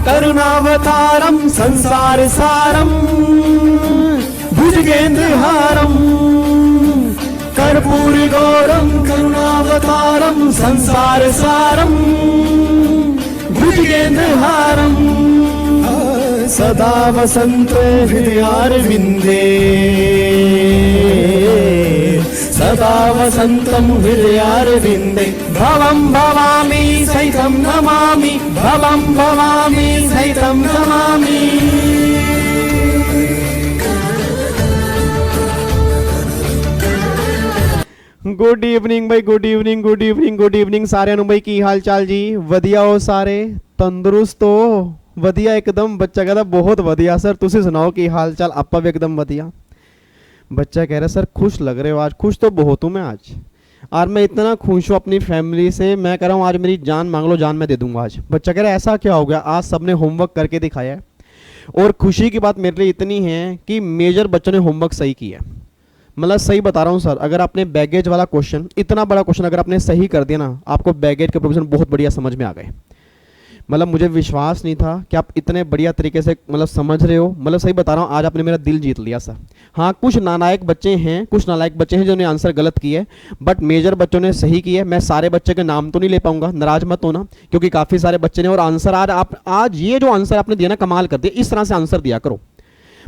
करुणावतारम संसार सारम भुजगेंद्रहारम कर्पूरी गौरम करुणावतारम संसार सारम भुजगेंद्रहारम सदा वसन्तो हृदयारविन्दे सदा वसन्तं हृदयारविन्दे भवं भवामि सहितं नमामि भवं भवामि सहितं नमामि। गुड इवनिंग भाई, good evening good evening good evening सारे नु भाई की हाल चाल जी? वधिया हो सारे? तंदुरुस्त हो? वधिया एकदम। बच्चा कहता बहुत वधिया सर, तुसी सुनाओ की हाल चाल? आपा भी एकदम वधिया। बच्चा कह रहा सर खुश लग रहे हो आज। खुश तो बहुत हूँ मैं आज मैं इतना खुश हूँ अपनी फैमिली से। मैं कह रहा हूँ आज मेरी जान मांग लो, जान मैं दे दूंगा आज। बच्चा कह रहा है ऐसा क्या हो गया? आज सबने होमवर्क करके दिखाया है और खुशी की बात मेरे लिए इतनी है कि मेजर बच्चों ने होमवर्क सही किया। मतलब सही बता रहा हूँ सर, अगर आपने बैगेज वाला क्वेश्चन, इतना बड़ा क्वेश्चन अगर आपने सही कर दिया ना, आपको बैगेज के प्रोविजन बहुत बढ़िया समझ में आ गए। मतलब मुझे विश्वास नहीं था कि आप इतने बढ़िया तरीके से मतलब समझ रहे हो। मतलब सही बता रहा हूँ, आज आपने मेरा दिल जीत लिया सर। हाँ, कुछ नालायक बच्चे हैं, कुछ नालायक बच्चे हैं जिन्होंने आंसर गलत किए, बट मेजर बच्चों ने सही किए। मैं सारे बच्चे के नाम तो नहीं ले पाऊंगा, नाराज मत होना, क्योंकि काफ़ी सारे बच्चे ने और आंसर आज ये जो आंसर आपने दिया ना, कमाल कर दिया। इस तरह से आंसर दिया करो।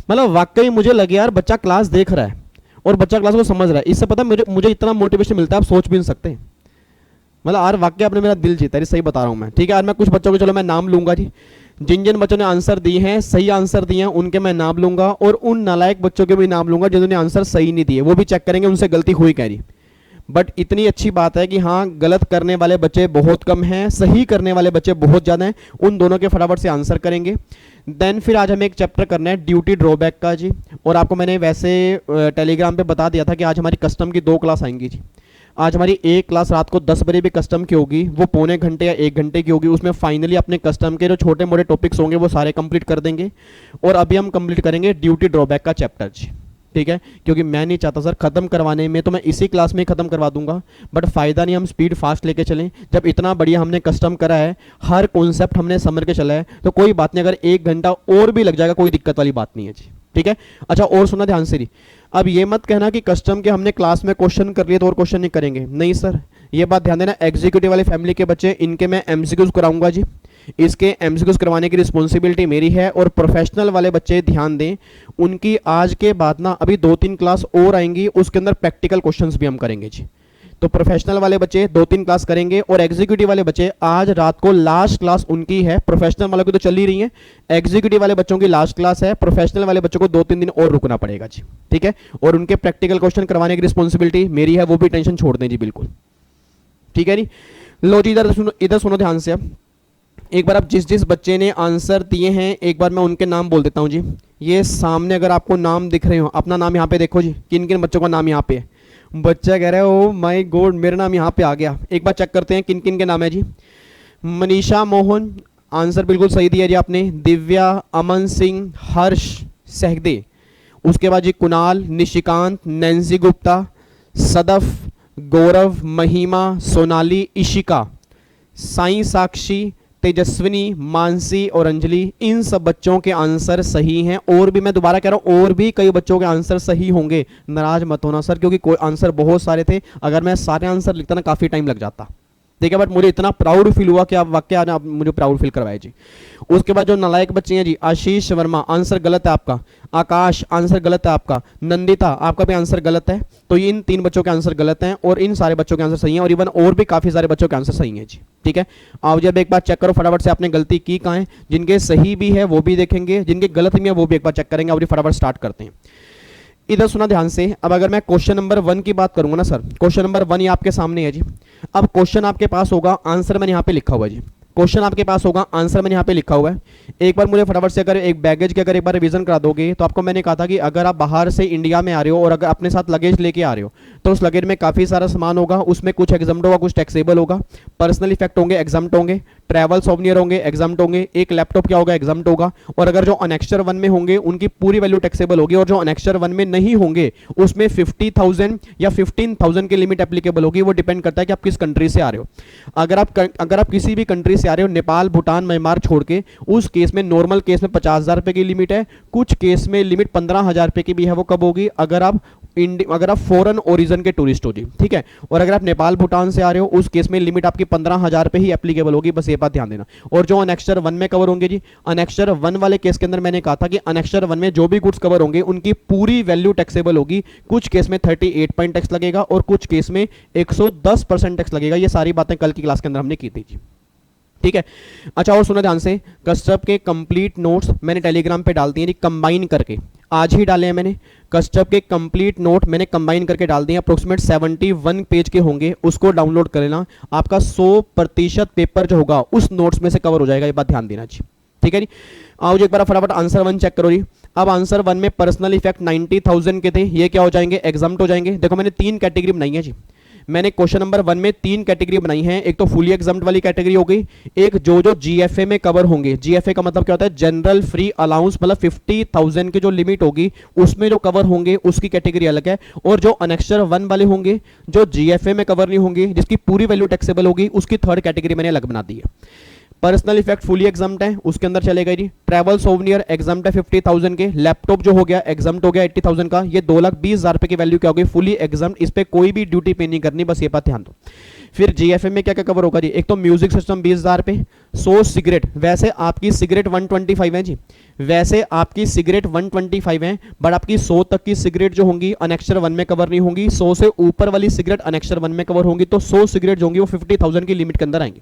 मतलब वाकई मुझे लगे यार बच्चा क्लास देख रहा है और बच्चा क्लास को समझ रहा है। इससे पता मुझे इतना मोटिवेशन मिलता है, आप सोच भी नहीं सकते। मतलब यार वाकई आपने मेरा दिल जीता है, सही बता रहा हूँ मैं। ठीक है, आज मैं कुछ बच्चों के चलो मैं नाम लूंगा जी। जिन जिन बच्चों ने आंसर दिए हैं, सही आंसर दिए हैं, उनके मैं नाम लूंगा और उन नालायक बच्चों के भी नाम लूंगा जिन्होंने आंसर सही नहीं दिए। वो भी चेक करेंगे उनसे गलती हुई कह रही। बट इतनी अच्छी बात है कि हाँ, गलत करने वाले बच्चे बहुत कम हैं, सही करने वाले बच्चे बहुत ज़्यादा हैं। उन दोनों के फटाफट से आंसर करेंगे। देन फिर आज हमें एक चैप्टर करना है ड्यूटी ड्रॉबैक का जी। और आपको मैंने वैसे टेलीग्राम पे बता दिया था कि आज हमारी कस्टम की 2 क्लास आएंगी जी। आज हमारी एक क्लास रात को 10 बजे भी कस्टम की होगी, वो पौने घंटे या 1 घंटे की होगी। उसमें फाइनली अपने कस्टम के जो छोटे मोटे टॉपिक्स होंगे वो सारे कंप्लीट कर देंगे। और अभी हम कंप्लीट करेंगे ड्यूटी ड्रॉबैक का चैप्टर जी। ठीक है, क्योंकि मैं नहीं चाहता सर खत्म करवाने में, तो मैं इसी क्लास में खत्म करवा दूंगा, बट फायदा नहीं, हम स्पीड फास्ट लेके चलें। जब इतना बढ़िया हमने कस्टम करा है, हर कॉन्सेप्ट हमने समझ के चला है, तो कोई बात नहीं, अगर 1 घंटा और भी लग जाएगा कोई दिक्कत वाली बात नहीं है जी। ठीक है, अच्छा और सुना ध्यान से। अब ये मत कहना कि कस्टम के हमने क्लास में क्वेश्चन कर लिए तो और क्वेश्चन नहीं करेंगे। नहीं सर, ये बात ध्यान देना, एग्जीक्यूटिव वाली फैमिली के बच्चे, इनके मैं एमसीक्यूज कराऊंगा जी। इसके एमसीक्यूज करवाने की रिस्पॉन्सिबिलिटी मेरी है। और प्रोफेशनल वाले बच्चे ध्यान दें, उनकी आज के बाद ना अभी 2-3 क्लास और आएंगी, उसके अंदर प्रैक्टिकल क्वेश्चंस भी हम करेंगे जी। तो प्रोफेशनल वाले बच्चे 2-3 क्लास करेंगे और एग्जीक्यूटिव वाले बच्चे आज रात को लास्ट क्लास उनकी है। प्रोफेशनल वालों की तो चल ही रही है, एग्जीक्यूटिव वाले बच्चों की लास्ट क्लास है। प्रोफेशनल वाले बच्चों को 2-3 दिन और रुकना पड़ेगा जी। ठीक है, और उनके प्रैक्टिकल क्वेश्चन करवाने की रिस्पॉन्सिबिलिटी मेरी है, वो भी टेंशन छोड़ दें जी बिल्कुल। ठीक है नी, लो जी इधर सुनो ध्यान से। अब एक बार आप जिस जिस बच्चे ने आंसर दिए हैं, एक बार मैं उनके नाम बोल देता हूँ जी। ये सामने अगर आपको नाम दिख रहे हो, अपना नाम यहाँ पे देखो जी, किन किन बच्चों का नाम यहाँ पे है। बच्चा कह रहा है ओ माय गॉड मेरा नाम यहाँ पे आ गया। एक बार चेक करते हैं किन किन के नाम है जी। मनीषा मोहन, आंसर बिल्कुल सही दिया जी आपने। दिव्या, अमन सिंह, हर्ष, सहदे। उसके बाद जी कुणाल, निशिकांत, नैन्सी गुप्ता, सदफ, गौरव, महिमा, सोनाली, इशिका, साई साक्षी, तेजस्विनी, मानसी और अंजलि। इन सब बच्चों के आंसर सही हैं। और भी मैं दोबारा कह रहा हूं, और भी कई बच्चों के आंसर सही होंगे। नाराज मत होना सर, क्योंकि कोई आंसर बहुत सारे थे, अगर मैं सारे आंसर लिखता ना काफी टाइम लग जाता। ठीक है, बट मुझे इतना प्राउड फील हुआ कि आप वाकई आज आप मुझे प्राउड फील करवाए जी। उसके बाद जो नालायक बच्चे हैं जी, आशीष वर्मा, आंसर गलत है आपका। आकाश, आंसर गलत है आपका। नंदिता, आपका भी आंसर गलत है। तो इन 3 बच्चों के आंसर गलत हैं और इन सारे बच्चों के आंसर सही हैं। और इवन और भी काफी सारे बच्चों के आंसर सही हैं जी। ठीक है, आप जब एक बार चेक करो फटाफट से आपने गलती की कहाँ है। जिनके सही भी है वो भी देखेंगे, जिनके गलत भी है वो भी एक बार चेक करेंगे। और फटाफट स्टार्ट करते हैं। इधर सुना ध्यान से। अब अगर मैं क्वेश्चन नंबर 1 की बात करूंगा ना सर, क्वेश्चन नंबर 1 ये आपके सामने है जी। अब क्वेश्चन आपके पास होगा, आंसर मैंने यहाँ पे लिखा हुआ है जी। क्वेश्चन आपके पास होगा, आंसर मैंने यहाँ पे लिखा हुआ है। एक बार मुझे फटाफट से अगर एक बैगेज के अगर एक बार रिवीजन करा दोगे, तो आपको मैंने कहा था कि अगर आप बाहर से इंडिया में आ रहे हो और अगर अपने साथ लगेज लेके आ रहे हो, तो उस लगेज में काफ़ी सारा सामान होगा। उसमें कुछ एग्जाम्ड होगा, कुछ टैक्सेबल होगा, पर्सनल इफेक्ट होंगे, एग्जाम्ड होंगे। ट्रैवल सोवनियर होंगे एग्जाम्ट होंगे, एक लैपटॉप क्या होगा एग्जाम्ट होगा, और अगर जो अनेक्स्चर 1 में होंगे उनकी पूरी वैल्यू टैक्सेबल होगी, और जो अनेक्स्चर 1 में नहीं होंगे उसमें 50,000 या 15,000 की लिमिट एप्लीकेबल होगी। वो डिपेंड करता है कि आप किस कंट्री से आ रहे हो। अगर आप किसी भी कंट्री से आ रहे हो, नेपाल भूटान म्यांमार छोड़ के, उस केस में नॉर्मल केस में 50,000 रुपए की लिमिट है, कुछ केस में लिमिट 15,000 रुपए की भी है। वो कब होगी? अगर आप फॉरेन ओरिजिन के टूरिस्ट हो जी, ठीक है। और अगर आप नेपाल भूटान से आ रहे हो उस केस में लिमिट आपकी 15,000 पे ही एप्लीकेबल होगी, बस ये बात ध्यान देना। और जो अनेक्स्चर 1 में कवर होंगे जी, अनेक्स्चर 1 वाले केस के अंदर मैंने कहा था कि अनेक्स्चर 1 में जो भी गुड्स कवर होंगे उनकी पूरी वैल्यू टैक्सेबल होगी। कुछ केस में 38 पॉइंट टैक्स लगेगा और कुछ केस में 110% टैक्स लगेगा। ये सारी बातें कल की क्लास के अंदर हमने की थी जी, ठीक है। अच्छा, और सुना ध्यान से, कस्टम के कंप्लीट नोट्स मैंने टेलीग्राम पे डाल दिए, कंबाइन करके आज ही डाले हैं मैंने। कस्टम के कंप्लीट नोट मैंने कंबाइन करके डाल दिए, अप्रोक्सीमेट 71 पेज के होंगे, उसको डाउनलोड कर लेना। आपका 100% पेपर जो होगा उस नोट्स में से कवर हो जाएगा, ये बात ध्यान देना जी, ठीक है जी। आओ जी एक बार फटाफट आंसर 1 चेक करो जी। अब आंसर 1 में पर्सनल इफेक्ट 90,000 के थे, ये क्या हो जाएंगे? एग्जाम्ट हो जाएंगे। देखो मैंने 3 कैटेगरी बनाई है जी, मैंने क्वेश्चन नंबर 1 में 3 कैटेगरी बनाई है। एक तो फुली एग्जाम्ट वाली कैटेगरी हो गई, एक जो जीएफए में कवर होंगे, जीएफए का मतलब क्या होता है? जनरल फ्री अलाउंस, मतलब 50,000 की जो लिमिट होगी उसमें जो कवर होंगे उसकी कैटेगरी अलग है। और जो अनेक्स्चर 1 वाले होंगे जो जीएफए में कवर नहीं होंगे, जिसकी पूरी वैल्यू टैक्सेबल होगी, उसकी थर्ड कैटेगरी मैंने अलग बना दी है। पर्सनल इफेक्ट फुली एग्जाम्ट है, उसके अंदर चलेगा जी। ट्रैवल सोवनियर एग्जाम्ट है 50,000 के, लैपटॉप जो हो गया एग्जाम्ट हो गया 80,000 का, ये 2,20,000 रुपए की वैल्यू क्या होगी? फुली एग्जाम्ट, इस पे कोई भी ड्यूटी पे नहीं करनी, बस ये बात ध्यान दो। फिर जीएफए में क्या क्या कवर होगा जी? एक तो म्यूजिक सिस्टम 20,000 पे, 100 सिगरेट, वैसे आपकी सिगरेट 125 है जी, वैसे आपकी सिगरेट 125 है, बट आपकी 100 तक की सिगरेट जो होंगी अनेक्स्चर 1 में कवर नहीं होंगी, 100 से ऊपर वाली सिगरेट अनेक्स्चर 1 में कवर होंगी, तो 100 सिगरेट जो होंगी वो 50,000 की लिमिट के अंदर आएंगी।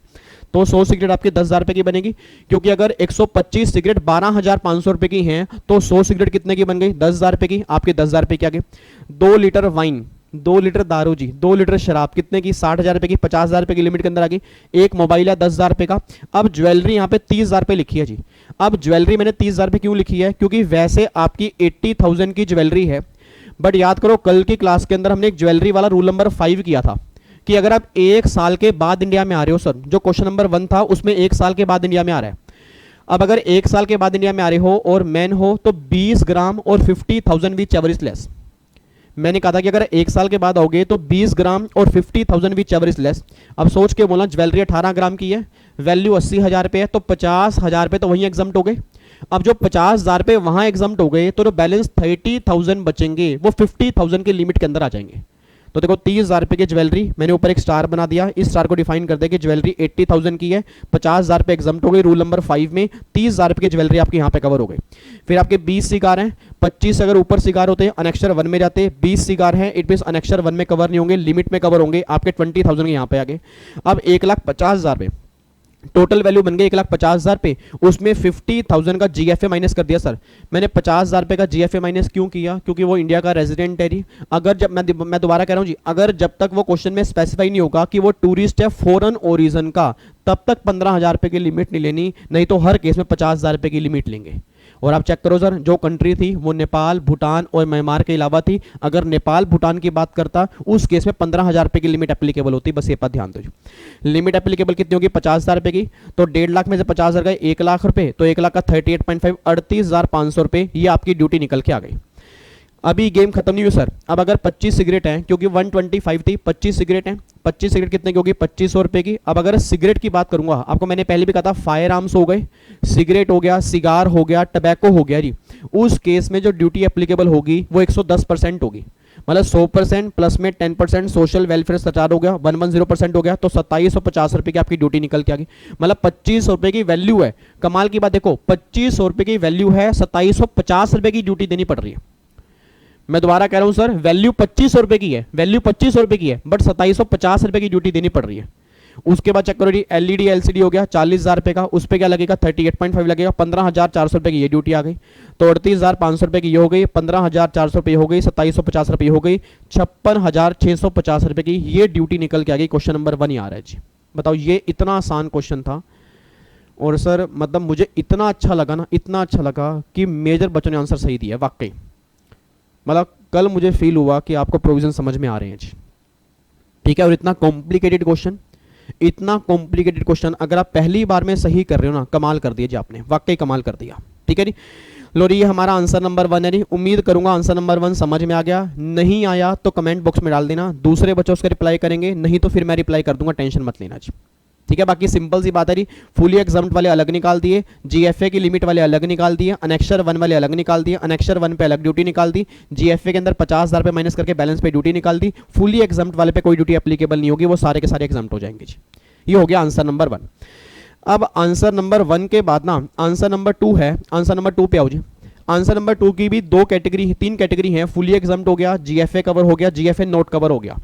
तो 100 सिगरेट आपकी 10,000 रुपए की बनेगी, क्योंकि अगर 125 सिगरेट 12,500 रुपए की हैं तो 100 सिगरेट कितने की बन गई? 10,000 रुपए की। आपके 10,000 रुपए के आगे 2 लीटर वाइन, 2 लीटर दारू जी, 2 लीटर शराब कितने की? 60,000 रुपए की, 50,000 रुपए की लिमिट के अंदर आ गई। एक मोबाइल है 10,000 रुपए का। अब ज्वेलरी यहाँ पे 30,000 रुपए लिखी है जी। अब ज्वेलरी मैंने 30,000 रुपए क्यों लिखी है? क्योंकि वैसे आपकी 80,000 की ज्वेलरी है, बट याद करो कल की क्लास के अंदर हमने एक ज्वेलरी वाला रूल नंबर 5 किया था कि अगर आप 1 साल के बाद इंडिया में आ रहे हो, सर जो क्वेश्चन नंबर 1 था उसमें 1 साल के बाद इंडिया में आ रहा है। अब अगर 1 साल के बाद इंडिया में आ रहे हो और मैन हो तो 20 ग्राम और 50,000 विच एवरेज लेस। मैंने कहा था कि अगर 1 साल के बाद आओगे तो 20 ग्राम और 50,000 विच एवरेज लेस। अब सोच के बोला ज्वेलरी 18 ग्राम की है, वैल्यू 80,000 रुपये है, तो 50,000 रुपये तो वहीं एग्जाम्ट हो गए। अब जो 50,000 रुपये वहां एग्जाम्ट हो गए तो जो बैलेंस 30,000 बचेंगे वो 50,000 की लिमिट के अंदर आ जाएंगे। तो देखो 30,000 रुपये की ज्वेलरी, मैंने ऊपर एक स्टार बना दिया, इस स्टार को डिफाइन कर दे कि ज्वेलरी 80,000 की है, 50,000 रुपये एग्जाम्ट हो गई रूल नंबर 5 में, 30,000 रुपये की ज्वेलरी आपके यहाँ पे कवर हो गई। फिर आपके 20 सिगार हैं, 25 अगर ऊपर सिगार होते हैं अनेक्स्चर 1 में जाते, 20 सिगार हैं इट मींस अनेक्स्चर 1 में कवर नहीं होंगे, लिमिट में कवर होंगे, आपके 20,000 के यहाँ पे आ गए। अब 1,50,000 रुपये टोटल वैल्यू बन गई 1,50,000 पे, उसमें 50,000 का जीएफए माइनस कर दिया। सर मैंने 50,000 रुपये का जीएफए माइनस क्यों किया? क्योंकि वो इंडिया का रेजिडेंट है जी। अगर जब मैं दोबारा कह रहा हूँ जी, अगर जब तक वो क्वेश्चन में स्पेसिफाई नहीं होगा कि वो टूरिस्ट है फॉरेन ओरिजिन का, तब तक 15,000 रुपये की लिमिट नहीं लेनी, नहीं तो हर केस में 50,000 रुपये की लिमिट लेंगे। और आप चेक करो सर, जो कंट्री थी वो नेपाल भूटान और म्यांमार के अलावा थी। अगर नेपाल भूटान की बात करता उस केस में 15,000 रुपये की लिमिट एप्लीकेबल होती, बस ये पर ध्यान दो। लिमिट एप्लीकेबल कितनी होगी? 50,000 रुपये की, तो 1.5 लाख में से 50,000 गए 1 लाख रुपये, तो 1 लाख का 38.5 38,500 रुपये, ये आपकी ड्यूटी निकल के आ गई। अभी गेम खत्म नहीं हुई सर। अब अगर 25 सिगरेट हैं, क्योंकि 125 थी, 25 सिगरेट हैं, 25 सिगरेट कितने की होगी? 2,500 रुपये की। अब अगर सिगरेट की बात करूंगा, आपको मैंने पहले भी कहा था फायर आर्म्स हो गए, सिगरेट हो गया, सिगार हो गया, टबैको हो गया जी, उस केस में जो ड्यूटी एप्लीकेबल होगी वो 110% होगी। मतलब 100% प्लस में 10% सोशल वेलफेयर सरचार्ज हो गया, 110% हो गया, तो 2,750 रुपये की आपकी ड्यूटी निकल के आ गई। मतलब 2,500 रुपये की वैल्यू है। कमाल की बात देखो, 2,500 रुपये की वैल्यू है, 2,750 रुपये की ड्यूटी देनी पड़ रही है। मैं दोबारा कह रहा हूं सर, वैल्यू 2,500 रुपये की है, वैल्यू 2,500 रुपये की है, बट 2,750 रुपये की ड्यूटी देनी पड़ रही है। उसके बाद चेक करो जी, एलईडी एलसीडी हो गया 40,000 रुपये का, उस पर क्या लगेगा? 38.5 लगेगा, 15,400 रुपये की ये ड्यूटी आ गई। तो 38,500 रुपये की ये हो गई, 15,400 रुपये हो गई, 2,750 रुपये हो गई, 56,650 रुपये की ये ड्यूटी निकल के आ गई। क्वेश्चन नंबर 1 आ रहा है जी। बताओ, ये इतना आसान क्वेश्चन था और सर मतलब मुझे इतना अच्छा लगा ना, इतना अच्छा लगा कि मेजर बच्चों ने आंसर सही दिया वाकई। मतलब कल मुझे फील हुआ कि आपको प्रोविजन समझ में आ रहे हैं जी, ठीक है। और इतना कॉम्प्लिकेटेड क्वेश्चन इतना कॉम्प्लिकेटेड क्वेश्चन अगर आप पहली बार में सही कर रहे हो ना, कमाल कर दिया जी आपने, वाकई कमाल कर दिया। ठीक है जी, लो जी, ये हमारा आंसर नंबर 1 है जी। उम्मीद करूंगा आंसर नंबर 1 समझ में आ गया। नहीं आया तो कमेंट बॉक्स में डाल देना, दूसरे बच्चे उसका रिप्लाई करेंगे, नहीं तो फिर मैं रिप्लाई कर दूंगा, टेंशन मत लेना जी। ठीक है, बाकी सिंपल सी बात है जी, फुली एग्जाम्ड वाले अलग निकाल दिए, जीएफए की लिमिट वाले अलग निकाल दिए, अनेक्शर 1 वाले अलग निकाल दिए, अनेक्शर 1 पे अलग ड्यूटी निकाल दी, जीएफए के अंदर 50,000 रुपये माइनस करके बैलेंस पे ड्यूटी निकाल दी, फुली एग्जाम्ड वाले पे कोई ड्यूटी एप्लीकेबल नहीं होगी, वो सारे के सारे एग्जाम्ड हो जाएंगे जी। ये हो गया आंसर नंबर 1। अब आंसर नंबर 1 के बाद ना आंसर नंबर 2 है, आंसर नंबर 2 पे आओ जी। आंसर नंबर 2 की भी 2 कैटेगरी 3 कैटेगरी है, फुली एग्जाम्ड हो गया, जीएफए कवर हो गया, जीएफए नोट कवर हो गया।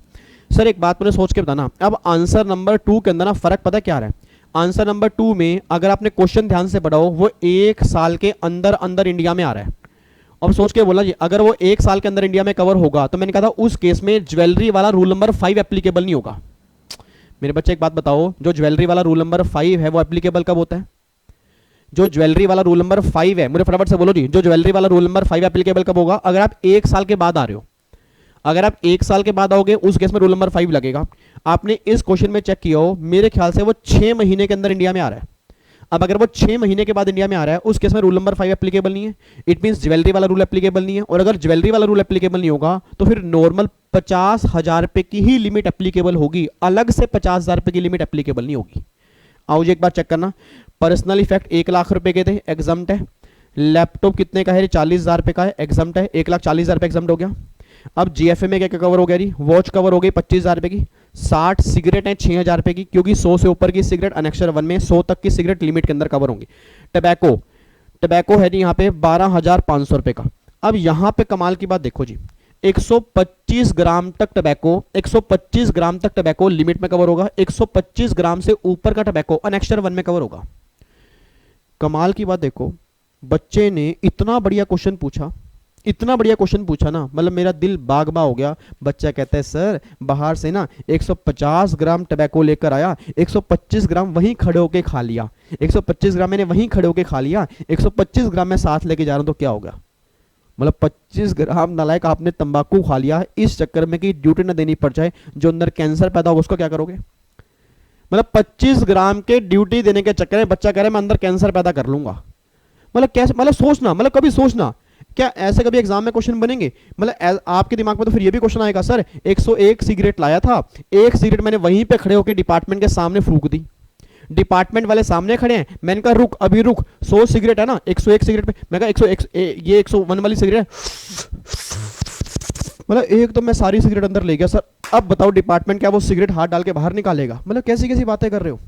सर एक बात मुझे सोच के बताना, अब आंसर नंबर 2 के अंदर ना फर्क पता क्या रहा है? आंसर नंबर 2 में अगर आपने क्वेश्चन ध्यान से पढ़ा हो, वो 1 साल के अंदर अंदर इंडिया में आ रहा है। अब सोच के बोला जी, अगर वो 1 साल के अंदर इंडिया में कवर होगा तो मैंने कहा था उस केस में ज्वेलरी वाला रूल नंबर 5 एप्लीकेबल नहीं होगा। मेरे बच्चे एक बात बताओ, जो ज्वेलरी वाला रूल नंबर 5 है वो एप्लीकेबल कब होता है? जो ज्वेलरी वाला रूल नंबर 5 है, मुझे फटाफट से बोलो जी, जो ज्वेलरी वाला रूल नंबर 5 एप्लीकेबल कब होगा? अगर आप 1 साल के बाद आ रहे हो। अगर आप 1 साल के बाद आओगे उस केस में रूल नंबर 5 लगेगा। आपने इस क्वेश्चन में चेक किया हो, मेरे ख्याल से वो 6 महीने के अंदर इंडिया में आ रहा है। अब अगर वो 6 महीने के बाद इंडिया में आ रहा है उस केस में रूल नंबर 5 एप्लीकेबल नहीं है, इट मींस ज्वेलरी वाला रूल एप्लीकेबल नहीं है। और अगर ज्वेलरी वाला रूल एप्लीकेबल नहीं होगा तो फिर नॉर्मल 50,000 रुपए की ही लिमिट एप्लीकेबल होगी, अलग से 50,000 रुपए की लिमिट एप्लीकेबल नहीं होगी। आओ जी एक बार चेक करना, पर्सनल इफेक्ट 1 लाख रुपए के थे, एग्जम्प्ट है। लैपटॉप कितने का है? 40,000 रुपए का है, एग्जम्प्ट है। 1,40,000 रुपए एग्जम्प्ट हो गया। अब जीएफए में क्या क्या कवर हो गया जी? वॉच कवर हो गई 25,000 रुपए की, 60 सिगरेट है 6,000 रुपए की, क्योंकि 100 से ऊपर की सिगरेट अनेक्शर 1 में 100 तक की सिगरेट लिमिट के अंदर कवर होंगी। टबैको है जी यहाँ पे 12,500 रुपए का। अब यहाँ पे कमाल की बात देखो जी, 125 ग्राम तक टबैको, 125 ग्राम तक टबैको लिमिट में कवर होगा, 125 ग्राम से ऊपर का टबैको अनेक्शर 1 में कवर होगा। कमाल की बात देखो, बच्चे ने इतना बढ़िया क्वेश्चन पूछा, इतना बढ़िया क्वेश्चन पूछा ना, मतलब मेरा दिल बाग बा हो गया। बच्चा कहता है सर बाहर से ना 150 ग्राम टबैको लेकर आया, 125 ग्राम वहीं खड़े होके खा लिया, 125 ग्राम मैंने वहीं खड़े होके खा लिया, 125 ग्राम मैं साथ लेके जा रहा हूं तो क्या हो गया? मतलब 25 ग्राम नालायक आपने तंबाकू खा लिया इस चक्कर में कि ड्यूटी ना देनी पड़ जाए, जो अंदर कैंसर पैदा होगा उसको क्या करोगे? मतलब 25 ग्राम के ड्यूटी देने के चक्कर में बच्चा कह रहा है मैं अंदर कैंसर पैदा कर लूंगा। मतलब कैसे? मतलब सोचना, मतलब कभी सोचना, क्या ऐसे कभी एग्जाम में क्वेश्चन बनेंगे? मतलब आपके दिमाग में तो फिर ये भी क्वेश्चन आएगा सर 101 सिगरेट लाया था, एक सिगरेट मैंने वहीं पे खड़े होकर डिपार्टमेंट के सामने फूंक दी, डिपार्टमेंट वाले सामने खड़े हैं, मैंने कहा रुक अभी रुक, 100 सिगरेट है ना, 101 सिगरेट पे मैं कहा 101 ये 101 वाली सिगरेट है, मतलब एक तो मैं सारी सिगरेट अंदर ले गया सर। अब बताओ डिपार्टमेंट क्या वो सिगरेट हाथ डाल के बाहर निकालेगा? मतलब कैसी कैसी बातें कर रहे हो?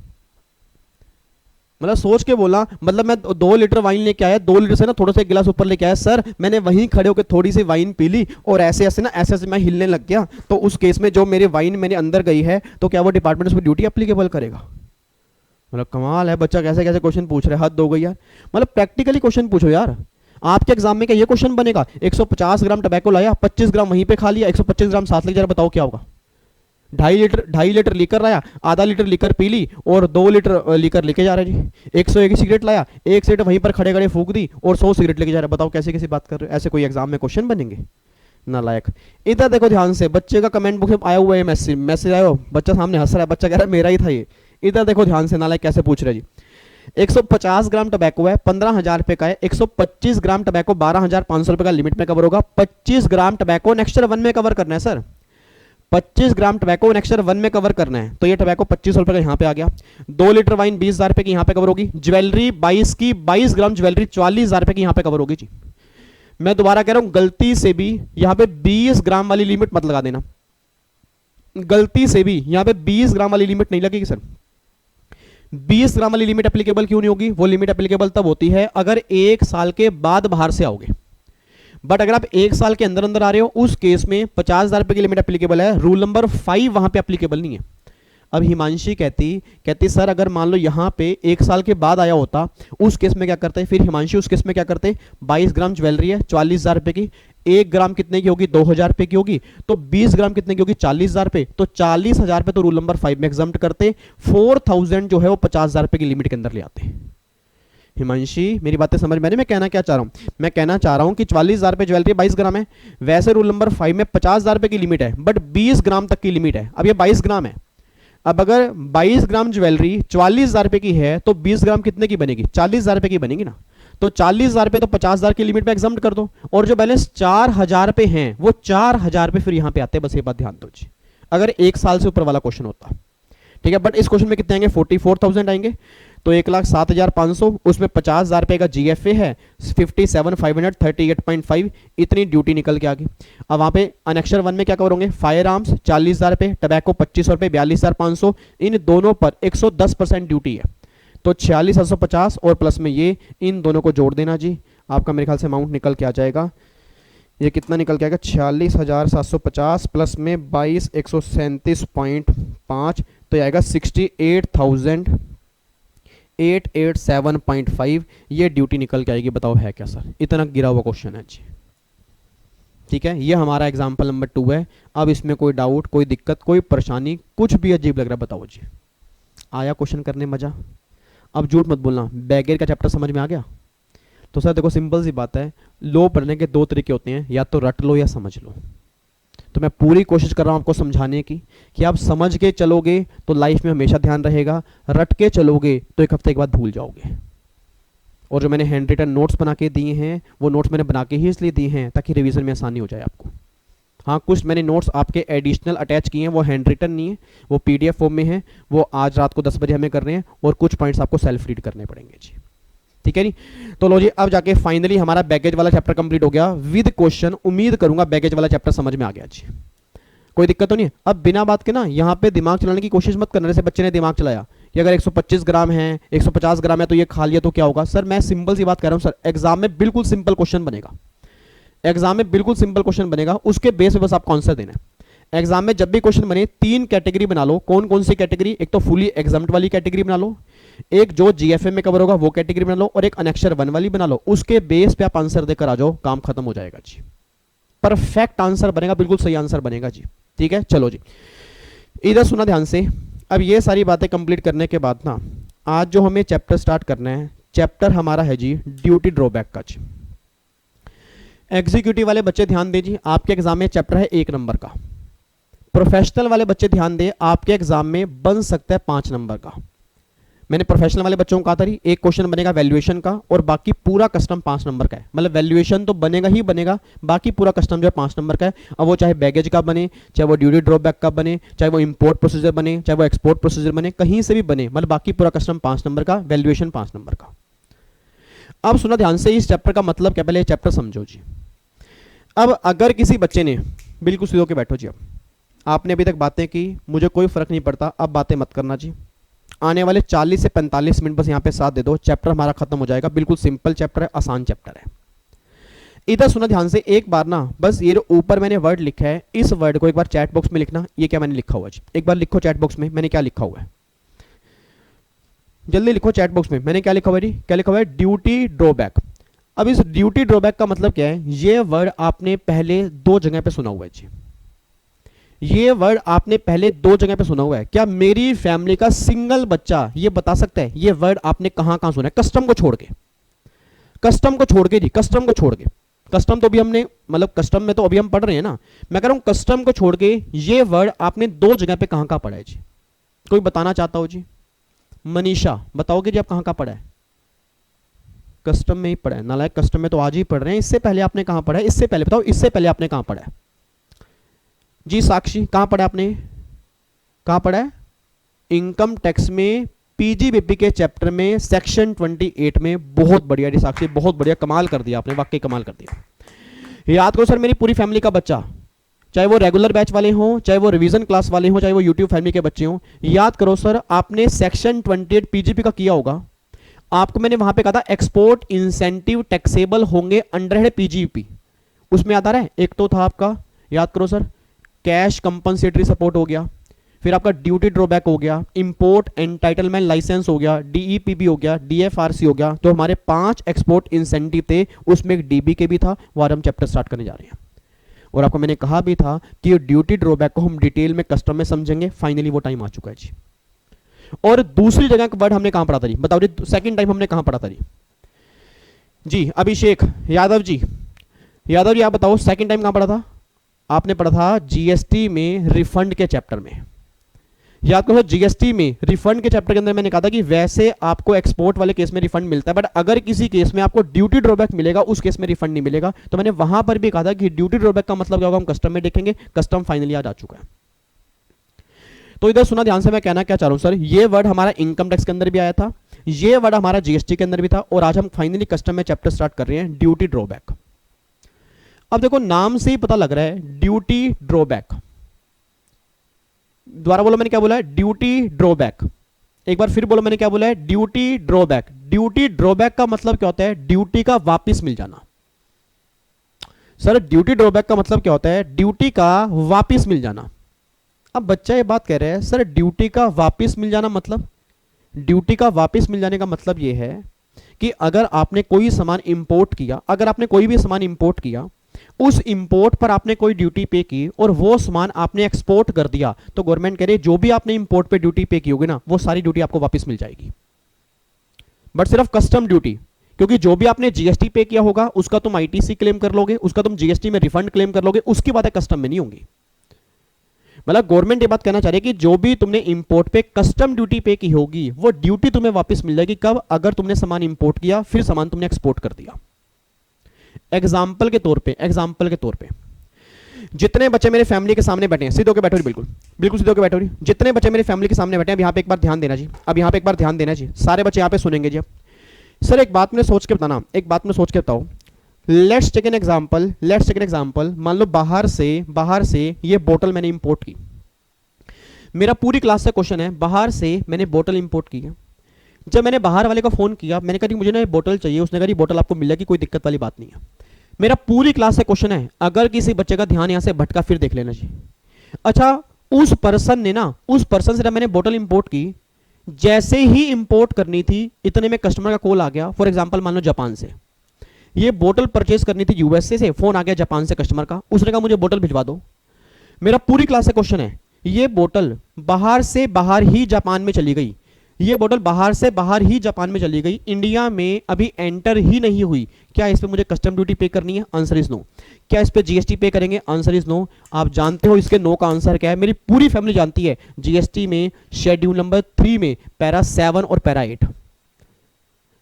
मतलब सोच के बोला, मतलब मैं 2 लीटर वाइन लेके आया, 2 लीटर से ना थोड़ा सा एक गिलास ऊपर लेके आया, सर मैंने वहीं खड़े होकर थोड़ी सी वाइन पी ली और ऐसे ऐसे ना ऐसे ऐसे मैं हिलने लग गया, तो उस केस में जो मेरे वाइन मेरे अंदर गई है तो क्या वो डिपार्टमेंट उस पर ड्यूटी एप्लीकेबल करेगा? मतलब कमाल है, बच्चा कैसे कैसे क्वेश्चन पूछ रहा है, हद हो गई यार। मतलब प्रैक्टिकली क्वेश्चन पूछो यार। आपके एग्जाम में क्या ये क्वेश्चन बनेगा 150 ग्राम टबैको लाया, 25 ग्राम वहीं पे खा लिया, 125 ग्राम साथ लेके जा रहा, बताओ क्या होगा? 2.5 लीटर लीकर लाया, आधा लीटर लीकर पी ली और 2 लीटर लीकर लेके जा रहा है जी। 101 सिगरेट लाया, एक सिगरेट वहीं पर खड़े खड़े फूंक दी और 100 सिगरेट लेके जा रहा है, बताओ कैसे कैसी बात कर रहे हो? ऐसे कोई एग्जाम में क्वेश्चन बनेंगे? नालायक। इधर देखो ध्यान से, बच्चे का कमेंट बुक में आया हुआ है मैसेज आया, बच्चा सामने हंस रहा है, बच्चा कह रहा है मेरा ही था ये। इधर देखो ध्यान से, नालायक कैसे पूछ रहे जी। 150 ग्राम टबैको है, 15,000 रुपए का है, 125 ग्राम टबैको 12,500 रुपए का लिमिट में कवर होगा। 25 ग्राम टबैको नेक्स्ट 1 में कवर करना है सर, 25 ग्राम टबैको नेक्स्ट 1 में कवर करना है, तो ये टबैको 25 रुपए का यहाँ पे आ गया। 2 लीटर वाइन 20,000 रुपए की यहाँ पे कवर होगी। ज्वेलरी 22 ग्राम ज्वेलरी 44,000 रुपए की यहाँ पे कवर होगी जी। मैं दोबारा कह रहा हूं, गलती से भी यहाँ पे 20 ग्राम वाली लिमिट मत लगा देना, गलती से भी यहाँ पे 20 ग्राम वाली लिमिट नहीं लगेगी सर। 20 ग्राम वाली लिमिट एप्लीकेबल क्यों नहीं होगी? वो लिमिट एप्लीकेबल तब होती है अगर 1 साल के बाद बाहर से आओगे, बट अगर आप 1 साल के अंदर अंदर आ रहे हो उस केस में 50,000 रुपए की लिमिट एप्लीकेबल है, रूल नंबर 5 वहां पे एप्लीकेबल नहीं है। अब हिमांशी कहती सर अगर मान लो यहाँ पे 1 साल के बाद आया होता उस केस में क्या करते? फिर हिमांशी उस केस में क्या करते? 22 ग्राम ज्वेलरी है 44,000 रुपए की, 1 ग्राम कितने की होगी? 2,000 रुपए की होगी, तो 20 ग्राम कितने की होगी? 40,000 रुपए, तो 40,000 रुपए तो रूल नंबर 5 में एग्जम्प्ट करते, 4,000 जो है वो 50,000 रुपए की लिमिट के अंदर ले आते। हिमांशी मेरी बातें समझ में आ रही? मैं कहना क्या चाह रहा हूं, मैं कहना चाह रहा हूं कि 44,000 रुपए ज्वेलरी 22 ग्राम है, वैसे रूल नंबर 5 में 50,000 रुपए की लिमिट है, बट 20 ग्राम तक की लिमिट है। अब ये 22 ग्राम है, अब अगर 22 ग्राम ज्वेलरी 44,000 रुपए की है तो 20 ग्राम कितने की बनेगी? 40,000 रुपए की बनेगी ना। तो 40,000 रुपए तो 50,000 की लिमिट में एग्जाम्प्ट कर दो, और जो बैलेंस 4,000 रुपए हैं वो 4,000 रुपए फिर यहां पे आते हैं। बस ये बात ध्यान दो जी, अगर 1 साल से ऊपर वाला क्वेश्चन होता, ठीक है। बट इस क्वेश्चन में कितने आएंगे? 44,000 आएंगे। तो 1,07,500, उसमें 50,000 रुपए का जीएफए है, 57,500, 38.5 इतनी ड्यूटी निकल के आ गई। अब वहां पे अनेक्शर 1 में क्या कवर होंगे? फायर आर्म्स 40,000 रुपए, टबैको 2,500 रुपए, 42,500, इन दोनों पर 110% ड्यूटी है। तो 46,750 और प्लस में ये, इन दोनों को जोड़ देना जी, आपका मेरे ख्याल से अमाउंट निकल के आ जाएगा। ये कितना निकल के आएगा? 46,750 प्लस में 22,137.5, तो ये आएगा 68,887.5। ये ड्यूटी निकल के आएगी। बताओ है क्या सर? इतना गिरा हुआ क्वेश्चन है जी, ठीक है। ये हमारा एग्जाम्पल नंबर 2 है। अब इसमें कोई डाउट, कोई दिक्कत, कोई परेशानी, कुछ भी अजीब लग रहा है बताओ जी। आया क्वेश्चन करने मजा? अब झूठ मत बोलना, बैगेर का चैप्टर समझ में आ गया? तो सर देखो सिंपल सी बात है, लो पढ़ने के 2 तरीके होते हैं, या तो रट लो या समझ लो। तो मैं पूरी कोशिश कर रहा हूं आपको समझाने की कि आप समझ के चलोगे तो लाइफ में हमेशा ध्यान रहेगा, रट के चलोगे तो 1 हफ्ते के बाद भूल जाओगे। और जो मैंने हैंड रिटन नोट्स बना के दिए हैं, वो नोट्स मैंने बना के ही इसलिए दिए हैं ताकि रिवीजन में आसानी हो जाए आपको। हाँ, कुछ मैंने नोट्स आपके एडिशनल अटैच किए हैं, वो हैंड रिटन नहीं है, वो पीडीएफ फॉर्म में है, वो आज रात को 10 बजे हमें कर रहे हैं, और कुछ पॉइंट्स आपको सेल्फ रीड करने पड़ेंगे जी, ठीक है नी। तो लो जी, अब जाके फाइनली हमारा बैगेज वाला चैप्टर कंप्लीट हो गया विद क्वेश्चन। उम्मीद करूंगा बैगेज वाला चैप्टर समझ में आ गया जी, कोई दिक्कत तो नहीं है। अब बिना बात के ना यहाँ पे दिमाग चलाने की कोशिश मत करना। जैसे बच्चे ने दिमाग चलाया कि अगर 125 ग्राम है, 150 ग्राम है तो ये खा लिया तो क्या होगा? सर मैं सिंपल सी बात कर रहा हूँ सर, एग्जाम में बिल्कुल सिंपल क्वेश्चन बनेगा, एग्जाम में बिल्कुल सिंपल क्वेश्चन बनेगा, उसके बेस पे बस आपको आंसर देना है। एग्जाम में जब भी क्वेश्चन बने 3 कैटेगरी बना लो। कौन कौन सी कैटेगरी? एक तो फुली एग्जाम्ड वाली कैटेगरी बना लो, एक जो जीएफए में कवर होगा वो कैटेगरी बना लो, और एक अनेक्शर 1 वाली बना लो। उसके बेस पे आप आंसर देकर आ जाओ, काम खत्म हो जाएगा जी। परफेक्ट आंसर बनेगा, बिल्कुल सही आंसर बनेगा जी, ठीक है। चलो जी, इधर सुना ध्यान से। अब ये सारी बातें कंप्लीट करने के बाद ना, आज जो हमें चैप्टर स्टार्ट करना है, चैप्टर हमारा है जी ड्यूटी ड्रॉबैक का जी। एग्जीक्यूटिव वाले बच्चे ध्यान दें जी, आपके एग्जाम में चैप्टर है 1 नंबर का। प्रोफेशनल वाले बच्चे ध्यान दें, आपके एग्जाम में बन सकता है 5 नंबर का। मैंने प्रोफेशनल वाले बच्चों को कहा था जी, एक क्वेश्चन बनेगा वैल्यूएशन का, और बाकी पूरा कस्टम 5 नंबर का है। मतलब वैल्यूएशन तो बनेगा ही बनेगा, बाकी पूरा कस्टम जो है 5 नंबर का है। अब वो चाहे बैगेज का बने, चाहे वो ड्यूटी ड्रॉबैक का बने, चाहे वो इंपोर्ट प्रोसीजर बने, चाहे वो एक्सपोर्ट प्रोसीजर बने, कहीं से भी बने, मतलब बाकी पूरा कस्टम 5 नंबर का, वैल्यूएशन 5 नंबर का। अब सुना ध्यान से, इस चैप्टर का मतलब क्या, पहले चैप्टर समझो जी। अब अगर किसी बच्चे ने, बिल्कुल सीधे होकर बैठो जी, अब आपने अभी तक बातें की, मुझे कोई फर्क नहीं पड़ता, अब बातें मत करना जी। आने वाले 40 से 45 मिनट बस यहाँ पे साथ दे दो, चैप्टर हमारा खत्म हो जाएगा। बिल्कुल सिंपल चैप्टर है, आसान चैप्टर है। इधर सुना ध्यान से, एक बार ना बस ये ऊपर मैंने वर्ड लिखा है, इस वर्ड को एक बार चैट बॉक्स में लिखना। ये क्या मैंने लिखा हुआ है, एक बार लिखो चैट बॉक्स में मैंने क्या लिखा हुआ है, जल्दी लिखो चैट बॉक्स में मैंने क्या लिखा हुआ है। क्या लिखा हुआ है? Duty drawback. अब इस ड्यूटी ड्रॉबैक का मतलब क्या है? ये वर्ड आपने पहले 2 जगह पे सुना हुआ है जी, ये वर्ड आपने पहले 2 जगह पे सुना हुआ है। क्या मेरी फैमिली का सिंगल बच्चा ये बता सकता है ये वर्ड आपने कहां कहां सुना है? कस्टम को छोड़ के, कस्टम को छोड़ के जी, कस्टम को छोड़ के। कस्टम तो अभी हमने, मतलब कस्टम में तो अभी हम पढ़ रहे हैं ना, मैं कह रहा हूं कस्टम को छोड़ के ये वर्ड आपने 2 जगह पे कहां कहां पढ़ा है जी? कोई बताना चाहता हो जी? मनीषा बताओगे जी आप कहां कहां पढ़ा है? कस्टम में ही पढ़ा है नालायक, कस्टम में तो आज ही पढ़ रहे हैं। इससे पहले आपने कहां पढ़ा है? इससे पहले बताओ, इससे पहले आपने कहां पढ़ा है जी? साक्षी कहां पढ़ा आपने, कहां पढ़ा है? इनकम टैक्स में पीजीबीपी के चैप्टर में सेक्शन 28 में। बहुत बढ़िया जी साक्षी, बहुत बढ़िया, कमाल कर दिया आपने, वाकई कमाल कर दिया। याद करो सर, मेरी पूरी फैमिली का बच्चा, चाहे वो रेगुलर बैच वाले हों, चाहे वो रिवीजन क्लास वाले हों, चाहे वो यूट्यूब फैमिली के बच्चे हों, याद करो सर, आपने सेक्शन 28 पीजीपी का किया होगा। आपको मैंने वहां पे कहा था एक्सपोर्ट इंसेंटिव टैक्सेबल होंगे अंडर हेड पीजीबीपी। उसमें याद आ रहा है, एक तो था आपका, याद करो सर, कैश कंपनसेटरी सपोर्ट हो गया, फिर आपका ड्यूटी ड्रॉबैक हो गया, इंपोर्ट एंटाइटलमेंट लाइसेंस हो गया, डीईपीबी हो गया, डीएफआरसी हो गया। तो हमारे 5 एक्सपोर्ट इंसेंटिव थे, उसमें एक डीबी के भी था। वो हम चैप्टर स्टार्ट करने जा रहे हैं, और आपको मैंने कहा भी था कि ड्यूटी ड्रॉबैक को हम डिटेल में कस्टम में समझेंगे। फाइनली वो टाइम आ चुका है जी। और दूसरी जगह का वर्ड हमने कहां पढ़ा था जी? बताओ जी, सेकंड टाइम हमने कहां पढ़ा था जी? अभिषेक यादव जी, यादव जी आप बताओ, सेकंड टाइम कहां पढ़ा था? आपने पढ़ा था जीएसटी में रिफंड के चैप्टर में। याद करो जीएसटी में रिफंड के चैप्टर के अंदर मैंने कहा था कि वैसे आपको एक्सपोर्ट वाले केस में रिफंड मिलता है, बट अगर किसी केस में आपको ड्यूटी ड्रॉबैक मिलेगा उस केस में रिफंड नहीं मिलेगा। तो मैंने वहां पर भी कहा था कि ड्यूटी ड्रॉबैक का मतलब क्या होगा, हम कस्टम में देखेंगे। कस्टम फाइनली आज आ चुका है। तो इधर सुना ध्यान से, मैं कहना क्या चाह रहा हूं सर, ये वर्ड हमारा इनकम टैक्स के अंदर भी आया था, ये वर्ड हमारा जीएसटी के अंदर भी था, और आज हम फाइनली कस्टम में चैप्टर स्टार्ट कर रहे हैं, ड्यूटी ड्रॉबैक। अब देखो नाम से ही पता लग रहा है ड्यूटी ड्रॉबैक। दोबारा बोलो मैंने क्या बोला है, ड्यूटी ड्रॉबैक। एक बार फिर बोलो मैंने क्या बोला है, ड्यूटी ड्रॉबैक। ड्यूटी ड्रॉबैक का मतलब क्या होता है, ड्यूटी का वापिस मिल जाना। सर ड्यूटी ड्रॉबैक का मतलब क्या होता है, ड्यूटी का वापिस मिल जाना। अब बच्चा ये बात कह रहा है सर ड्यूटी का वापिस मिल जाना मतलब, ड्यूटी का वापिस मिल जाने का मतलब ये है कि अगर आपने कोई सामान इंपोर्ट किया, अगर आपने कोई भी सामान इंपोर्ट किया, उस इंपोर्ट पर आपने कोई ड्यूटी पे की और वो सामान आपने एक्सपोर्ट कर दिया, तो गवर्नमेंट कह रही है जो भी आपने इंपोर्ट पे ड्यूटी पे की होगी ना, वो सारी ड्यूटी आपको वापस मिल जाएगी। बट सिर्फ कस्टम ड्यूटी, क्योंकि जो भी आपने जीएसटी पे किया होगा उसका तुम आईटीसी क्लेम कर लोगे, उसका तुम जीएसटी में रिफंड क्लेम कर लोगे, उसकी बातें कस्टम में नहीं होंगी। मतलब गवर्नमेंट ये बात कहना चाह रही है कि जो भी तुमने इंपोर्ट पे कस्टम ड्यूटी पे की होगी वो ड्यूटी तुम्हें वापस मिल जाएगी। कब, अगर तुमने सामान इंपोर्ट किया फिर सामान तुमने एक्सपोर्ट कर दिया। एग्जाम्पल के तौर पे जितने बच्चे मेरे फैमिली के सामने बैठे हैं, सीधे होकर बैठो जी, बिल्कुल बिल्कुल सीधे होकर बैठो जी। जितने बच्चे मेरे फैमिली के सामने बैठे हैं, अब यहाँ पे एक बार ध्यान देना जी, अब यहाँ पे एक बार ध्यान देना जी, सारे बच्चे यहाँ पे सुनेंगे जी। अब सर एक बात में सोच के बताना, एक बात में सोच के बताओ, लेट्स टेक एन एग्जांपल, मान लो बाहर से ये बोतल मैंने इंपोर्ट की। मेरा पूरी क्लास से क्वेश्चन है, बाहर से मैंने बोतल इंपोर्ट की है। जब मैंने बाहर वाले को फोन किया, मैंने कहा मुझे ना ये बोतल चाहिए, उसने कहा बोतल आपको मिल जाएगी, कोई दिक्कत वाली बात नहीं है। मेरा पूरी क्लास से क्वेश्चन है, अगर किसी बच्चे का ध्यान यहां से भटका फिर देख लेना जी। अच्छा उस पर्सन से जब मैंने बोतल इंपोर्ट की, जैसे ही इंपोर्ट करनी थी इतने में कस्टमर का कॉल आ गया, फॉर एग्जांपल मान लो जापान से, ये बोतल परचेज करनी थी यूएसए से, फोन आ गया जापान से कस्टमर का, उसने कहा मुझे बोतल भिजवा दो। मेरा पूरी क्लास से क्वेश्चन है, ये बोतल बाहर से बाहर ही जापान में चली गई, ये बोतल बाहर से बाहर ही जापान में चली गई, इंडिया में अभी एंटर ही नहीं हुई, क्या इस पे मुझे कस्टम ड्यूटी पे करनी है? Answer is no. क्या इस पे जीएसटी पे करेंगे? Answer is no. आप जानते हो इसके नो का आंसर क्या है? मेरी पूरी फैमिली जानती है, जीएसटी में शेड्यूल नंबर 3 में पैरा 7 और पैरा 8।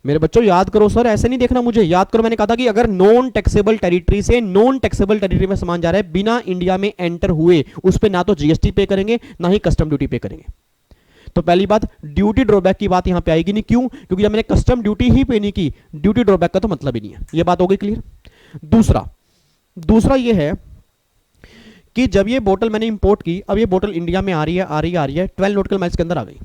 मेरे बच्चों याद करो सर, ऐसे नहीं देखना मुझे, याद करो। मैंने कहा था कि अगर नॉन टैक्सेबल टेरिटरी से नॉन टैक्सेबल टेरिटरी में सामान जा रहा है बिना इंडिया में एंटर हुए, उस पे ना तो जीएसटी पे करेंगे ना ही कस्टम ड्यूटी पे करेंगे। तो पहली बात, ड्यूटी ड्रॉबैक की बात यहां पे आएगी नहीं। क्यों? क्योंकि जब मैंने कस्टम ड्यूटी ही पे नहीं की, ड्यूटी ड्रॉबैक का तो मतलब ही नहीं है। यह बात हो गई क्लियर। दूसरा यह है कि जब ये बोतल मैंने इंपोर्ट की, अब ये बोतल इंडिया में आ रही है 12 नॉटिकल माइल्स के अंदर आ गई,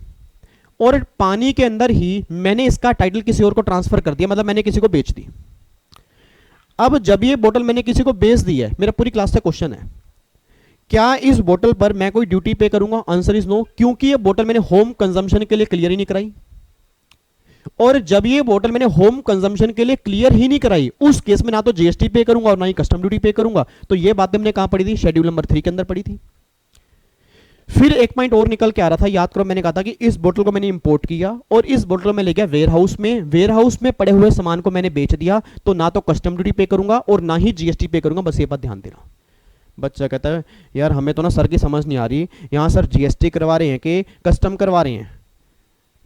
और पानी के अंदर ही मैंने इसका टाइटल किसी और को ट्रांसफर कर दिया, मतलब मैंने किसी को बेच दी। अब जब ये बोतल मैंने किसी को बेच दी है, मेरा पूरी क्लास से क्वेश्चन है, क्या इस बोतल पर मैं कोई ड्यूटी पे करूंगा? आंसर इज नो, क्योंकि ये बोतल मैंने होम कंजम्पशन के लिए क्लियर ही नहीं कराई। और जब ये बोतल मैंने होम कंजम्पशन के लिए क्लियर ही नहीं कराई, उस केस में ना तो जीएसटी पे करूंगा और ना ही कस्टम ड्यूटी पे करूंगा। तो ये बात हमने कहां पढ़ी थी? शेड्यूल नंबर 3 के अंदर पढ़ी थी। फिर एक पॉइंट और निकल के आ रहा था, याद करो, मैंने कहा था कि इस बोतल को मैंने इंपोर्ट किया और इस बोतल में ले गया वेयरहाउस में पड़े हुए सामान को मैंने बेच दिया, तो ना तो कस्टम ड्यूटी पे करूंगा और ना ही जीएसटी पे करूंगा। बस ये बात ध्यान देना। बच्चा कहता है यार हमें तो ना सर की समझ नहीं आ रही, यहां सर जीएसटी करवा रहे हैं कि कस्टम करवा रहे हैं?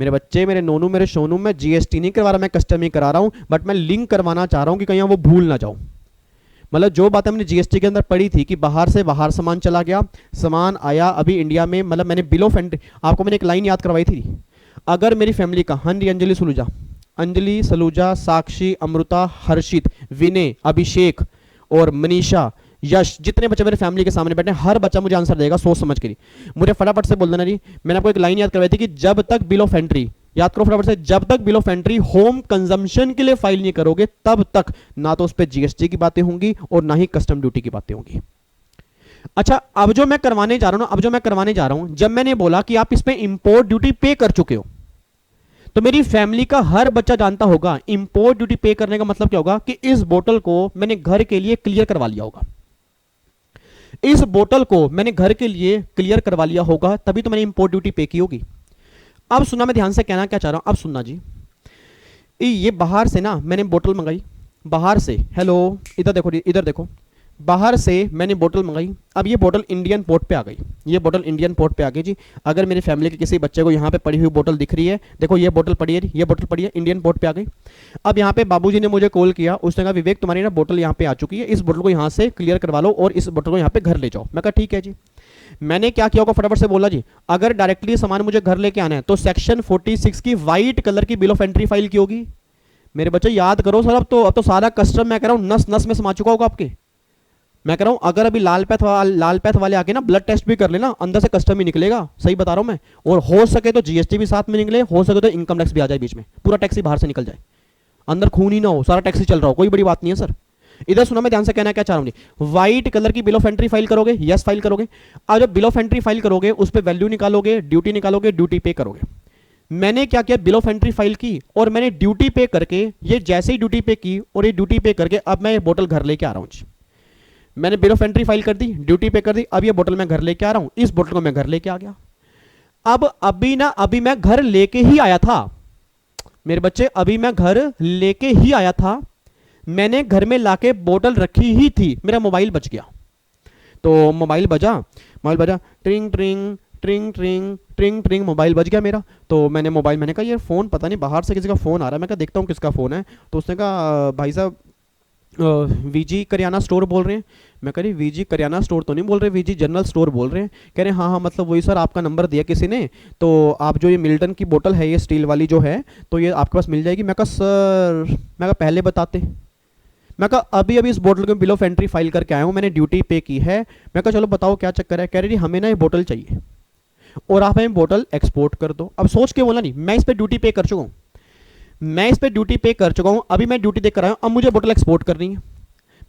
मेरे बच्चे, मेरे नोनू, मेरे सोनू, मैं जीएसटी नहीं करवा रहा, मैं कस्टम ही करा रहा हूं, बट मैं लिंक करवाना चाह रहा हूं कि कहीं वो भूल ना जाऊं। मतलब जो बात हमने जीएसटी के अंदर पढ़ी थी कि बाहर से बाहर सामान चला गया, सामान आया अभी इंडिया में, मतलब मैंने बिल ऑफ एंट्री, आपको मैंने एक लाइन याद करवाई थी, अगर मेरी फैमिली का अंजलि सलूजा, साक्षी, अमृता, हर्षित, विनय, अभिषेक और मनीषा, यश, जितने बच्चे मेरे फैमिली के सामने बैठे, हर बच्चा मुझे आंसर देगा सोच समझ के। मुझे फटाफट से बोल देना जी। मैंने आपको एक लाइन याद करवाई थी कि जब तक बिल ऑफ एंट्री, याद करो फटाफट से, जब तक bill of entry home consumption के लिए फाइल नहीं करोगे तब तक ना तो उस पर जीएसटी की बातें होंगी और ना ही कस्टम ड्यूटी की बातें होंगी। अच्छा, अब जो मैं करवाने जा रहा हूं, जब मैंने बोला कि आप इस पे इंपोर्ट ड्यूटी पे कर चुके हो, तो मेरी फैमिली का हर बच्चा जानता होगा इंपोर्ट ड्यूटी पे करने का मतलब क्या होगा, कि इस बोतल को मैंने घर के लिए क्लियर करवा लिया होगा, इस बोतल को मैंने घर के लिए क्लियर करवा लिया होगा, तभी तो मैंने इंपोर्ट ड्यूटी पे की होगी। अब सुनना, मैं ध्यान से कहना क्या चाह रहा हूं, अब सुनना जी। ये बाहर से ना मैंने बोतल मंगाई, बाहर से, हेलो इधर देखो, बाहर से मैंने बोतल मंगाई, अब ये बोतल इंडियन पोर्ट पे आ गई, ये बोतल इंडियन पोर्ट पे आ गई जी। अगर मेरी फैमिली के किसी बच्चे को यहाँ पे पड़ी हुई बोतल दिख रही है, देखो ये बोतल पड़ी है, ये बोतल पड़ी है, इंडियन पोर्ट पे आ गई। अब यहाँ पे बाबूजी ने मुझे कॉल किया, उसने कहा विवेक तुम्हारी ना बोतल यहाँ पे आ चुकी है, इस बोतल को यहाँ से क्लियर करवा लो और इस बोतल को यहाँ पे घर ले जाओ। मैं कहा ठीक है जी। मैंने क्या किया होगा, फटाफट से बोला जी अगर डायरेक्टली सामान मुझे घर लेके आना है तो सेक्शन 46 की व्हाइट कलर की बिल ऑफ एंट्री फाइल की होगी। मेरे बच्चे याद करो सर, अब तो सारा कस्टम मैं कह रहा हूँ नस नस में समा चुका होगा आपके। मैं कह रहा हूं अगर अभी लाल पैथ वाले आके ना ब्लड टेस्ट भी कर लेना, अंदर से कस्टम ही निकलेगा, सही बता रहा हूं मैं। और हो सके तो जीएसटी भी साथ में निकले, हो सके तो इनकम टैक्स भी आ जाए बीच में, पूरा टैक्स ही बाहर से निकल जाए, अंदर खून ही ना हो, सारा टैक्स ही चल रहा हो, कोई बड़ी बात नहीं है सर। इधर सुना, मैं ध्यान से कहना क्या चाह रहा हूं, व्हाइट कलर की बिल ऑफ एंट्री फाइल करोगे, यस फाइल करोगे। अब जब बिल ऑफ एंट्री फाइल करोगे उस पर वैल्यू निकालोगे, ड्यूटी निकालोगे, ड्यूटी पे करोगे। मैंने क्या किया, बिल ऑफ एंट्री फाइल की और मैंने ड्यूटी पे करके, ये जैसे ही ड्यूटी पे की और ये ड्यूटी पे करके अब मैं ये बोतल घर लेके आ रहा हूं। मैंने बिल ऑफ एंट्री फाइल कर दी, ड्यूटी पे कर दी, अब ये बोतल मैं घर लेके आ रहा हूं, इस बोतल को मैं घर लेके आ गया। अब अभी मैं घर लेके ही आया था मेरे बच्चे, अभी मैं घर लेके ही आया था, मैंने घर में लाके बोतल रखी ही थी, मेरा मोबाइल बज गया। तो मोबाइल बजा ट्रिंग ट्रिंग ट्रिंग ट्रिंग ट्रिंग ट्रिंग, मोबाइल बज गया मेरा। तो मैंने कहा ये फोन पता नहीं बाहर से किसी का फोन आ रहा है, मैं कहा देखता हूँ किसका फोन है। तो उसने कहा भाई साहब वीजी करियाना स्टोर बोल रहे हैं। मैं कह रही वीजी करियाना स्टोर तो नहीं बोल रहे, वीजी जनरल स्टोर बोल रहे हैं। कह रहे हाँ मतलब वही सर, आपका नंबर दिया किसी ने, तो आप जो ये मिल्टन की बोतल है, ये स्टील वाली जो है, तो ये आपके पास मिल जाएगी। मैं कहा सर, मैं कहा पहले बताते। मैं कहा अभी इस बोतल को बिल ऑफ एंट्री फाइल करके आया हूँ, मैंने ड्यूटी पे की है। मैं कहा चलो बताओ क्या चक्कर है। कह रही हमें ना ये बोतल चाहिए और आप हमें बोतल एक्सपोर्ट कर दो। अब सोच के बोला नहीं, मैं इस पर ड्यूटी पे कर चुका हूँ, अभी मैं ड्यूटी देकर आया हूं, अब मुझे बोतल एक्सपोर्ट करनी है।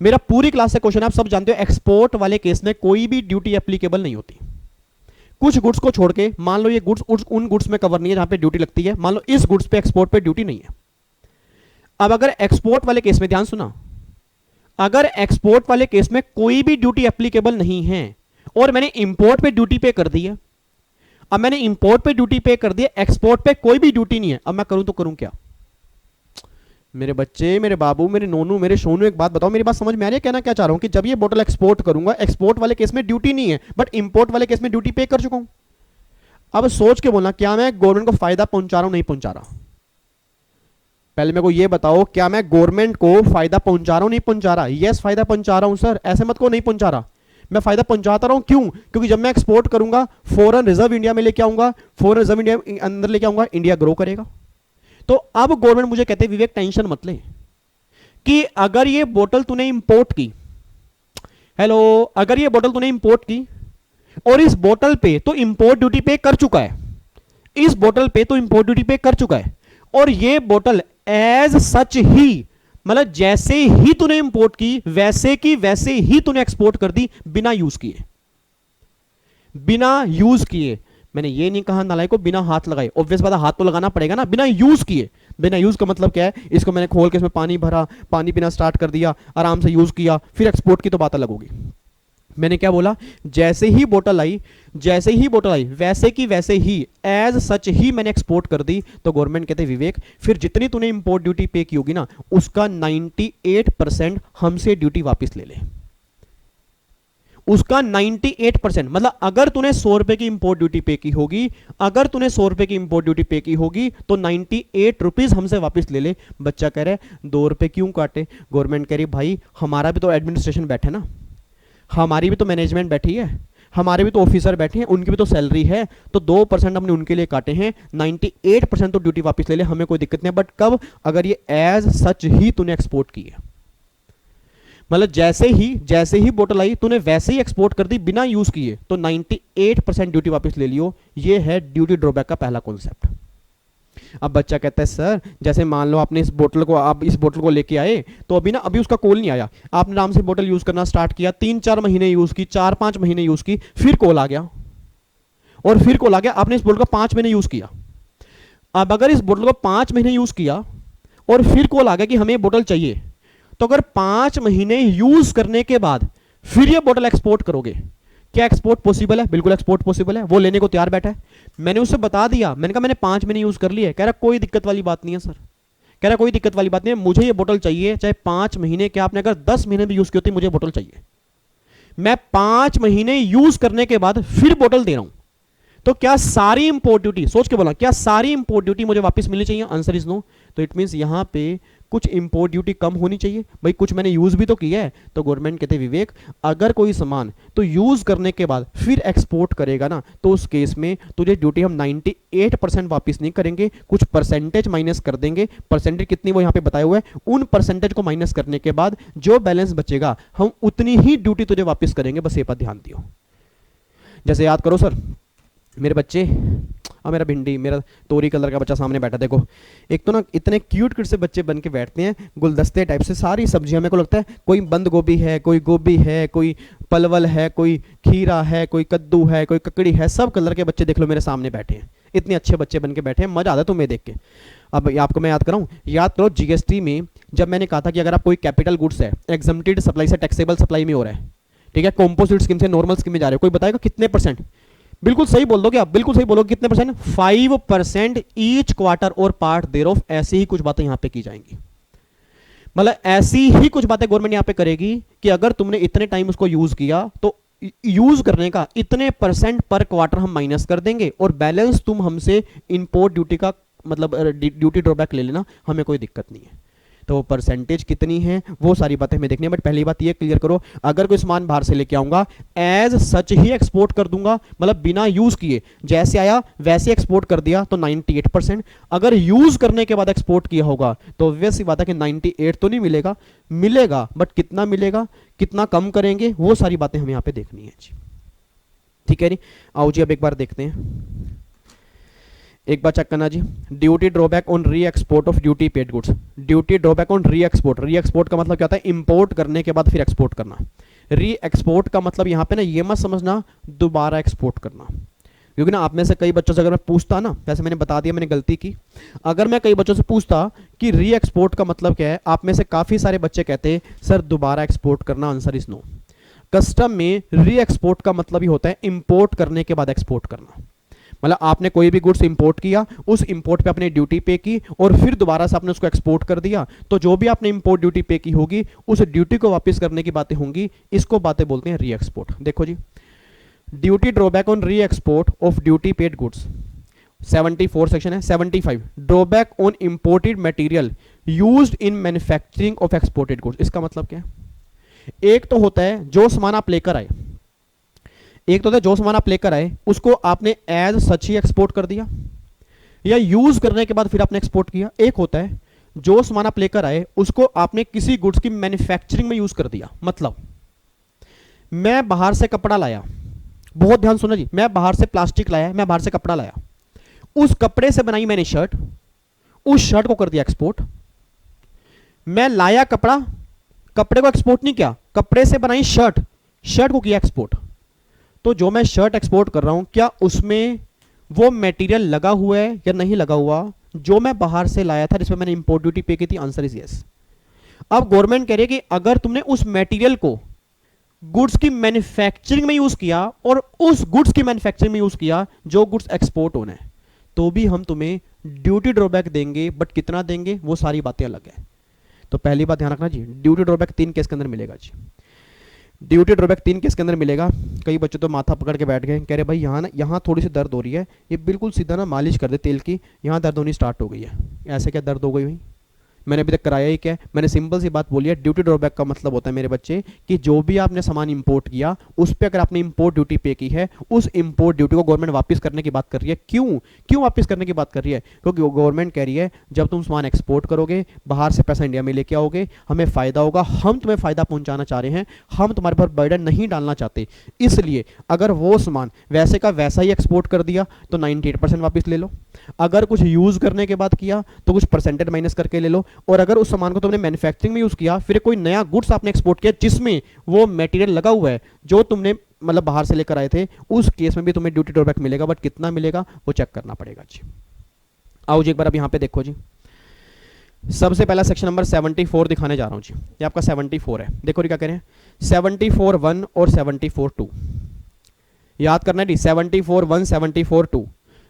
मेरा पूरी क्लास से क्वेश्चन आप सब जानते हो, एक्सपोर्ट वाले केस में कोई भी ड्यूटी एप्लीकेबल नहीं होती। कुछ गुड्स को छोड़ के, मान लो ये गुड्स उन गुड्स में कवर नहीं है जहां पे ड्यूटी लगती है, मान लो इस गुड्स पे एक्सपोर्ट पे ड्यूटी नहीं है। अब अगर एक्सपोर्ट वाले केस में, ध्यान सुना, अगर एक्सपोर्ट वाले केस में कोई भी ड्यूटी एप्लीकेबल नहीं है और मैंने इंपोर्ट पे ड्यूटी पे कर दी है, अब मैंने इंपोर्ट पे ड्यूटी पे कर दी है, एक्सपोर्ट पे कोई भी ड्यूटी नहीं है, अब मैं करूं तो करूं क्या? मेरे बच्चे, मेरे बाबू, मेरे नोनू, मेरे सोनू, एक बात बताओ, मेरी बात समझ में आ रही है? कहना क्या चाह रहा हूं कि जब ये बोतल एक्सपोर्ट करूंगा, एक्सपोर्ट वाले केस में ड्यूटी नहीं है, बट इंपोर्ट वाले केस में ड्यूटी पे कर चुका हूं। अब सोच के बोलना, क्या मैं गवर्नमेंट को फायदा पहुंचा रहा हूं, नहीं पहुंचा रहा? पहले मेरे को ये बताओ, क्या मैं गवर्नमेंट को फायदा पहुंचा रहा हूं, नहीं पहुंचा रहा? यस, फायदा पहुंचा रहा हूं सर, ऐसे मत को नहीं पहुंचा रहा, मैं फायदा पहुंचाता रहा हूं। क्यों? क्योंकि जब मैं एक्सपोर्ट करूंगा, फॉरेन रिजर्व इंडिया में लेके आऊंगा, फॉरेन रिजर्व इंडिया अंदर लेके आऊंगा, इंडिया ग्रो करेगा। तो अब गवर्नमेंट मुझे कहते हैं विवेक टेंशन मत ले, कि अगर ये बोतल तूने इंपोर्ट की, हेलो, अगर ये बोतल तूने इंपोर्ट की और इस बोतल पे तो इंपोर्ट ड्यूटी पे कर चुका है, इस बोतल पे तो इंपोर्ट ड्यूटी पे कर चुका है, और ये बोतल एज सच ही, मतलब जैसे ही तूने इंपोर्ट की वैसे की वैसे ही तूने एक्सपोर्ट कर दी, बिना यूज किए, बिना यूज किए। मैंने ये नहीं कहा नालायक को बिना हाथ लगाए, ऑब्वियस बात है हाथ तो लगाना पड़ेगा ना, बिना यूज किए। बिना यूज का मतलब क्या है? इसको मैंने खोल के इसमें पानी भरा, पानी पीना स्टार्ट कर दिया, आराम से यूज किया, फिर एक्सपोर्ट की तो बात अलग होगी। मैंने क्या बोला? जैसे ही बोतल आई वैसे की वैसे ही एज सच ही मैंने एक्सपोर्ट कर दी। तो गवर्नमेंट कहते विवेक, फिर जितनी तूने इंपोर्ट ड्यूटी पे की होगी ना, उसका 98% हमसे ड्यूटी वापस ले ले, उसका 98%। मतलब अगर तूने 100 रुपए की इंपोर्ट ड्यूटी पे की होगी, अगर तूने 100 रुपए की इंपोर्ट ड्यूटी पे की होगी तो 98 रुपीज हमसे वापस ले ले। बच्चा कह रहा है 2 रुपए क्यों काटे? गवर्नमेंट कह रही भाई हमारा भी तो एडमिनिस्ट्रेशन बैठे ना, हमारी भी तो मैनेजमेंट बैठी है, हमारे भी तो ऑफिसर बैठे हैं, उनकी भी तो सैलरी है, तो 2% हमने उनके लिए काटे हैं, 98% तो ड्यूटी वापस ले ले, हमें कोई दिक्कत नहीं। बट कब? अगर ये एज सच ही तूने एक्सपोर्ट की है, मतलब जैसे ही बोतल आई तूने वैसे ही एक्सपोर्ट कर दी बिना यूज किए, तो 98% ड्यूटी वापस ले लियो। ये है ड्यूटी ड्रॉबैक का पहला कॉन्सेप्ट। अब बच्चा कहता है सर, जैसे मान लो आपने इस बोतल को लेके आए, तो अभी उसका कॉल नहीं आया, आपने आराम से बोतल यूज करना स्टार्ट किया, 3-4 महीने यूज की, 4-5 महीने यूज की, फिर कॉल आ गया, और फिर कॉल आ गया, आपने इस बोतल को 5 महीने यूज किया। अब अगर इस बोतल को 5 महीने यूज किया और फिर कॉल आ गया कि हमें बोतल चाहिए, तो अगर 5 महीने यूज करने के बाद फिर ये बोतल एक्सपोर्ट करोगे, क्या एक्सपोर्ट पॉसिबल है? बिल्कुल एक्सपोर्ट पॉसिबल है, वो लेने को तैयार बैठा है। मैंने उससे बता दिया, मैंने कहा मैंने 5 महीने यूज कर लिया है। कह रहा कोई दिक्कत वाली बात नहीं है सर, कह रहा कोई दिक्कत वाली बात नहीं है, मुझे ये बोतल चाहिए, चाहे 5 महीने क्या, आपने अगर 10 महीने भी यूज की होती, मुझे बोतल चाहिए। मैं 5 महीने यूज करने के बाद फिर बोतल दे रहा हूं, तो क्या सारी इंपोर्ट ड्यूटी, सोच के बोला, क्या सारी इंपोर्ट ड्यूटी मुझे वापस मिलनी चाहिए? Answer is no. तो इट मींस यहां पे कुछ इंपोर्ट ड्यूटी कम होनी चाहिए भाई, कुछ मैंने यूज भी तो किया है। तो गवर्नमेंट कहते विवेक, अगर कोई सामान तो यूज करने के बाद फिर एक्सपोर्ट करेगा ना, तो उस केस में तुझे ड्यूटी हम 98% वापस नहीं करेंगे, कुछ परसेंटेज माइनस कर देंगे। परसेंटेज कितनी वो यहां पे बताया हुआ है, उन परसेंटेज को माइनस करने के बाद जो बैलेंस बचेगा हम उतनी ही ड्यूटी तुझे वापस करेंगे। बस ये पर ध्यान दियो। जैसे याद करो सर, मेरे बच्चे, और मेरा भिंडी, मेरा तोरी कलर का बच्चा सामने बैठा, देखो एक तो ना इतने क्यूट क्यूट से बच्चे बन के बैठते हैं, गुलदस्ते टाइप से। सारी सब्जियां मेरे को लगता है, कोई बंद गोभी है, कोई गोभी है, कोई पलवल है, कोई खीरा है, कोई कद्दू है, कोई ककड़ी है, सब कलर के बच्चे देख लो मेरे सामने बैठे हैं। इतने अच्छे बच्चे बन के बैठे हैं, मजा आता है तुम्हें देख के। अब आपको मैं याद कराऊं, याद करो जीएसटी में जब मैंने कहा था कि अगर आप कोई कैपिटल गुड्स है एग्जम्प्टेड सप्लाई से टैक्सेबल सप्लाई में हो रहा है, ठीक है, कॉम्पोजिट स्कीम से नॉर्मल स्कीम में जा रहे हो, कोई बताएगा कितने परसेंट? बिल्कुल सही बोल दोगे आप, बिल्कुल सही बोलोगे। कितने परसेंट? 5% ईच क्वार्टर और पार्ट देयर ऑफ। ऐसी ही कुछ बातें यहां पे की जाएंगी, मतलब ऐसी ही कुछ बातें गवर्नमेंट यहां पे करेगी कि अगर तुमने इतने टाइम उसको यूज किया तो यूज करने का इतने परसेंट पर क्वार्टर हम माइनस कर देंगे, और बैलेंस तुम हमसे इंपोर्ट ड्यूटी का मतलब ड्यूटी ड्रॉबैक ले लेना, हमें कोई दिक्कत नहीं है। तो परसेंटेज कितनी है वो सारी बातें हमें देखनी है। बट पहली बात ये क्लियर करो, अगर कोई सामान बाहर से लेके आऊंगा एज सच ही एक्सपोर्ट कर दूंगा, मतलब बिना यूज किए जैसे आया वैसे एक्सपोर्ट कर दिया तो 98%। अगर यूज करने के बाद एक्सपोर्ट किया होगा तो ऑब्वियस बात है कि 98 तो नहीं मिलेगा, मिलेगा बट कितना मिलेगा, कितना कम करेंगे, वो सारी बातें हमें यहां पे देखनी है जी। ठीक है जी, आओ जी अब एक बार देखते हैं, एक बार चेक करना जी। Duty drawback on re export of duty paid goods. Duty drawback on re export. Re export का मतलब क्या होता है? इंपोर्ट करने के बाद फिर एक्सपोर्ट करना। री एक्सपोर्ट का मतलब यहां पे ना ये मत समझना दोबारा एक्सपोर्ट करना, क्योंकि ना आप में से कई बच्चों से अगर मैं पूछता ना, वैसे मैंने बता दिया मैंने गलती की, अगर मैं कई बच्चों से पूछता कि री एक्सपोर्ट का मतलब क्या है, आप में से काफी सारे बच्चे कहते सर दोबारा एक्सपोर्ट करना। Answer is no. कस्टम में री एक्सपोर्ट का मतलब ही होता है इंपोर्ट करने के बाद एक्सपोर्ट करना। मतलब आपने कोई भी गुड्स इंपोर्ट किया, उस इंपोर्ट पे आपने ड्यूटी पे की और फिर दोबारा से आपने उसको एक्सपोर्ट कर दिया, तो जो भी आपने इंपोर्ट ड्यूटी पे की होगी उस ड्यूटी को वापस करने की बातें होंगी, इसको बातें बोलते हैं री एक्सपोर्ट। देखो जी, duty drawback on re export of duty paid goods 74 section है। 75 drawback on imported material used in manufacturing of exported goods. इसका मतलब क्या है? एक तो होता है जो सामान आप लेकर आए, एक तो जो सामान आप लेकर आए उसको आपने एज सच ही एक्सपोर्ट कर दिया या यूज करने के बाद फिर आपने एक्सपोर्ट किया। एक होता है जो सामान आप लेकर आए उसको आपने किसी गुड्स की मैन्युफैक्चरिंग में यूज कर दिया। मतलब मैं बाहर से कपड़ा लाया, बहुत ध्यान सुनो जी, मैं बाहर से प्लास्टिक लाया, मैं बाहर से कपड़ा लाया, उस कपड़े से बनाई मैंने शर्ट, उस शर्ट को कर दिया एक्सपोर्ट। मैं लाया कपड़ा, कपड़े को एक्सपोर्ट नहीं किया, कपड़े से बनाई शर्ट, शर्ट को किया एक्सपोर्ट। तो जो मैं शर्ट एक्सपोर्ट कर रहा हूं क्या उसमें वो मटेरियल लगा हुआ है या नहीं लगा हुआ जो मैं बाहर से लाया था जिसमें मैंने इंपोर्ट ड्यूटी पे की थी? Answer is yes. अब गवर्नमेंट कह रही है कि अगर तुमने उस मटेरियल को गुड्स की मैन्युफैक्चरिंग में यूज किया और उस गुड्स की मैन्युफैक्चरिंग में यूज किया जो गुड्स एक्सपोर्ट होना है, तो भी हम तुम्हें ड्यूटी ड्रॉबैक देंगे। बट कितना देंगे वो सारी बातें अलग है। तो पहली बात ध्यान रखना जी, ड्यूटी ड्रॉबैक 3 केस के अंदर मिलेगा जी। ड्यूटी ड्रॉबैक 3 केस के अंदर मिलेगा। कई बच्चे तो माथा पकड़ के बैठ गए, कह रहे भाई यहाँ ना, यहाँ थोड़ी सी दर्द हो रही है, ये बिल्कुल सीधा ना मालिश कर दे तेल की, यहाँ दर्द होनी स्टार्ट हो गई है। ऐसे क्या दर्द हो गई भाई? मैंने अभी तक कराया ही क्या है? मैंने सिंपल सी बात बोली है, ड्यूटी ड्रॉबैक का मतलब होता है मेरे बच्चे कि जो भी आपने सामान इंपोर्ट किया उस पर अगर आपने इंपोर्ट ड्यूटी पे की है, उस इंपोर्ट ड्यूटी को गवर्नमेंट वापस करने की बात कर रही है। क्यों वापस करने की बात कर रही है? क्योंकि गवर्नमेंट कह रही है जब तुम सामान एक्सपोर्ट करोगे, बाहर से पैसा इंडिया में लेके आओगे, हमें फायदा होगा, हम तुम्हें फायदा पहुंचाना चाह रहे हैं, हम तुम्हारे पर बर्डन नहीं डालना चाहते। इसलिए अगर वो सामान वैसे का वैसा ही एक्सपोर्ट कर दिया तो 98% वापस ले लो, अगर कुछ यूज करने के बाद किया तो कुछ परसेंटेज माइनस करके ले लो, और अगर उस सामान को तुमने मैन्युफैक्चरिंग में यूज किया, फिर कोई नया गुड्स आपने एक्सपोर्ट किया जिसमें वो मटेरियल लगा हुआ है जो तुमने मतलब बाहर से लेकर आए थे, उस केस में भी तुम्हें ड्यूटी ड्रॉबैक मिलेगा। बट कितना मिलेगा वो चेक करना पड़ेगा जी। आओ जी एक बार अब यहां पे देखो जी, सबसे पहला सेक्शन नंबर 74 दिखाने जा रहा हूं जी। ये आपका 74 है। देखो क्या कह रहे हैं, 74(1) और 74(2) याद करना है जी। 74(1), 74(2).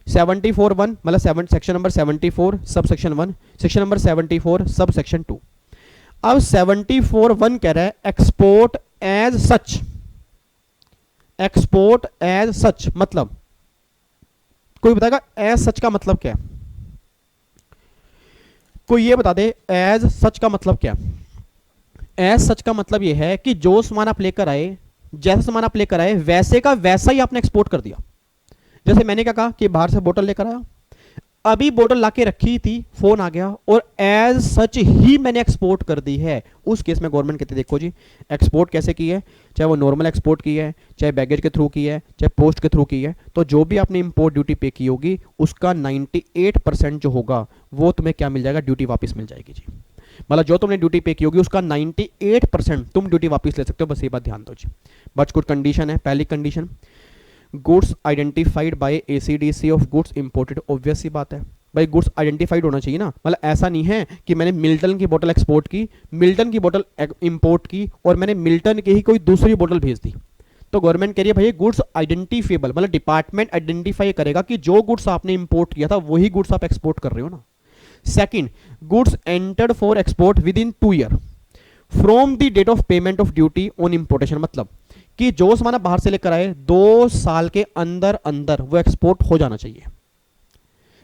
74(1) मतलब section number 74 sub section 1, section number 74 sub section 2। अब 74(1) कह रहा है export as such, export as such मतलब, कोई बताएगा एज सच का मतलब क्या है? कोई ये बता दे एज सच का मतलब क्या? एज सच का मतलब ये है कि जो सामान आप लेकर आए, जैसा सामान आप लेकर आए वैसे का वैसा ही आपने एक्सपोर्ट कर दिया। जैसे मैंने क्या कहा कि बाहर से बोतल लेकर आया, अभी बोतल लाके रखी थी, फोन आ गया और एज सच ही मैंने एक्सपोर्ट कर दी है, उस केस में गवर्नमेंट कहती है देखो जी एक्सपोर्ट कैसे की है, चाहे वो नॉर्मल एक्सपोर्ट की है, चाहे बैगेज के थ्रू की है, चाहे पोस्ट के थ्रू की है, तो जो भी आपने इंपोर्ट ड्यूटी पे की होगी उसका 98% जो होगा वो तुम्हें क्या मिल जाएगा, ड्यूटी वापस मिल जाएगी जी। मतलब जो तुमने ड्यूटी पे की होगी उसका 98% तुम ड्यूटी वापस ले सकते हो, बस ये बात ध्यान दो जी। बट कुछ कंडीशन है। पहली condition, goods identified by ACDC of goods imported. Obvious सी बात है भाई, गुड्स आइडेंटिफाइड होना चाहिए ना। मतलब ऐसा नहीं है कि मैंने मिल्टन की बोतल एक्सपोर्ट की, मिल्टन की बोतल इंपोर्ट की और मैंने मिल्टन की ही कोई दूसरी बोतल भेज दी। तो गवर्नमेंट कह रही है भाई गुड्स आइडेंटिफेबल, मतलब डिपार्टमेंट आइडेंटिफाई करेगा कि जो गुड्स आपने इंपोर्ट किया था वही गुड्स आप एक्सपोर्ट कर रहे हो ना। Second, goods entered for export within 2 year from the date of payment of duty on importation. मतलब कि जो सामान आप बाहर से लेकर आए 2 साल के अंदर अंदर वो एक्सपोर्ट हो जाना चाहिए।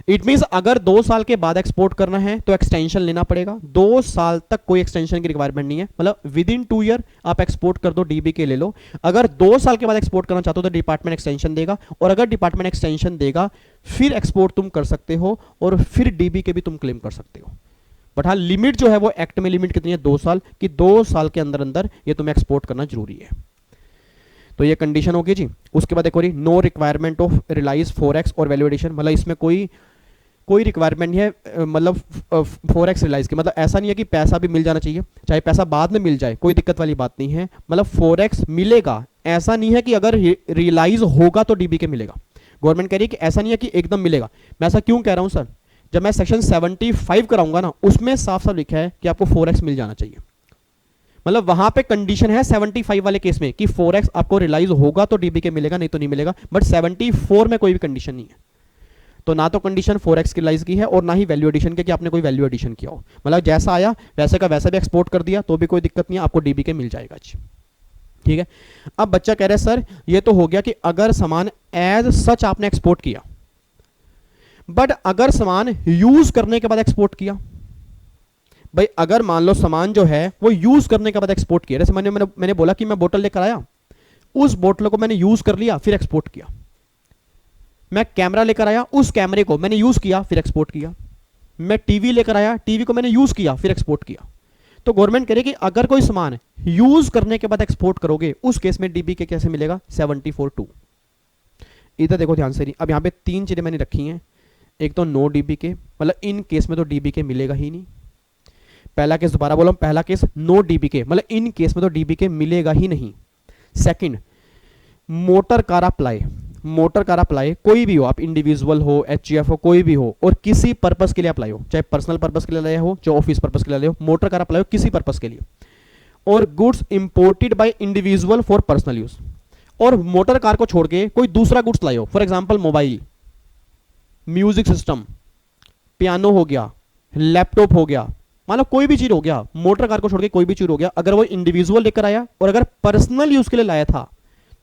इट मींस अगर 2 साल के बाद एक्सपोर्ट करना है तो एक्सटेंशन लेना पड़ेगा। 2 साल तक कोई एक्सटेंशन की रिक्वायरमेंट नहीं है, मतलब विद इन 2 ईयर आप एक्सपोर्ट कर दो, डीबी के ले लो। अगर 2 साल के बाद एक्सपोर्ट करना चाहते हो तो डिपार्टमेंट एक्सटेंशन देगा, और अगर डिपार्टमेंट एक्सटेंशन देगा फिर एक्सपोर्ट तुम कर सकते हो और फिर डीबी के भी तुम क्लेम कर सकते हो। बट हाँ, लिमिट जो है वो एक्ट में लिमिट कितनी है, 2 साल की। 2 साल के अंदर अंदर ये तुम्हें एक्सपोर्ट करना जरूरी है। तो ये कंडीशन होगी जी। उसके बाद एक और, no requirement of realise forex और वैल्यू एडिशन। मतलब इसमें कोई रिक्वायरमेंट नहीं है, मतलब फॉरेक्स रिलाइज की, मतलब ऐसा नहीं है कि पैसा भी मिल जाना चाहिए, चाहे पैसा बाद में मिल जाए कोई दिक्कत वाली बात नहीं है। मतलब फॉरेक्स मिलेगा, ऐसा नहीं है कि अगर रियलाइज होगा तो डीबी के मिलेगा। गवर्नमेंट कह रही है कि ऐसा नहीं है कि एकदम मिलेगा। मैं ऐसा क्यों कह रहा हूं सर, जब मैं सेक्शन 75 कराऊंगा ना उसमें साफ साफ लिखा है कि आपको फॉरेक्स मिल जाना चाहिए। मतलब वहां पे कंडीशन है 75 वाले केस में कि फॉरेक्स आपको रियलाइज होगा तो डीबी के मिलेगा, नहीं तो नहीं मिलेगा। बट 74 में कोई भी कंडीशन नहीं है। तो ना तो कंडीशन फॉरेक्स की रियलाइज की है और ना ही वैल्यू एडिशन के कि आपने कोई वैल्यू एडिशन किया हो। मतलब जैसा आया वैसे का वैसा भी एक्सपोर्ट कर दिया तो भी कोई दिक्कत नहीं है, आपको डीबी के मिल जाएगा जी। ठीक है। अब बच्चा कह रहा है सर ये तो हो गया कि अगर सामान एज सच आपने एक्सपोर्ट किया, बट अगर सामान यूज करने के बाद एक्सपोर्ट किया, भाई अगर मान लो सामान जो है वो यूज करने के बाद एक्सपोर्ट किया, जैसे मैंने बोला कि मैं बोतल लेकर आया, उस बोतल को मैंने यूज कर लिया फिर एक्सपोर्ट किया। मैं कैमरा लेकर आया, उस कैमरे को मैंने यूज किया फिर एक्सपोर्ट किया। मैं टीवी लेकर आया, टीवी को मैंने यूज किया फिर एक्सपोर्ट किया। तो गवर्नमेंट कह रही है कि अगर कोई सामान यूज करने के बाद एक्सपोर्ट करोगे उस केस में डीबी के कैसे मिलेगा, 74(2). इधर देखो ध्यान से नहीं, अब यहां पे 3 चीजें मैंने रखी हैं। एक तो नो डीबी के, मतलब इन केस में तो डीबी के मिलेगा ही नहीं। पहला केस दोबारा बोला, पहला केस नो डीबी के, मतलब इन केस में तो डीबी के मिलेगा ही नहीं। Second, motor car apply, motor car apply कोई भी हो, आप इंडिविजुअल हो, एचजीएफ हो, कोई भी हो, और किसी पर्पस के लिए अप्लाई हो, चाहे पर्सनल पर्पस के लिए लाया हो, चाहे ऑफिस पर्पस के लिए लाया हो, मोटर कार अप्लाई हो किसी पर्पस के लिए। और goods imported by individual for personal use, और मोटर कार को छोड़ के कोई दूसरा गुड्स लाए हो, for example mobile, music system, piano हो गया, लैपटॉप हो गया, मान लो कोई भी चीज हो गया, मोटर कार को छोड़ के कोई भी चीज हो गया, अगर वो इंडिविजुअल लेकर आया और अगर पर्सनल यूज के लिए लाया था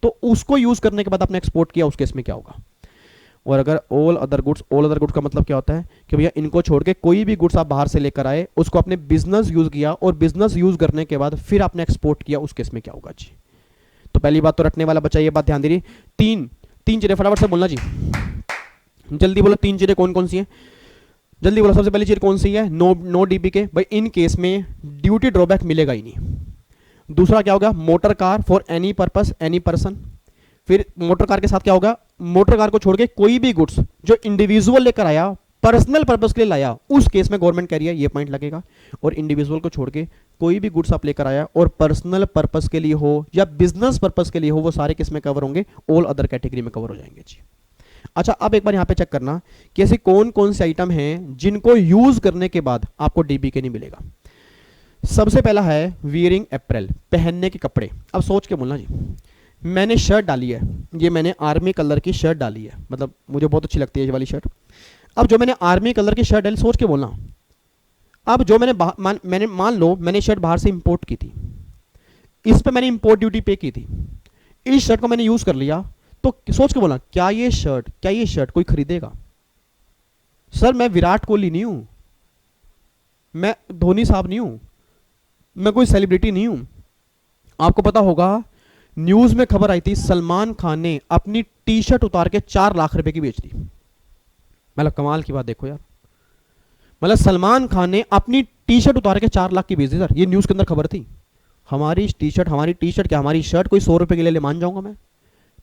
तो उसको यूज करने के बाद आपने एक्सपोर्ट किया, उस केस में क्या होगा। और अगर ऑल अदर गुड्स का मतलब क्या होता है कि भैया इनको छोड़ के कोई भी गुड्स आप बाहर से लेकर आए, उसको आपने बिजनेस यूज किया और बिजनेस यूज करने के बाद फिर आपने एक्सपोर्ट किया, उस केस में क्या होगा जी। तो पहली बात तो रटने वाला बच्चा ये बात ध्यान दे रही। तीन चीजें फटाफट से बोलना जी, जल्दी बोलो। 3 चीजें कौन कौन सी हैं, जल्दी बोलो। सबसे पहली चीज कौन सी है, नो डीबी के, भाई इन केस में ड्यूटी ड्रॉबैक मिलेगा ही नहीं। दूसरा क्या होगा, motor car for any purpose any person. फिर मोटर कार के साथ क्या होगा, मोटर कार को छोड़ के कोई भी गुड्स जो इंडिविजुअल लेकर आया, पर्सनल पर्पस के लिए लाया, उस केस में गवर्नमेंट कह रही है ये पॉइंट लगेगा। और इंडिविजुअल को छोड़ के कोई भी गुड्स आप लेकर आया और पर्सनल पर्पस के लिए हो या बिजनेस पर्पस के लिए हो, वो सारे किस में कवर होंगे, ऑल अदर कैटेगरी में कवर हो जाएंगे जी। अच्छा, अब एक बार यहां पे चेक करना कि ऐसे कौन कौन से आइटम हैं जिनको यूज करने के बाद आपको डीबी के नहीं मिलेगा। सबसे पहला है वियरिंग अप्रैल, पहनने के कपड़े। अब सोच के बोलना जी, मैंने शर्ट डाली है, ये मैंने आर्मी कलर की शर्ट डाली है, मतलब मुझे बहुत अच्छी लगती है ये वाली शर्ट। अब जो मैंने आर्मी कलर की शर्ट डाली, सोच के बोलना, अब जो मैंने मान लो मैंने शर्ट बाहर से इंपोर्ट की थी, इस पे मैंने इंपोर्ट ड्यूटी पे की थी, इस शर्ट को मैंने यूज कर लिया, तो सोच के बोला क्या ये शर्ट कोई खरीदेगा? सर मैं विराट कोहली नहीं हूं, मैं धोनी साहब नहीं हूं, मैं कोई सेलिब्रिटी नहीं हूं। आपको पता होगा न्यूज में खबर आई थी, सलमान खान ने अपनी टी शर्ट उतार के 4 लाख रुपए की बेच दी। मतलब कमाल की बात देखो यार, मतलब सलमान खान ने अपनी टी शर्ट उतार के 4 लाख की बेच दी सर। ये न्यूज के अंदर खबर थी। हमारी टी शर्ट क्या, हमारी शर्ट कोई 100 रुपए के ले मान जाऊंगा मैं?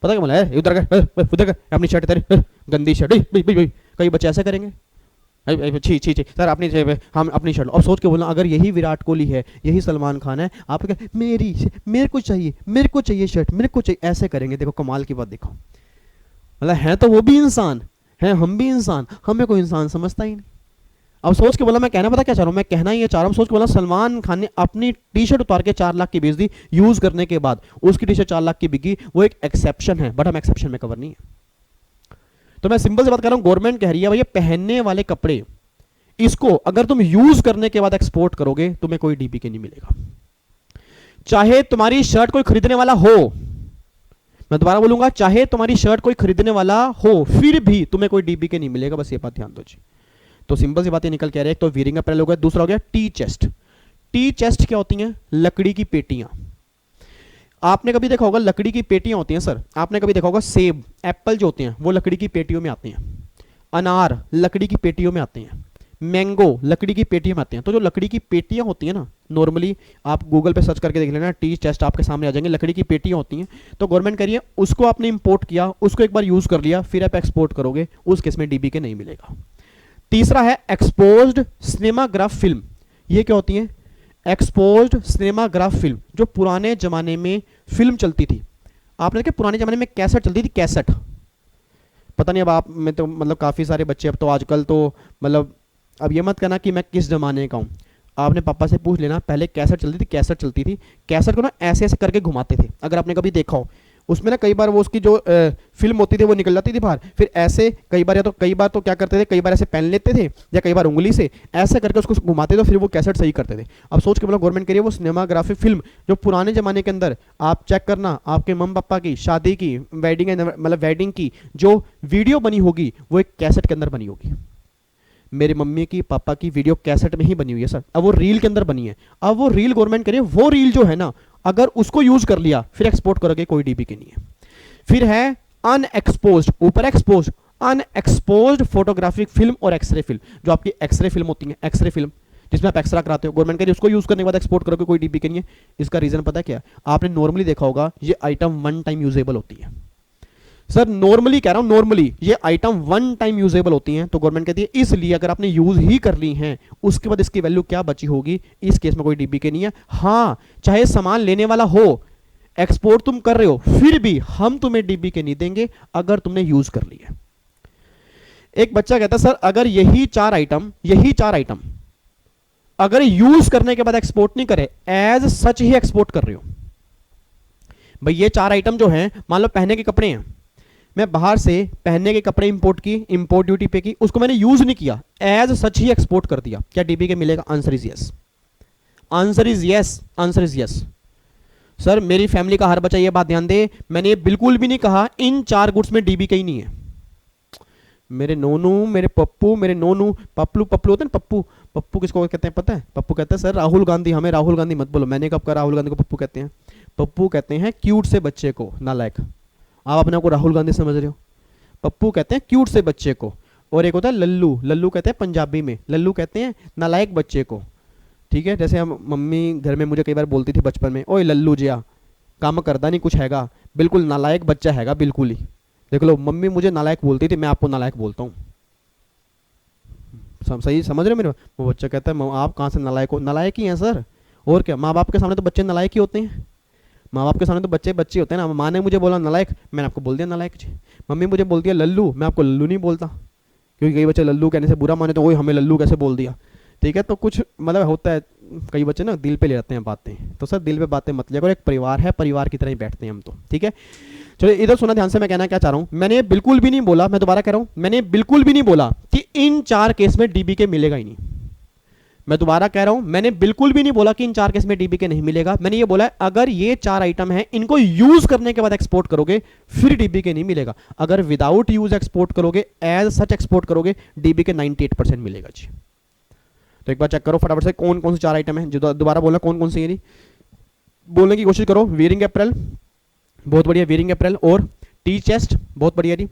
पता क्या बोला, उधर अपनी शर्ट तेरे गंदी शर्ट, कई बच्चे ऐसे करेंगे, छी सर अपनी हम अपनी शर्ट। और सोच के बोलना अगर यही विराट कोहली है, यही सलमान खान है, आप क्या मेरे को चाहिए शर्ट, मेरे को चाहिए, ऐसे करेंगे। देखो कमाल की बात देखो, मतलब है तो वो भी इंसान है, हम भी इंसान, हमें कोई इंसान समझता ही नहीं। अब सोच के बोला मैं कहना पता क्या चाह रहा हूं, मैं कहना ये चाह रहा हूं, सोच के बोला सलमान खान ने अपनी टी शर्ट उतार के 4 लाख की बेच दी, यूज करने के बाद उसकी टी शर्ट 4 लाख की बिकी। वो एक एक्सेप्शन है, बट हम एक्सेप्शन में कवर नहीं है। तो मैं सिंपल से बात कर रहा हूं, गवर्नमेंट कह रही है भैया पहनने वाले कपड़े, इसको अगर तुम यूज करने के बाद एक्सपोर्ट करोगे तुम्हें कोई डीबीके नहीं मिलेगा। चाहे तुम्हारी शर्ट कोई खरीदने वाला हो, मैं दोबारा बोलूंगा, चाहे तुम्हारी शर्ट कोई खरीदने वाला हो, फिर भी तुम्हें कोई डीबीके नहीं मिलेगा। बस ये बात ध्यान दो जी। तो सिंपल सी बातें निकल के आ रही है। एक तो वीरिंग अपैरल हो गया, दूसरा हो गया टी चेस्ट। टी चेस्ट क्या होती हैं? लकड़ी की पेटियां। आपने कभी देखा होगा लकड़ी की पेटियां होती हैं सर, आपने कभी देखा होगा सेब, एप्पल जो होते हैं वो लकड़ी की पेटियों में आते हैं, अनार लकड़ी की पेटियों में आते हैं, मैंगो लकड़ी की पेटियों में आते हैं। तो जो लकड़ी की पेटियां होती हैं ना, नॉर्मली आप गूगल पे सर्च करके देख लेना, टी चेस्ट आपके सामने आ जाएंगे, लकड़ी की पेटियां होती हैं। तो गवर्नमेंट कह रही है उसको आपने इंपोर्ट किया, उसको एक बार यूज कर लिया, फिर आप एक्सपोर्ट करोगे, उस केस में डीबीके नहीं मिलेगा। तीसरा है एक्सपोज्ड सिनेमाग्राफ फिल्म। ये क्या होती है? एक्सपोज्ड सिनेमाग्राफ फिल्म, जो पुराने जमाने में फिल्म चलती थी। आपने देखा पुराने जमाने में कैसेट चलती थी, कैसेट। पता नहीं अब आप में तो मतलब काफी सारे बच्चे अब तो आजकल तो मतलब, अब ये मत कहना कि मैं किस जमाने का हूं, आपने पापा से पूछ लेना, पहले कैसेट चलती थी। कैसेट को ना ऐसे ऐसे करके घुमाते थे, अगर आपने कभी देखा हो। उसमें ना कई बार वो उसकी जो फिल्म होती थी वो निकल जाती थी बाहर, फिर ऐसे कई बार तो क्या करते थे, कई बार ऐसे पहन लेते थे या कई बार उंगली से ऐसे करके उसको घुमाते थे, फिर वो कैसेट सही करते थे। अब सोच के बोला गवर्नमेंट करिए वो सिनेमाग्राफी फिल्म जो पुराने जमाने के अंदर, आप चेक करना आपके मम्मी पापा की शादी की, वेडिंग की जो वीडियो बनी होगी वो एक कैसेट के अंदर बनी होगी। मेरे मम्मी की पापा की वीडियो कैसेट में ही बनी हुई है सर, अब वो रील के अंदर बनी है। अब वो रील गवर्नमेंट करिए, वो रील जो है ना, अगर उसको यूज कर लिया फिर एक्सपोर्ट करोगे, कोई डीबीके नहीं है। फिर है अनएक्सपोज्ड, ऊपर एक्सपोज्ड, अनएक्सपोज्ड फोटोग्राफिक फिल्म और एक्सरे फिल्म। जो आपकी एक्सरे फिल्म होती है, एक्सरे फिल्म जिसमें आप एक्सरा कराते हो, गवर्नमेंट करिए उसको यूज करने के बाद एक्सपोर्ट करोगे, कोई डीबीके नहीं है। इसका रीजन पता है क्या? आपने नॉर्मली देखा होगा ये आइटम 1 टाइम यूजेबल होती है। सर नॉर्मली कह रहा हूं, नॉर्मली ये आइटम 1 टाइम यूजेबल होती हैं, तो गवर्नमेंट कहती है इसलिए अगर आपने यूज ही कर ली हैं उसके बाद इसकी वैल्यू क्या बची होगी, इस केस में कोई डीबीके नहीं है। हां चाहे सामान लेने वाला हो, एक्सपोर्ट तुम कर रहे हो, फिर भी हम तुम्हें डीबीके नहीं देंगे अगर तुमने यूज कर ली है। एक बच्चा कहता है सर अगर यही चार आइटम अगर यूज करने के बाद एक्सपोर्ट नहीं करे, एज सच ही एक्सपोर्ट कर रहे हो। भाई ये 4 आइटम जो हैं, मान लो पहनने के कपड़े हैं, मैं बाहर से पहनने के कपड़े इंपोर्ट की, इंपोर्ट ड्यूटी पे की, उसको मैंने यूज नहीं किया, एज सच ही एक्सपोर्ट कर दिया, क्या डीबीके मिलेगा? Answer is yes, answer is yes. Sir मेरी फैमिली का हर बच्चा ये बात ध्यान दे, मैंने ये बिल्कुल भी नहीं कहा इन 4 गुड्स में डीबीके ही नहीं है। मेरे नोनू, मेरे पप्पू, मेरे नोनू, पप्पू होते हैं, पप्पू किसको कहते हैं पता है? पप्पू कहते हैं सर राहुल गांधी, हमें राहुल गांधी मत बोलो। मैंने कब कहा राहुल गांधी को पप्पू कहते हैं? पप्पू कहते हैं क्यूट से बच्चे को, नालायक। आप अपने को राहुल गांधी समझ रहे हो? पप्पू कहते हैं क्यूट से बच्चे को। और एक होता है लल्लू, लल्लू कहते हैं पंजाबी में, लल्लू कहते हैं नालायक बच्चे को। ठीक है, जैसे हम मम्मी घर में मुझे कई बार बोलती थी बचपन में, ओए लल्लू जिया काम करदा नहीं कुछ हैगा, बिल्कुल नालायक बच्चा हैगा, बिल्कुल ही। देख लो मम्मी मुझे नालायक बोलती थी, मैं आपको नालायक बोलता हूँ। सही समझ रहे हो मेरे? वो बच्चा कहता है आप कहाँ से नालायक हो? नालायक ही हैं सर, और क्या। माँ बाप के सामने तो बच्चे नालायक ही होते हैं, माँ बाप के सामने तो बच्चे होते हैं ना। माँ ने मुझे बोला नालायक, मैंने आपको बोल दिया नालायक जी। मम्मी मुझे बोलती है लल्लू, मैं आपको लल्लू नहीं बोलता, क्योंकि कई बच्चे लल्लू कहने से बुरा माने तो वही हमें लल्लू कैसे बोल दिया। ठीक है, तो कुछ मतलब होता है, कई बच्चे ना दिल पे ले जाते हैं बातें, तो सर दिल पे बातें मत लिया करो, एक परिवार है, परिवार की तरह ही बैठते हैं हम तो। ठीक है, चलो इधर सुना ध्यान से, मैं कहना क्या चाह रहा हूं, मैंने बिल्कुल भी नहीं बोला, मैं दोबारा कह रहा हूं, मैंने बिल्कुल भी नहीं बोला कि इन 4 केस में डीबीके मिलेगा ही नहीं। मैं दोबारा कह रहा हूं, मैंने बिल्कुल भी नहीं बोला कि इन 4 केस में डीबीके नहीं मिलेगा। मैंने ये बोला है अगर ये 4 आइटम है इनको यूज करने के बाद एक्सपोर्ट करोगे फिर डीबीके नहीं मिलेगा। अगर विदाउट यूज एक्सपोर्ट करोगे, एज सच एक्सपोर्ट करोगे, डीबीके 98% मिलेगा जी। तो एक बार चेक करो फटाफट से कौन कौन से 4 आइटम है, जो दोबारा बोलना कौन कौन से, ये बोलने की कोशिश करो। वियरिंग अप्रैल, बहुत बढ़िया, वियरिंग अप्रैल। और टी चेस्ट, बहुत बढ़िया जी।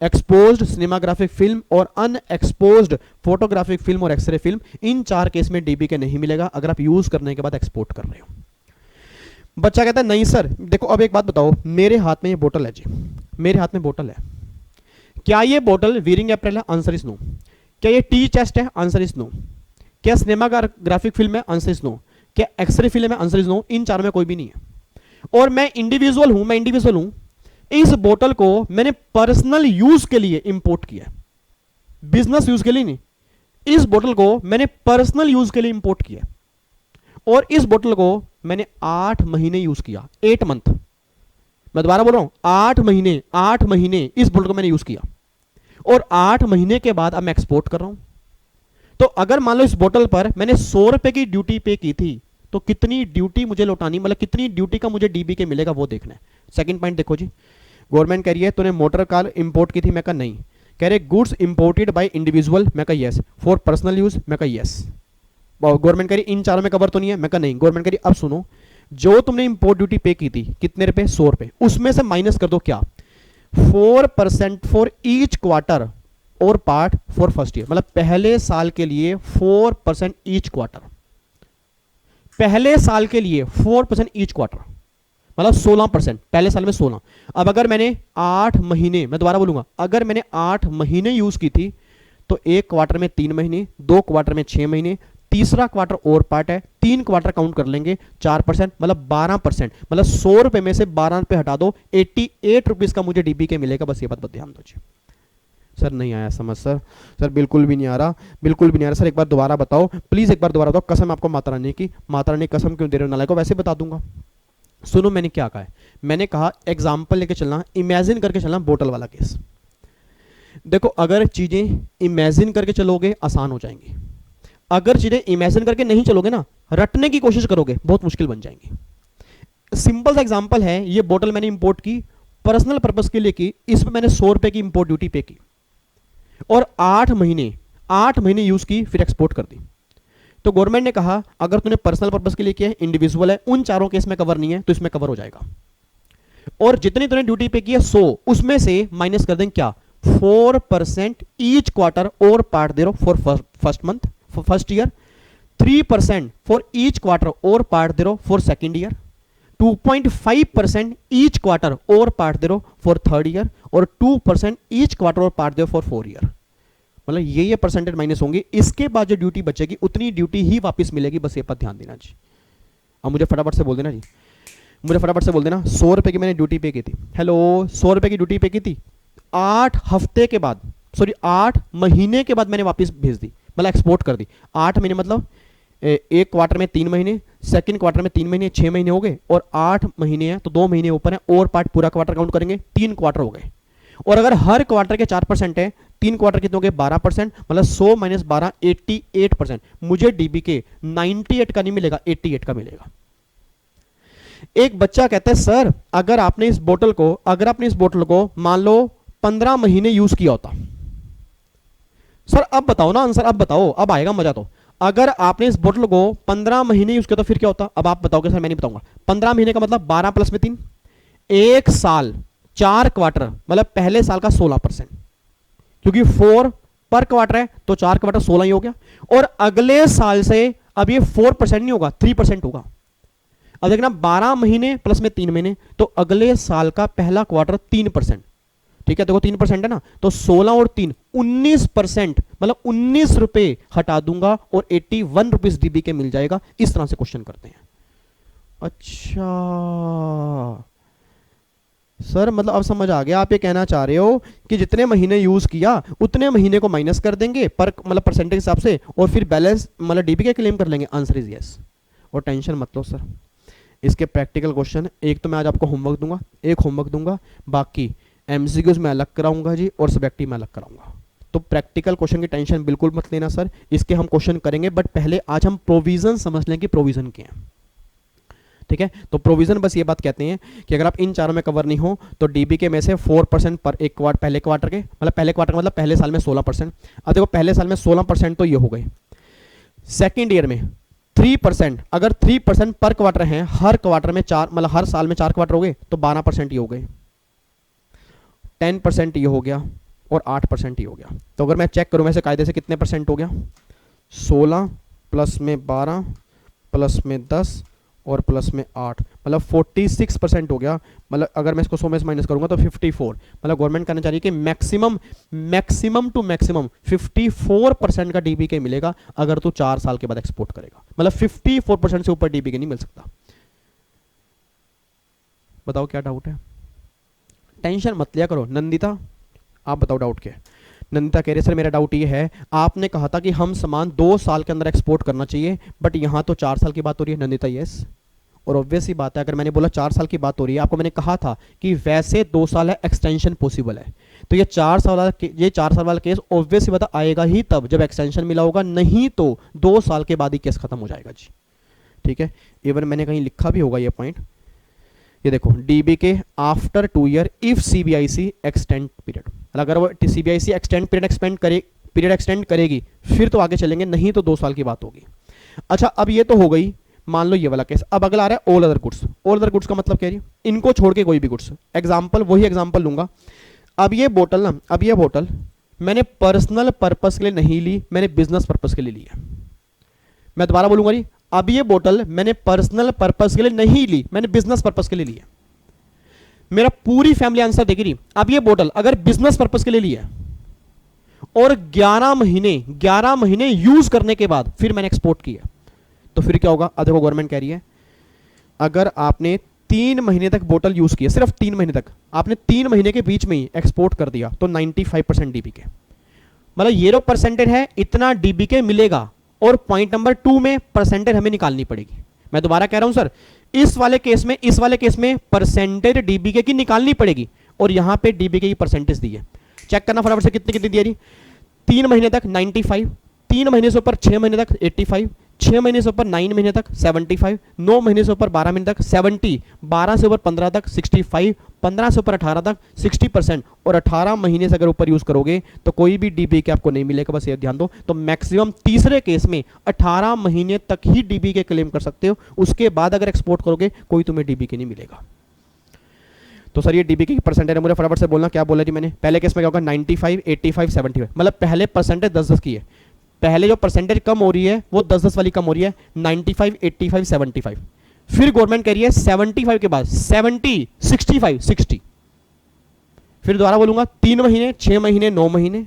एक्सपोज्ड सिनेमाग्राफिक फिल्म और अनएक्सपोज्ड फोटोग्राफिक फिल्म और एक्सरे फिल्म, इन 4 केस में डीबीके नहीं मिलेगा अगर आप यूज करने के बाद एक्सपोर्ट कर रहे हो। बच्चा कहता है नहीं सर, देखो अब एक बात बताओ, मेरे हाथ में ये बोतल है जी, मेरे हाथ में बोतल है, क्या ये बोतल वियरिंग अप्रैल है? Answer is no. क्या ये टी चेस्ट है? Answer is no. क्या सिनेमाग्राफिक फिल्म है? Answer is no. क्या एक्सरे फिल्म है? Answer is no. इन 4 में कोई भी नहीं है। और मैं इंडिविजुअल हूं, इस बोतल को मैंने पर्सनल यूज के लिए इंपोर्ट किया, बिजनेस यूज के लिए नहीं। इस बोतल को मैंने पर्सनल यूज के लिए इंपोर्ट किया और इस बोतल को मैंने 8 महीने यूज किया, 8 मंथ। मैं दोबारा बोल रहा हूं, 8 महीने इस बोतल को मैंने यूज किया और 8 महीने के बाद अब मैं एक्सपोर्ट कर रहा हूं। तो अगर मान लो इस बोतल पर मैंने 100 रुपए की ड्यूटी पे की थी तो कितनी ड्यूटी मुझे लौटानी, मतलब कितनी ड्यूटी का मुझे डीबीके मिलेगा वो देखना है। सेकंड पॉइंट देखो जी, गवर्नमेंट कह रही है तूने मोटर कार इंपोर्ट की थी, मैं कहा नहीं। कह रहे गुड्स इंपोर्टेड बाय इंडिविजुअल, मैं कहा यस। फॉर पर्सनल यूज, मैं कहा यस। गवर्नमेंट कह रही इन 4 में कवर तो नहीं है, मैं कहा नहीं। गवर्नमेंट कह रही अब सुनो, जो तुमने इंपोर्ट ड्यूटी पे की थी कितने रुपए? 100 रुपए, उसमें से माइनस कर दो क्या? 4% फॉर ईच क्वार्टर और पार्ट फॉर फर्स्ट ईयर, मतलब पहले साल के लिए 4% ईच क्वार्टर, पहले साल के लिए 4% ईच क्वार्टर, मतलब 16%, पहले साल में 16। अब अगर मैंने 8 महीने, मैं दोबारा बोलूंगा, अगर मैंने 8 महीने यूज की थी तो एक क्वार्टर में 3 महीने, 2 क्वार्टर में 6 महीने, तीसरा क्वार्टर और पार्ट है, 3 क्वार्टर काउंट कर लेंगे, 4% मतलब 12%, मतलब 100 रुपए में से 12 रुपए हटा दो, 88 रुपीज का मुझे डीबीके मिलेगा। बस ये बात ध्यान दो जी। सर नहीं आया समझ सर बिल्कुल भी नहीं आ रहा, बिल्कुल भी नहीं आ रहा सर, एक बार दोबारा बताओ प्लीज, एक बार दोबारा बताओ। कसम आपको माता रानी की, माता रानी कसम क्यों दे रहे हो नालायक को, वैसे बता दूंगा। सुनो मैंने क्या कहा है, मैंने कहा एग्जाम्पल लेके चलना, इमेजिन करके चलना, बोतल वाला केस। देखो अगर चीजें इमेजिन करके चलोगे आसान हो जाएंगी, अगर चीजें इमेजिन करके नहीं चलोगे ना, रटने की कोशिश करोगे, बहुत मुश्किल बन जाएंगी। सिंपल सा एग्जाम्पल है, ये बोतल मैंने इंपोर्ट की, पर्सनल पर्पस के लिए की, इसमें मैंने 100 रुपए की इंपोर्ट ड्यूटी पे की और 8 महीने यूज की, फिर एक्सपोर्ट कर दी। तो गवर्नमेंट ने कहा अगर तूने पर्सनल पर्पस के लिए किया है, इंडिविजुअल है, उन 4 केस में कवर नहीं है, तो इसमें कवर हो जाएगा। और जितनी तूने ड्यूटी पे की है 100, उसमें से माइनस कर देंगे क्या? 4% ईच क्वार्टर और पार्ट दे रहो for first month, first year, 3% for each quarter और पार्ट दे रहो for second year, 2.5% each quarter और पार्ट दे रहो फॉर थर्ड ईयर, और 2% ईच क्वार्टर और पार्ट दे रहो फॉर 4 ईयर। मतलब ये परसेंटेज माइनस होंगे, इसके बाद जो ड्यूटी बचेगी उतनी ड्यूटी ही वापस मिलेगी। बस ये पर ध्यान देना जी। अब मुझे फटाफट से बोल देना जी, मुझे फटाफट से बोल देना, 100 रुपए की मैंने ड्यूटी पे की थी, हेलो 100 रुपए की ड्यूटी पे की थी, 8 हफ्ते के बाद, सॉरी 8 महीने के बाद मैंने वापस भेज दी, मतलब एक्सपोर्ट कर दी। 8 महीने मतलब एक क्वार्टर में 3 महीने, सेकंड क्वार्टर में 3 महीने, 6 महीने हो गए, और 8 महीने हैं तो 2 महीने ऊपर है, और पार्ट पूरा क्वार्टर काउंट करेंगे, 3 क्वार्टर हो गए। और अगर हर क्वार्टर के 4% है, 3 क्वार्टर कितने हो गए? 12%, मतलब 100 माइनस 12, 88%। मुझे डीबीके 98 का नहीं मिलेगा, 88 का मिलेगा। एक बच्चा कहता है सर अगर आपने इस बोतल को मान लो 15 महीने यूज किया होता, सर अब बताओ ना आंसर, अब बताओ, अब आएगा मजा। तो अगर आपने इस बोतल को 15 महीने यूज किया तो फिर क्या होता? अब आप बताओगे सर मैं नहीं बताऊंगा। 15 महीने का मतलब 12 प्लस में 3, 1 साल, 4 क्वार्टर, मतलब पहले साल का 16%, क्योंकि 4 पर क्वार्टर है तो 4 क्वार्टर 16 ही हो गया। और अगले साल से अब ये 4% नहीं होगा, 3% होगा। अब देखना 12 महीने प्लस में 3 महीने, तो अगले साल का पहला क्वार्टर 3%, ठीक है, देखो 3% है ना, तो 16 और 3 19%, मतलब 19 रुपए हटा दूंगा और 81 रुपीज डीबीके मिल जाएगा। इस तरह से क्वेश्चन करते हैं। अच्छा सर, मतलब अब समझ आ गया, आप ये कहना चाह रहे हो कि जितने महीने यूज किया उतने महीने को माइनस कर देंगे पर मतलब परसेंटेज हिसाब से, और फिर बैलेंस मतलब डीबीके क्लेम कर लेंगे। Answer is yes. और टेंशन मत लो सर, इसके प्रैक्टिकल क्वेश्चन एक तो मैं आज आपको होमवर्क दूंगा, बाकी एमसीक्यूज मैं अलग कराऊंगा जी, और सब्जेक्टिव मैं अलग कराऊंगा। तो प्रैक्टिकल क्वेश्चन की टेंशन बिल्कुल मत लेना सर, इसके हम क्वेश्चन करेंगे, बट पहले आज हम प्रोविजन समझ लें कि प्रोविजन क्या है। ठीक है, तो प्रोविजन बस ये बात कहते हैं कि अगर आप इन चारों में कवर नहीं हो तो डीबीके में से 4% पर एक क्वार्टर, पहले क्वार्टर के मतलब पहले क्वार्टर का मतलब पहले साल में 16%। अब देखो पहले साल में 16% तो ये हो गए, सेकेंड ईयर में 3%, अगर 3% पर क्वार्टर है, हर क्वार्टर में 4 मतलब हर साल में 4 क्वार्टर हो गए तो 12% ये हो गए, 10% ये हो गया और 8% ये हो गया। तो अगर मैं चेक करूं वैसे कायदे से कितने परसेंट हो गया, 16 प्लस में 12 प्लस में 10 और प्लस में 8 मतलब 46% हो गया। मतलब अगर मैं इसको 100 में से माइनस करूंगा तो 54, मतलब गवर्नमेंट कहना चाह रही है कि मैक्सिमम टू मैक्सिमम 54% का डीबीके मिलेगा अगर तू 4 साल के बाद एक्सपोर्ट करेगा। मतलब 54% से ऊपर डीबीके नहीं मिल सकता। बताओ क्या डाउट है? टेंशन मत लिया करो। नंदिता आप बताओ डाउट क्या है? नंदिता कह रहे सर मेरा डाउट ये है, आपने कहा था कि हम सामान 2 साल के अंदर एक्सपोर्ट करना चाहिए, बट यहां तो 4 साल की बात हो रही है। नंदिता यस, और ऑब्वियस ही बात है, अगर मैंने बोला 4 साल की बात हो रही है, आपको मैंने कहा था कि वैसे 2 साल है, एक्सटेंशन पॉसिबल है, तो ये 4 साल वाला केस ऑब्वियस ही बात आएगा ही तब जब एक्सटेंशन मिला होगा, नहीं तो 2 साल के बाद ही केस खत्म हो जाएगा जी। ठीक है, इवन मैंने कहीं लिखा भी होगा ये पॉइंट, ये देखो DBK after 2 year if CBIC extend period, अगर वो सीबीआईसी पीरियड एक्सटेंड करेगी फिर तो आगे चलेंगे, नहीं तो 2 साल की बात होगी। अच्छा अब ये तो हो गई, मान लो ये वाला केस। अब अगला आ रहा है all other goods. All other goods का मतलब क्या है? इनको छोड़ के कोई भी गुड्स। एग्जांपल वही एग्जांपल लूंगा। अब ये बोतल मैंने पर्सनल पर्पस के लिए नहीं ली, मैंने बिजनेस पर्पस के लिए ली है। मैं दोबारा बोलूंगा जी, अब ये बोतल मैंने पर्सनल पर्पस के लिए नहीं ली, मैंने बिजनेस पर्पस के लिए ली है। मेरा पूरी फैमिली आंसर देगी रही। अब ये बोतल अगर बिजनेस पर्पस के लिए ली है और 11 महीने यूज करने के बाद फिर मैंने एक्सपोर्ट किया, तो फिर क्या होगा? अब देखो गवर्नमेंट कह रही है अगर आपने 3 महीने तक बोतल यूज किया, सिर्फ 3 महीने तक, आपने 3 महीने के बीच में ही एक्सपोर्ट कर दिया तो 95% डीबीके, मतलब ये जो परसेंटेज है इतना डीबीके मिलेगा। और पॉइंट नंबर 2 में परसेंटेज हमें निकालनी पड़ेगी। मैं दोबारा कह रहा हूं सर, इस वाले केस में परसेंटेज डीबीके की निकालनी पड़ेगी और यहां पे डीबीके की परसेंटेज दी है। चेक करना फटाफट से कितनी दी है? 3 महीने तक 95, 3 महीने से ऊपर 6 महीने तक 85, 6 महीने से ऊपर 9 महीने तक 75, 9 महीने से ऊपर 12 महीने तक 70, 12 से ऊपर 15 तक 65, 15 से ऊपर 18 तक 60%, और 18 महीने से अगर ऊपर यूज करोगे तो कोई भी डीबीके आपको नहीं मिलेगा। बस ये ध्यान दो। तो मैक्सिमम तीसरे केस में 18 महीने तक ही डीबीके क्लेम कर सकते हो, उसके बाद अगर एक्सपोर्ट करोगे कोई तुम्हें डीबीके नहीं मिलेगा। तो सर ये डीबीके की परसेंटेज है, मुझे फटाफट से बोलना क्या बोला जी मैंने। पहले केस में क्या होगा? 95, 85, 75, मतलब पहले परसेंटेज 10-10 की है। पहले जो परसेंटेज कम हो रही है वो 10-10 वाली कम हो रही है, 95, 85, 75। फिर गवर्नमेंट कह रही है 75 के बाद 70, 65, 60। फिर दोबारा बोलूंगा, 3 महीने, 6 महीने, 9 महीने,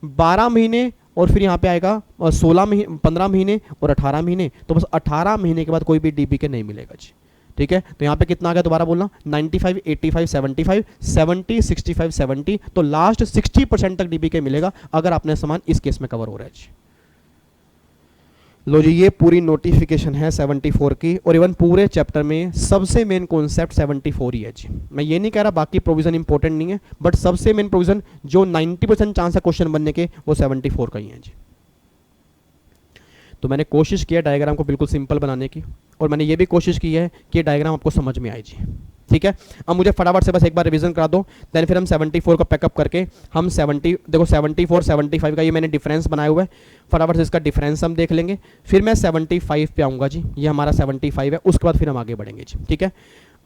12 महीने, और फिर यहां पे आएगा 16 महीने, 15 महीने और 18 महीने। तो बस 18 महीने के बाद कोई भी डीबीके नहीं मिलेगा जी। ठीक है, तो यहां पे कितना आ गया? दोबारा बोलना, 95, 85, 75, 70, 65, 70। तो लास्ट 60% तक डीबीके मिलेगा अगर आपने सामान इस केस में कवर हो रहा है जी। लो जी, ये पूरी नोटिफिकेशन है 74 की, और इवन पूरे चैप्टर में सबसे मेन कॉन्सेप्ट 74 ही है जी। मैं ये नहीं कह रहा बाकी प्रोविजन इंपॉर्टेंट नहीं है, बट सबसे मेन प्रोविजन जो 90% चांस है क्वेश्चन बनने के वो 74 का ही है जी। तो मैंने कोशिश किया डायग्राम को बिल्कुल सिंपल बनाने की, और मैंने ये भी कोशिश की है कि डायग्राम आपको समझ में आए जी। ठीक है, अब मुझे फटाफट से बस एक बार रिवीजन करा दो, देन फिर हम 74 को पैकअप करके हम 70, देखो 74, 75 का ये मैंने डिफरेंस बनाया हुआ है, फटाफट से इसका डिफरेंस हम देख लेंगे। फिर मैं 75 पे आऊँगा जी, ये हमारा 75 है, उसके बाद फिर हम आगे बढ़ेंगे जी। ठीक है,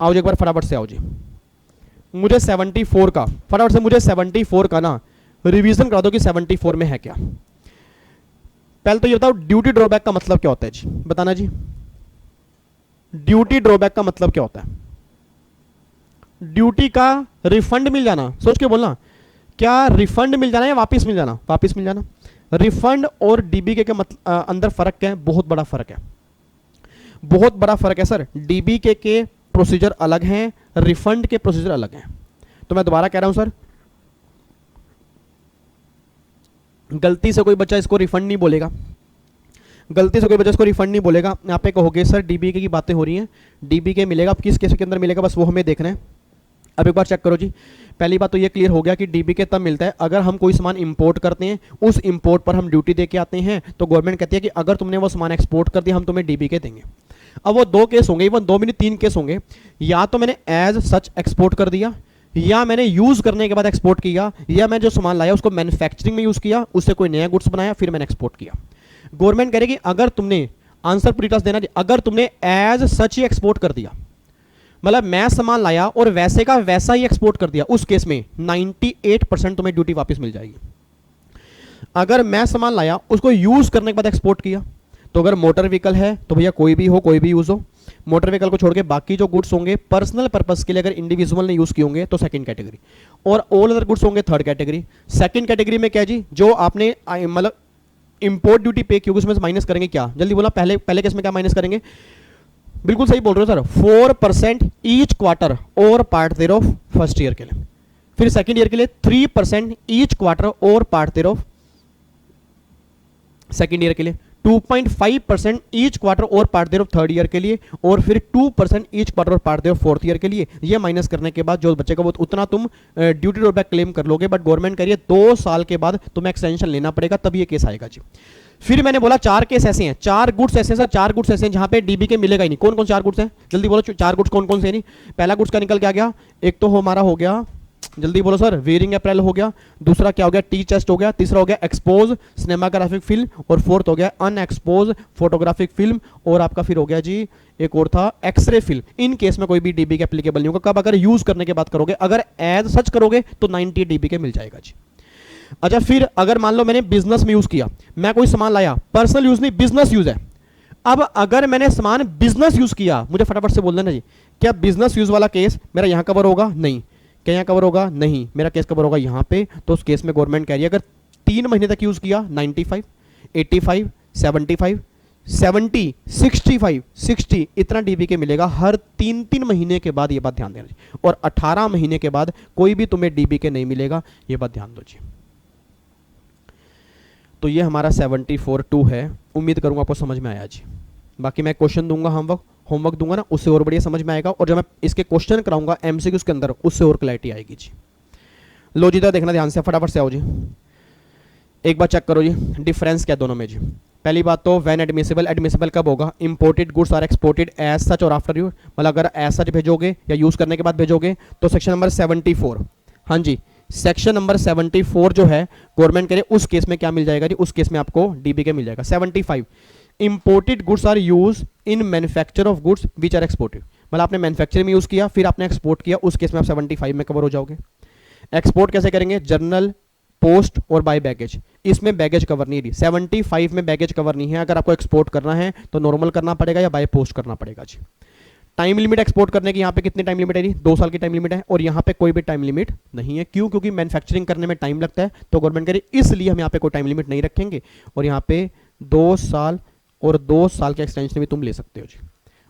आओ जी एक बार फटाफट से आओ जी। मुझे 74 का फटाफट से मुझे 74 का ना रिवीजन करा दो कि 74 में है क्या। पहले तो ये बताओ ड्यूटी ड्रॉबैक का मतलब क्या होता है जी, बताना जी। ड्यूटी ड्रॉबैक का मतलब क्या होता है? ड्यूटी का रिफंड मिल जाना, सोच के बोलना, क्या रिफंड मिल जाना या वापस मिल जाना? वापस मिल जाना। रिफंड और डीबीके के अंदर फर्क क्या है? बहुत बड़ा फर्क है, बहुत बड़ा फर्क है सर। डीबीके के प्रोसीजर अलग हैं, रिफंड के प्रोसीजर अलग हैं। तो मैं दोबारा कह रहा हूं सर, गलती से कोई बच्चा इसको रिफंड नहीं बोलेगा, गलती से कोई बच्चा इसको रिफंड नहीं बोलेगा। आप पे कहोगे सर डीबीके की बातें हो रही हैं, डीबीके मिलेगा, किस केस के अंदर मिलेगा, बस वो हमें देखना है। अब एक बार चेक करो जी, पहली बात तो ये क्लियर हो गया कि डीबीके तब मिलता है अगर हम कोई सामान इंपोर्ट करते हैं, उस इंपोर्ट पर हम ड्यूटी दे के आते हैं, तो गवर्नमेंट कहती है कि अगर तुमने वो सामान एक्सपोर्ट कर दिया हम तुम्हें डीबीके देंगे। अब वो दो केस होंगे, इवन दो में नहीं 3 केस होंगे, या तो मैंने एज सच एक्सपोर्ट कर दिया, या मैंने यूज करने के बाद एक्सपोर्ट किया, या मैं जो सामान लाया उसको मैन्युफैक्चरिंग में यूज किया, उससे कोई नया गुड्स बनाया, फिर मैंने एक्सपोर्ट किया। गवर्नमेंट कह रही कि अगर तुमने आंसर पूरी तरह से देना, अगर तुमने एज सच ही एक्सपोर्ट कर दिया, मतलब मैं सामान लाया और वैसे का वैसा ही एक्सपोर्ट कर दिया, उस केस में 98% तुम्हें ड्यूटी वापस मिल जाएगी। अगर मैं सामान लाया उसको यूज करने के बाद एक्सपोर्ट किया, तो अगर मोटर व्हीकल है तो भैया कोई भी हो, कोई भी यूज हो, मोटर व्हीकल को छोड़ के बाकी जो गुड्स होंगे पर्सनल पर्पस के लिए अगर इंडिविजुअल ने यूज किए होंगे तो सेकंड कैटेगरी, और ऑल अदर गुड्स होंगे थर्ड कैटेगरी। सेकंड कैटेगरी में क्या जी, जो आपने मतलब इंपोर्ट ड्यूटी पे की उसमें से माइनस करेंगे क्या, जल्दी बोला, पहले केस में क्या माइनस करेंगे, बिल्कुल सही बोल रहे हो सर, 4% ईच क्वार्टर और part thereof first year के लिए, फिर सेकंड ईयर के लिए 3% ईच क्वार्टर और part thereof second year के लिए, 2.5% ईच क्वार्टर और part thereof third year के लिए, और फिर 2% ईच क्वार्टर और part thereof fourth year के लिए। ये माइनस करने के बाद जो बचेगा वो उतना तुम ड्यूटी ड्रॉबैक क्लेम कर लोगे, बट गवर्नमेंट कह रही है 2 साल के बाद तुम्हें एक्सटेंशन लेना पड़ेगा, तब ये केस आएगा जी। फिर मैंने बोला 4 केस ऐसे हैं, 4 गुड्स ऐसे हैं सर, 4 गुड्स ऐसे हैं जहां पे डीबीके मिलेगा ही नहीं। कौन कौन 4 गुड्स हैं, जल्दी बोलो, 4 गुड्स कौन कौन से हैं? नहीं, पहला गुड्स का निकल के आ गया, एक तो हमारा हो गया, जल्दी बोलो सर, वेयरिंग अप्रैल हो गया, दूसरा क्या हो गया, टी चेस्ट हो गया, तीसरा हो गया एक्सपोज सिनेमाग्राफिक फिल्म, और फोर्थ हो गया अनएक्सपोज फोटोग्राफिक फिल्म, और आपका फिर हो गया जी एक और था एक्सरे फिल्म। इन केस में कोई भी डीबी के एप्लीकेबल नहीं होगा। कब, अगर यूज करने के बाद करोगे, अगर एज सच करोगे तो 90 डीबी के मिल जाएगा जी। अच्छा, फिर अगर मान लो मैंने बिजनेस में यूज किया, मैं कोई सामान लाया, पर्सनल यूज नहीं बिजनेस यूज है। अब अगर मैंने सामान बिजनेस यूज किया, मुझे फटाफट से बोल देना जी, क्या बिजनेस यूज वाला केस मेरा यहां कवर होगा? नहीं। क्या यहां कवर होगा? नहीं, मेरा केस कवर होगा यहां पे। तो उस केस में गवर्नमेंट कह रही है अगर 3 महीने तक यूज किया 95, 85, 75, 70, 65, 60 इतना डीबी के मिलेगा हर 3 महीने के बाद। ये बात ध्यान देना। और 18 महीने के बाद कोई भी तुम्हें डीबी के नहीं मिलेगा, ये बात ध्यान दो जी। तो ये हमारा 74(2) है। उम्मीद करूंगा आपको समझ में आया जी। बाकी मैं क्वेश्चन दूंगा, होमवर्क दूंगा ना, उससे और बढ़िया समझ में आएगा, और जब मैं इसके क्वेश्चन कराऊंगा एमसीक्यूज के अंदर, उससे और क्लैरिटी आएगी जी। लो जी, देखना ध्यान से, फटाफट से आओ जी। एक बार चेक करो जी, डिफरेंस क्या दोनों में जी। पहली बात तो व्हेन एडमिसिबल, एडमिसिबल कब होगा? Imported goods are exported as such और आफ्टर यूज, मतलब अगर एज सच भेजोगे या यूज करने के बाद भेजोगे तो सेक्शन नंबर 74, हाँ जी, सेक्शन नंबर 74 जो है गवर्नमेंट करे, उस केस में क्या मिल जाएगा जी? उस केस में आपको डीबीके मिल जाएगा। 75, imported goods are use in manufacture of goods which are exported, मतलब आपने मैन्युफैक्चरिंग में यूज किया फिर आपने एक्सपोर्ट किया, उस केस में आप 75 में कवर हो जाओगे। एक्सपोर्ट कैसे करेंगे? जर्नल, पोस्ट और बाय बैगेज, इसमें बैगेज कवर नहीं है। 75 में बैगेज कवर नहीं है। अगर आपको एक्सपोर्ट करना है तो नॉर्मल करना पड़ेगा या बाय पोस्ट करना पड़ेगा जी। टाइम लिमिट एक्सपोर्ट करने की यहाँ पे कितनी टाइम लिमिट है? 2 साल की टाइम लिमिट है, और यहाँ पे कोई भी टाइम लिमिट नहीं है। क्यों? क्योंकि मैन्युफैक्चरिंग करने में टाइम लगता है, तो गवर्नमेंट कह रही है इसलिए हम यहाँ पे कोई टाइम लिमिट नहीं रखेंगे, और यहाँ पे 2 साल और 2 साल के एक्सटेंशन भी तुम ले सकते हो जी।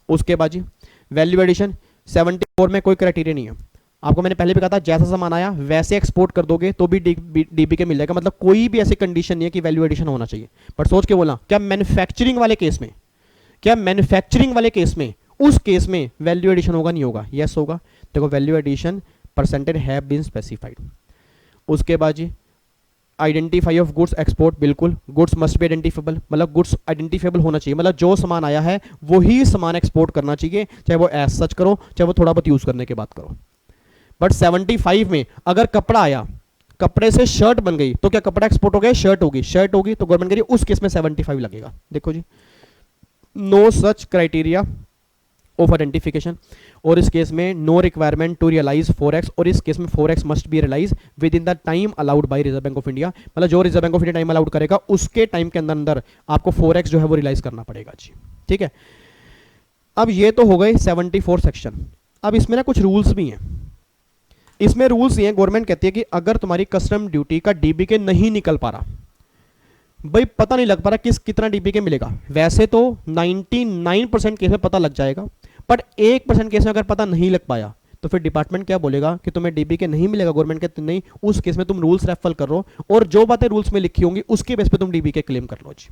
उसके बाद जी वैल्यू एडिशन 74 में कोई क्राइटेरिया नहीं है। आपको मैंने पहले भी कहा था जैसा सामान आया वैसे एक्सपोर्ट कर दोगे तो भी डीबी के मिल जाएगा, मतलब कोई भी ऐसी कंडीशन नहीं है कि वैल्यू एडिशन होना चाहिए। बट सोच के बोलना, क्या मैन्युफैक्चरिंग वाले केस में, उस केस में वैल्यू एडिशन होगा? नहीं होगा। यस होगा। देखो value addition percentage have been specified. उसके बाद जी आइडेंटिफाई ऑफ गुड्स एक्सपोर्ट, बिल्कुल गुड्स मस्ट बी आइडेंटिफेबल, मतलब गुड्स आइडेंटिफेबल होना चाहिए, मतलब जो सामान आया है वही सामान एक्सपोर्ट करना चाहिए, चाहे वो एज सच करो चाहे वो थोड़ा बहुत यूज करने के बाद करो। बट 75 में अगर कपड़ा आया, कपड़े से शर्ट बन गई, तो क्या कपड़ा एक्सपोर्ट हो गया? शर्ट होगी, तो गवर्नमेंट कह रही है उस केस में 75 लगेगा। देखो जी, no such criteria of identification, और इस केस में no requirement to realise 4x, और इस केस में 4x must be realise within the time allowed by Reserve Bank of India, मतलब जो Reserve Bank of India time allowed करेगा उसके टाइम के अंदर आपको 4x जो है वो रियलाइज करना पड़ेगा जी। ठीक है, अब ये तो हो गए 74 सेक्शन। अब इसमें ना कुछ रूल्स भी हैं। इसमें रूल्स ये हैं, गवर्नमेंट कहती है कि अगर तुम्हारी कस्टम ड्यूटी का डीबीके नहीं निकल पा रहा, भाई पता नहीं लग पा रहा कितना डीबीके मिलेगा, वैसे तो 99% केस में पता लग जाएगा, बट 1% केस में अगर पता नहीं लग पाया तो फिर डिपार्टमेंट क्या बोलेगा कि तुम्हें डीबीके नहीं मिलेगा। गवर्नमेंट कहती नहीं, उस केस में तुम रूल्स रेफर करो और जो बातें रूल्स में लिखी होंगी उसके बेस पे तुम डीबीके क्लेम कर लो जी।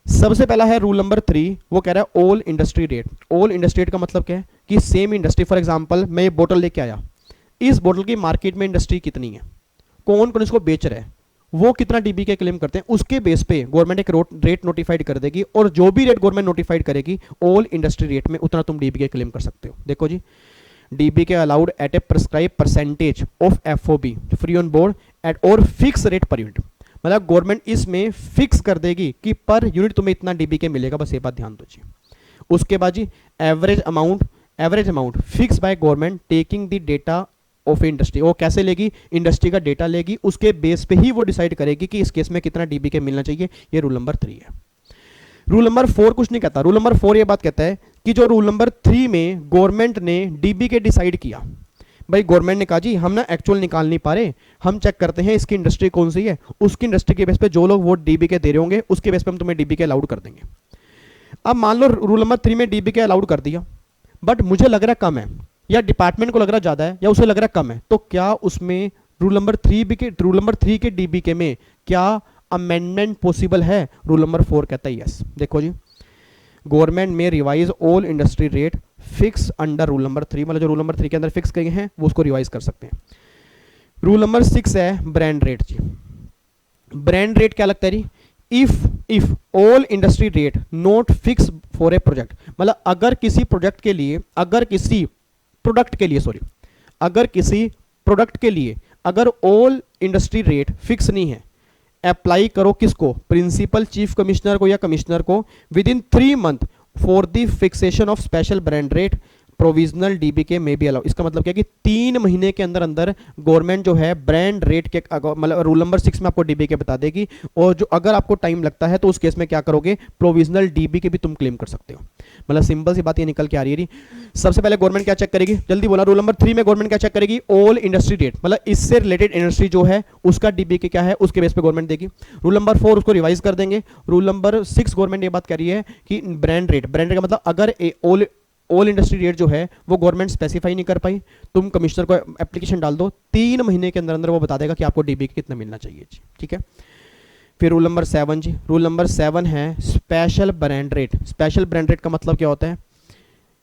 सबसे पहला है रूल नंबर 3, वो कह रहा है all industry rate. All industry rate का मतलब क्या है कि सेम इंडस्ट्री, फॉर एग्जांपल मैं ये बोतल लेके आया, इस बोतल की मार्केट में इंडस्ट्री कितनी है, कौन कौन इसको बेच रहा है, वो कितना डीबी के क्लेम करते हैं, उसके बेस पे गवर्नमेंट एक रेट नोटिफाइड कर देगी, और जो भी रेट गवर्नमेंट नोटिफाइड करेगी ऑल इंडस्ट्री रेट में उतना तुम डीबी के क्लेम कर सकते हो। देखो जी, DB K allowed at a prescribe percentage of FOB free on board at और फिक्स रेट पर यूनिट, मतलब गवर्नमेंट इसमें फिक्स कर देगी कि पर यूनिट तुम्हें इतना डीबी के मिलेगा, बस ये बात ध्यान दो जी। उसके बाद जी average amount fix by government taking the data of industry, वो कैसे लेगी, इंडस्ट्री का डेटा लेगी, उसके बेस पे ही वो डिसाइड करेगी कि इस केस में कितना डीबी के मिलना चाहिए। ये रूल नंबर 3 है। रूल नंबर 4 कुछ नहीं कहता, रूल नंबर 4 ये बात कहता है कि जो रूल नंबर 3 में गवर्नमेंट ने डीबी के डिसाइड किया, भाई गवर्नमेंट ने कहा जी हम ना एक्चुअल निकाल नहीं पा रहे, हम चेक करते हैं इसकी इंडस्ट्री कौन सी है, उसकी इंडस्ट्री के बेस पे जो लोग वो डीबी के दे रहे होंगे उसके बेस पे हम तुम्हें डीबी के अलाउड कर देंगे। अब मान लो रूल नंबर 3 में डीबी के अलाउड कर दिया, बट मुझे लग रहा है कम है, या डिपार्टमेंट को लग रहा ज्यादा है, या उसे लग रहा है कम है, तो क्या उसमें रूल नंबर 3 के डीबी के में क्या अमेंडमेंट पॉसिबल है? रूल नंबर 4 कहता है यस। देखो जी, गवर्नमेंट में revise all industry rate fix under rule number 3, मतलब जो रूल नंबर 3 के अंदर फिक्स किए हैं वो उसको रिवाइज कर सकते हैं। रूल नंबर 6 है ब्रांड रेट जी। ब्रांड रेट क्या लगता है जी, if all industry rate not fix for a project, मतलब अगर किसी प्रोडक्ट के लिए अगर ऑल इंडस्ट्री रेट फिक्स नहीं है, अप्लाई करो किसको, प्रिंसिपल चीफ कमिश्नर को या कमिश्नर को, with in 3 month for the fixation of special brand rate provisional dB के में बी अलाउ। इसका मतलब क्या है कि 3 महीने के अंदर अंदर गवर्नमेंट जो है ब्रांड रेट के, मतलब रूल नंबर 6 में आपको डीबी के बता देगी, और जो अगर आपको टाइम लगता है तो उस केस में क्या करोगे, प्रोविजनल डीबी के भी तुम क्लेम कर सकते हो। मतलब सिंपल सी बात ये निकल के आ रही है। सबसे पहले गवर्नमेंट क्या चेक करेगी, जल्दी बोला, रूल नंबर 3 में गवर्नमेंट क्या चेक करेगी, ऑल इंडस्ट्री रेट, मतलब इससे रिलेटेड इंडस्ट्री जो है उसका डीबी के क्या है उसके बेस पे गवर्नमेंट देगी। रूल नंबर 4 उसको रिवाइज कर देंगे। रूल नंबर 6 गवर्नमेंट ये बात कर रही है कि ब्रांड रेट का मतलब अगर ऑल इंडस्ट्री रेट जो है वो गवर्नमेंट स्पेसिफाई नहीं कर पाई, तुम कमिश्नर को एप्लीकेशन डाल दो, 3 महीने के अंदर अंदर वो बता देगा कि आपको डीबी कितना मिलना चाहिए जी। ठीक है, फिर रूल नंबर 7 जी। रूल नंबर 7 है special brand rate. Special brand rate का मतलब क्या होता है,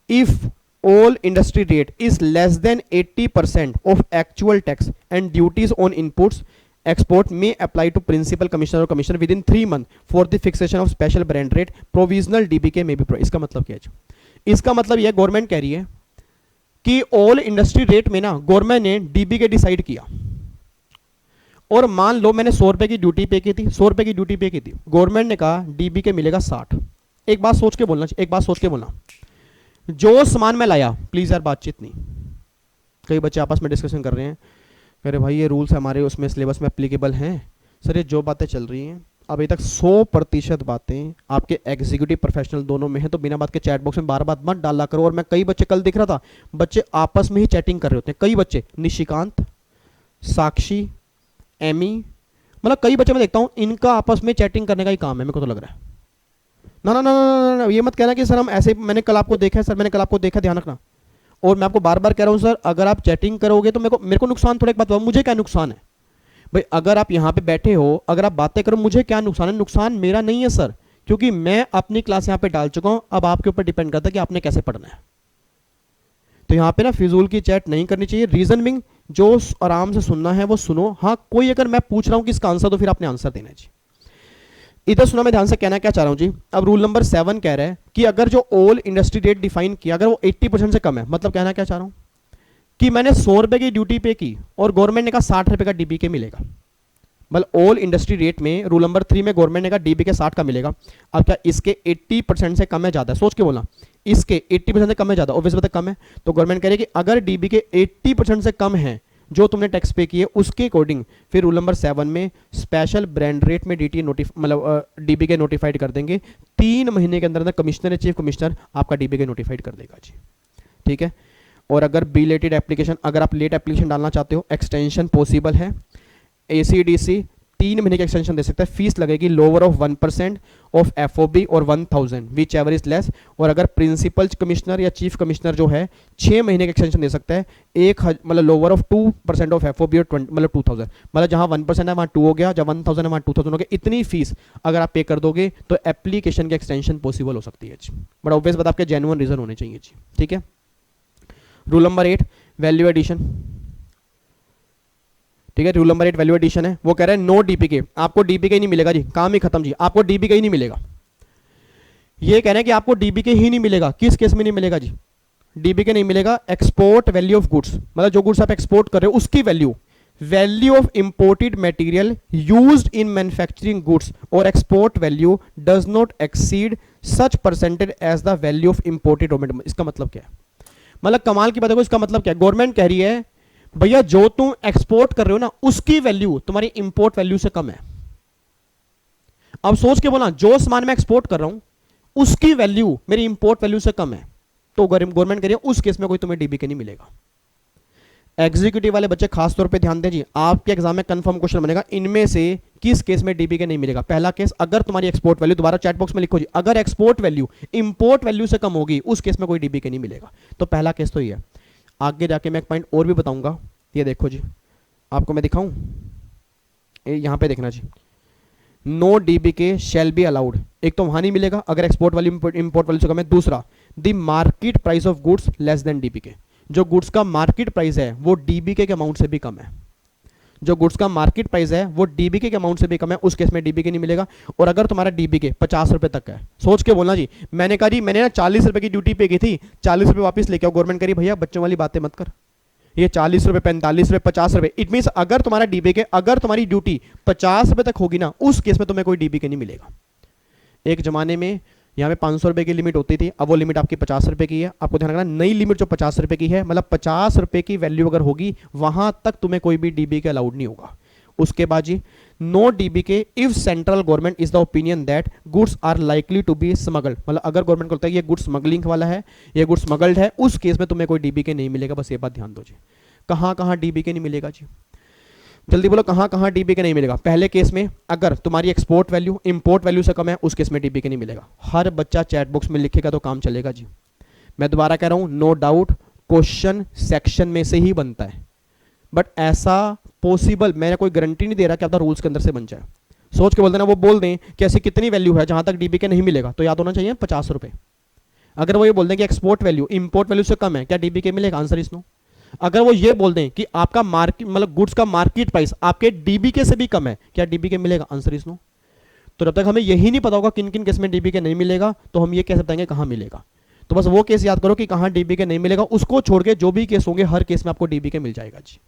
if all industry rate is less than 80% of actual tax and duties on inputs export में अप्लाई टू प्रिंसिपल कमिश्नर और commissioner with in 3 month for the fixation of special brand rate provisional dB के में भी। इसका मतलब क्या है, इसका मतलब यह गवर्नमेंट कह रही है कि ऑल इंडस्ट्री रेट में ना गवर्नमेंट ने डीबी के डिसाइड किया, और मान लो मैंने 100 रुपए की ड्यूटी पे की थी, 100 रुपए की ड्यूटी पे की थी, गवर्नमेंट ने कहा डीबी के मिलेगा 60। एक बात सोच के बोलना, जो सामान मैं लाया, प्लीज यार बातचीत नहीं, कई बच्चे आपस में डिस्कशन कर रहे हैं, कह रहे भाई ये रूल्स हमारे उसमें सिलेबस में एप्लीकेबल हैं। सर ये जो बातें चल रही हैं अभी तक 100% बातें आपके एग्जीक्यूटिव प्रोफेशनल दोनों में है, तो बिना बात के चैट बॉक्स में बार बार मत डाला करो। और मैं कई बच्चे कल दिख रहा था, बच्चे आपस में ही चैटिंग कर रहे होते हैं, कई बच्चे, निशिकांत, साक्षी, एमी, मतलब कई बच्चे मैं देखता हूं इनका आपस में चैटिंग करने का ही काम है, मेरे को तो लग रहा है। ना ना ना ना ना, ये मत कहना कि सर हम ऐसे, मैंने कल आपको देखा है सर, मैंने कल आपको देखा, ध्यान रखना। और मैं आपको बार बार कह रहा हूं सर, अगर आप चैटिंग करोगे तो मेरे को नुकसान, थोड़ा एक बात, मुझे क्या नुकसान है भाई, अगर आप यहां पे बैठे हो, अगर आप बातें करो, मुझे क्या नुकसान है? नुकसान मेरा नहीं है सर, क्योंकि मैं अपनी क्लास यहां पे डाल चुका हूं, अब आपके ऊपर डिपेंड करता है कि आपने कैसे पढ़ना है। तो यहां पे ना फिजूल की चैट नहीं करनी चाहिए। रीजन बिंग, जो आराम से सुनना है वो सुनो। हाँ, कोई अगर मैं पूछ रहा हूं कि इसका आंसर, तो फिर आपने आंसर देना है जी। इधर सुना, मैं ध्यान से कहना क्या चाह रहा हूं जी। अब रूल नंबर 7 कह रहा है कि अगर जो ऑल इंडस्ट्री रेट डिफाइन किया, अगर वो 80% से कम है, मतलब कहना क्या चाह रहा हूं कि मैंने 100 रुपए की ड्यूटी पे की और गवर्नमेंट ने कहा 60 रुपए का डीबी के मिलेगा, मतलब ऑल इंडस्ट्री रेट में रूल नंबर 3 में गवर्नमेंट ने कहा डीबी के 60 का मिलेगा। अब क्या इसके 80% से कम है, ज्यादा है? सोच के बोलना, इसके 80% से कम है, ज्यादा? ऑब्वियसली बात है कम है। तो गवर्नमेंट कह रही है कि अगर डीबी के 80% से कम है जो तुमने टैक्स पे किए, उसके अकॉर्डिंग फिर रूल नंबर 7 में स्पेशल ब्रांड रेट में डीटी मतलब डीबी के नोटिफाइड कर देंगे। 3 महीने के अंदर अंदर कमिश्नर या चीफ कमिश्नर आपका डीबी के नोटिफाइड कर देगा जी। ठीक है, और अगर बिलेटेड एप्लीकेशन, अगर आप लेट एप्लीकेशन डालना चाहते हो, एक्सटेंशन पॉसिबल है। ACDC 3 महीने का एक्सटेंशन दे सकता है, फीस लगेगी लोअर ऑफ 1% ऑफ FOB और 1000 विच एवर इज लेस। और अगर प्रिंसिपल कमिश्नर या चीफ कमिश्नर जो है 6 महीने का एक्सटेंशन दे सकता है, मतलब लोअर ऑफ 2% ऑफ FOB और 2000, मतलब जहां 1% है वहां 2 हो गया, जहां 1000 है वहां 2000 हो गया। इतनी फीस अगर आप पे कर दोगे तो एप्लीकेशन की एक्सटेंशन पॉसिबल हो सकती है जी, बट ऑब्वियस बात आपके जेन्युइन रीजन होने चाहिए जी, ठीक है। रूल नंबर 8 वैल्यू एडिशन, ठीक है। रूल नंबर 8 वैल्यू एडिशन है, वो कह रहा है नो डीपीके, आपको डीपीके नहीं मिलेगा जी, काम ही खत्म जी, आपको डीपीके ही नहीं मिलेगा। ये कह रहे हैं कि आपको डीपीके ही नहीं मिलेगा। किस केस में नहीं मिलेगा जी? डीपीके नहीं मिलेगा एक्सपोर्ट वैल्यू ऑफ गुड्स, मतलब जो गुड्स आप एक्सपोर्ट कर रहे हो उसकी value, value of imported material used in manufacturing goods और export value does not exceed such percentage as the value of imported raw material. इसका मतलब क्या है? मतलब कमाल की बात है, इसका मतलब क्या है? गवर्नमेंट कह रही है भैया जो तुम एक्सपोर्ट कर रहे हो ना उसकी वैल्यू तुम्हारी इंपोर्ट वैल्यू से कम है। अब सोच के बोला, जो सामान मैं एक्सपोर्ट कर रहा हूं उसकी वैल्यू मेरी इंपोर्ट वैल्यू से कम है, तो गवर्नमेंट कह रही है उस केस में कोई तुम्हें डीबीके नहीं मिलेगा। एग्जीक्यूटिव वाले बच्चे खास तौर पे ध्यान दें जी, आपके एग्जाम में कंफर्म क्वेश्चन बनेगा इनमें से किस केस में डीबीके नहीं मिलेगा। पहला केस, अगर तुम्हारी एक्सपोर्ट वैल्यू, दोबारा चैट बॉक्स में लिखो जी, अगर एक्सपोर्ट वैल्यू इंपोर्ट वैल्यू से कम होगी उस केस में कोई डीबीके नहीं मिलेगा। तो पहला केस तो ये है। आगे जाके मैं एक पॉइंट और भी बताऊंगा, ये देखो जी, आपको मैं दिखाऊं, यहां पे देखना जी, नो डीबीके शैल बी अलाउड। एक तो वहां नहीं मिलेगा अगर एक्सपोर्ट वैल्यू इंपोर्ट वैल्यू से कम है। दूसरा, the market price of goods less than DBK, जो गुड्स का मार्केट प्राइस है वो डीबीके के अमाउंट से भी कम है, जो गुड्स का मार्केट प्राइस है वो डीबीके के अमाउंट से भी कम है, उस केस में डीबीके नहीं मिलेगा। और अगर तुम्हारा डीबीके 50 रुपए तक है, सोच के बोलना जी, मैंने कहा जी मैंने ना 40 रुपए की ड्यूटी पे की थी, 40 रुपए वापस लेके आओ। गवर्नमेंट करी भैया बच्चों वाली बातें मत कर, ये 40 रुपए 45 रुपए 50 रुपए, इट मीन अगर तुम्हारा डीबीके, अगर तुम्हारी ड्यूटी 50 रुपए तक होगी ना उस केस में तुम्हें कोई डीबीके नहीं मिलेगा। एक जमाने में यहाँ पे 500 रुपए की लिमिट होती थी, अब वो लिमिट आपकी 50 रुपए की है। आपको ध्यान रखना, नई लिमिट जो 50 रुपए की है, मतलब 50 रुपए की वैल्यू अगर होगी वहां तक तुम्हें कोई भी डीबीके अलाउड नहीं होगा। उसके बाद जी, no DBK if central government is the opinion that goods are likely to be smuggled, मतलब अगर गवर्नमेंट को लगता है ये गुड्स स्मगलिंग वाला है, ये गुड्स स्मगल्ड है, उस केस में तुम्हें कोई डीबीके नहीं मिलेगा। बस ये बात ध्यान दो जी। कहां कहां डीबीके नहीं मिलेगा जी? जल्दी बोलो, कहां कहां डीबीके नहीं मिलेगा? पहले केस में अगर तुम्हारी एक्सपोर्ट वैल्यू इंपोर्ट वैल्यू से कम है उस केस में डीबीके नहीं मिलेगा। हर बच्चा चैट बॉक्स में लिखेगा तो काम चलेगा जी। मैं दोबारा कह रहा हूं, नो डाउट क्वेश्चन सेक्शन में से ही बनता है, बट ऐसा पॉसिबल, मैं कोई गारंटी नहीं दे रहा कि आपका रूल्स के अंदर से बन जाए। सोच के बोल देना, वो बोल दें कि ऐसी कितनी वैल्यू है जहां तक डीबीके नहीं मिलेगा, तो याद होना चाहिए 50 रुपए। अगर वो ये बोल दें कि एक्सपोर्ट वैल्यू इंपोर्ट वैल्यू से कम है, क्या डीबीके मिलेगा? Answer is no. अगर वो ये बोल दें कि आपका मार्केट, मतलब गुड्स का मार्केट प्राइस आपके डीबीके से भी कम है, क्या डीबीके मिलेगा? Answer is no. तो जब तक हमें यही नहीं पता होगा किन किन केस में डीबीके नहीं मिलेगा, तो हम ये कैसे बताएंगे कहां मिलेगा? तो बस वो केस याद करो कि कहां डीबीके नहीं मिलेगा, उसको छोड़ के जो भी केस होंगे हर केस में आपको डीबीके मिल जाएगा जी।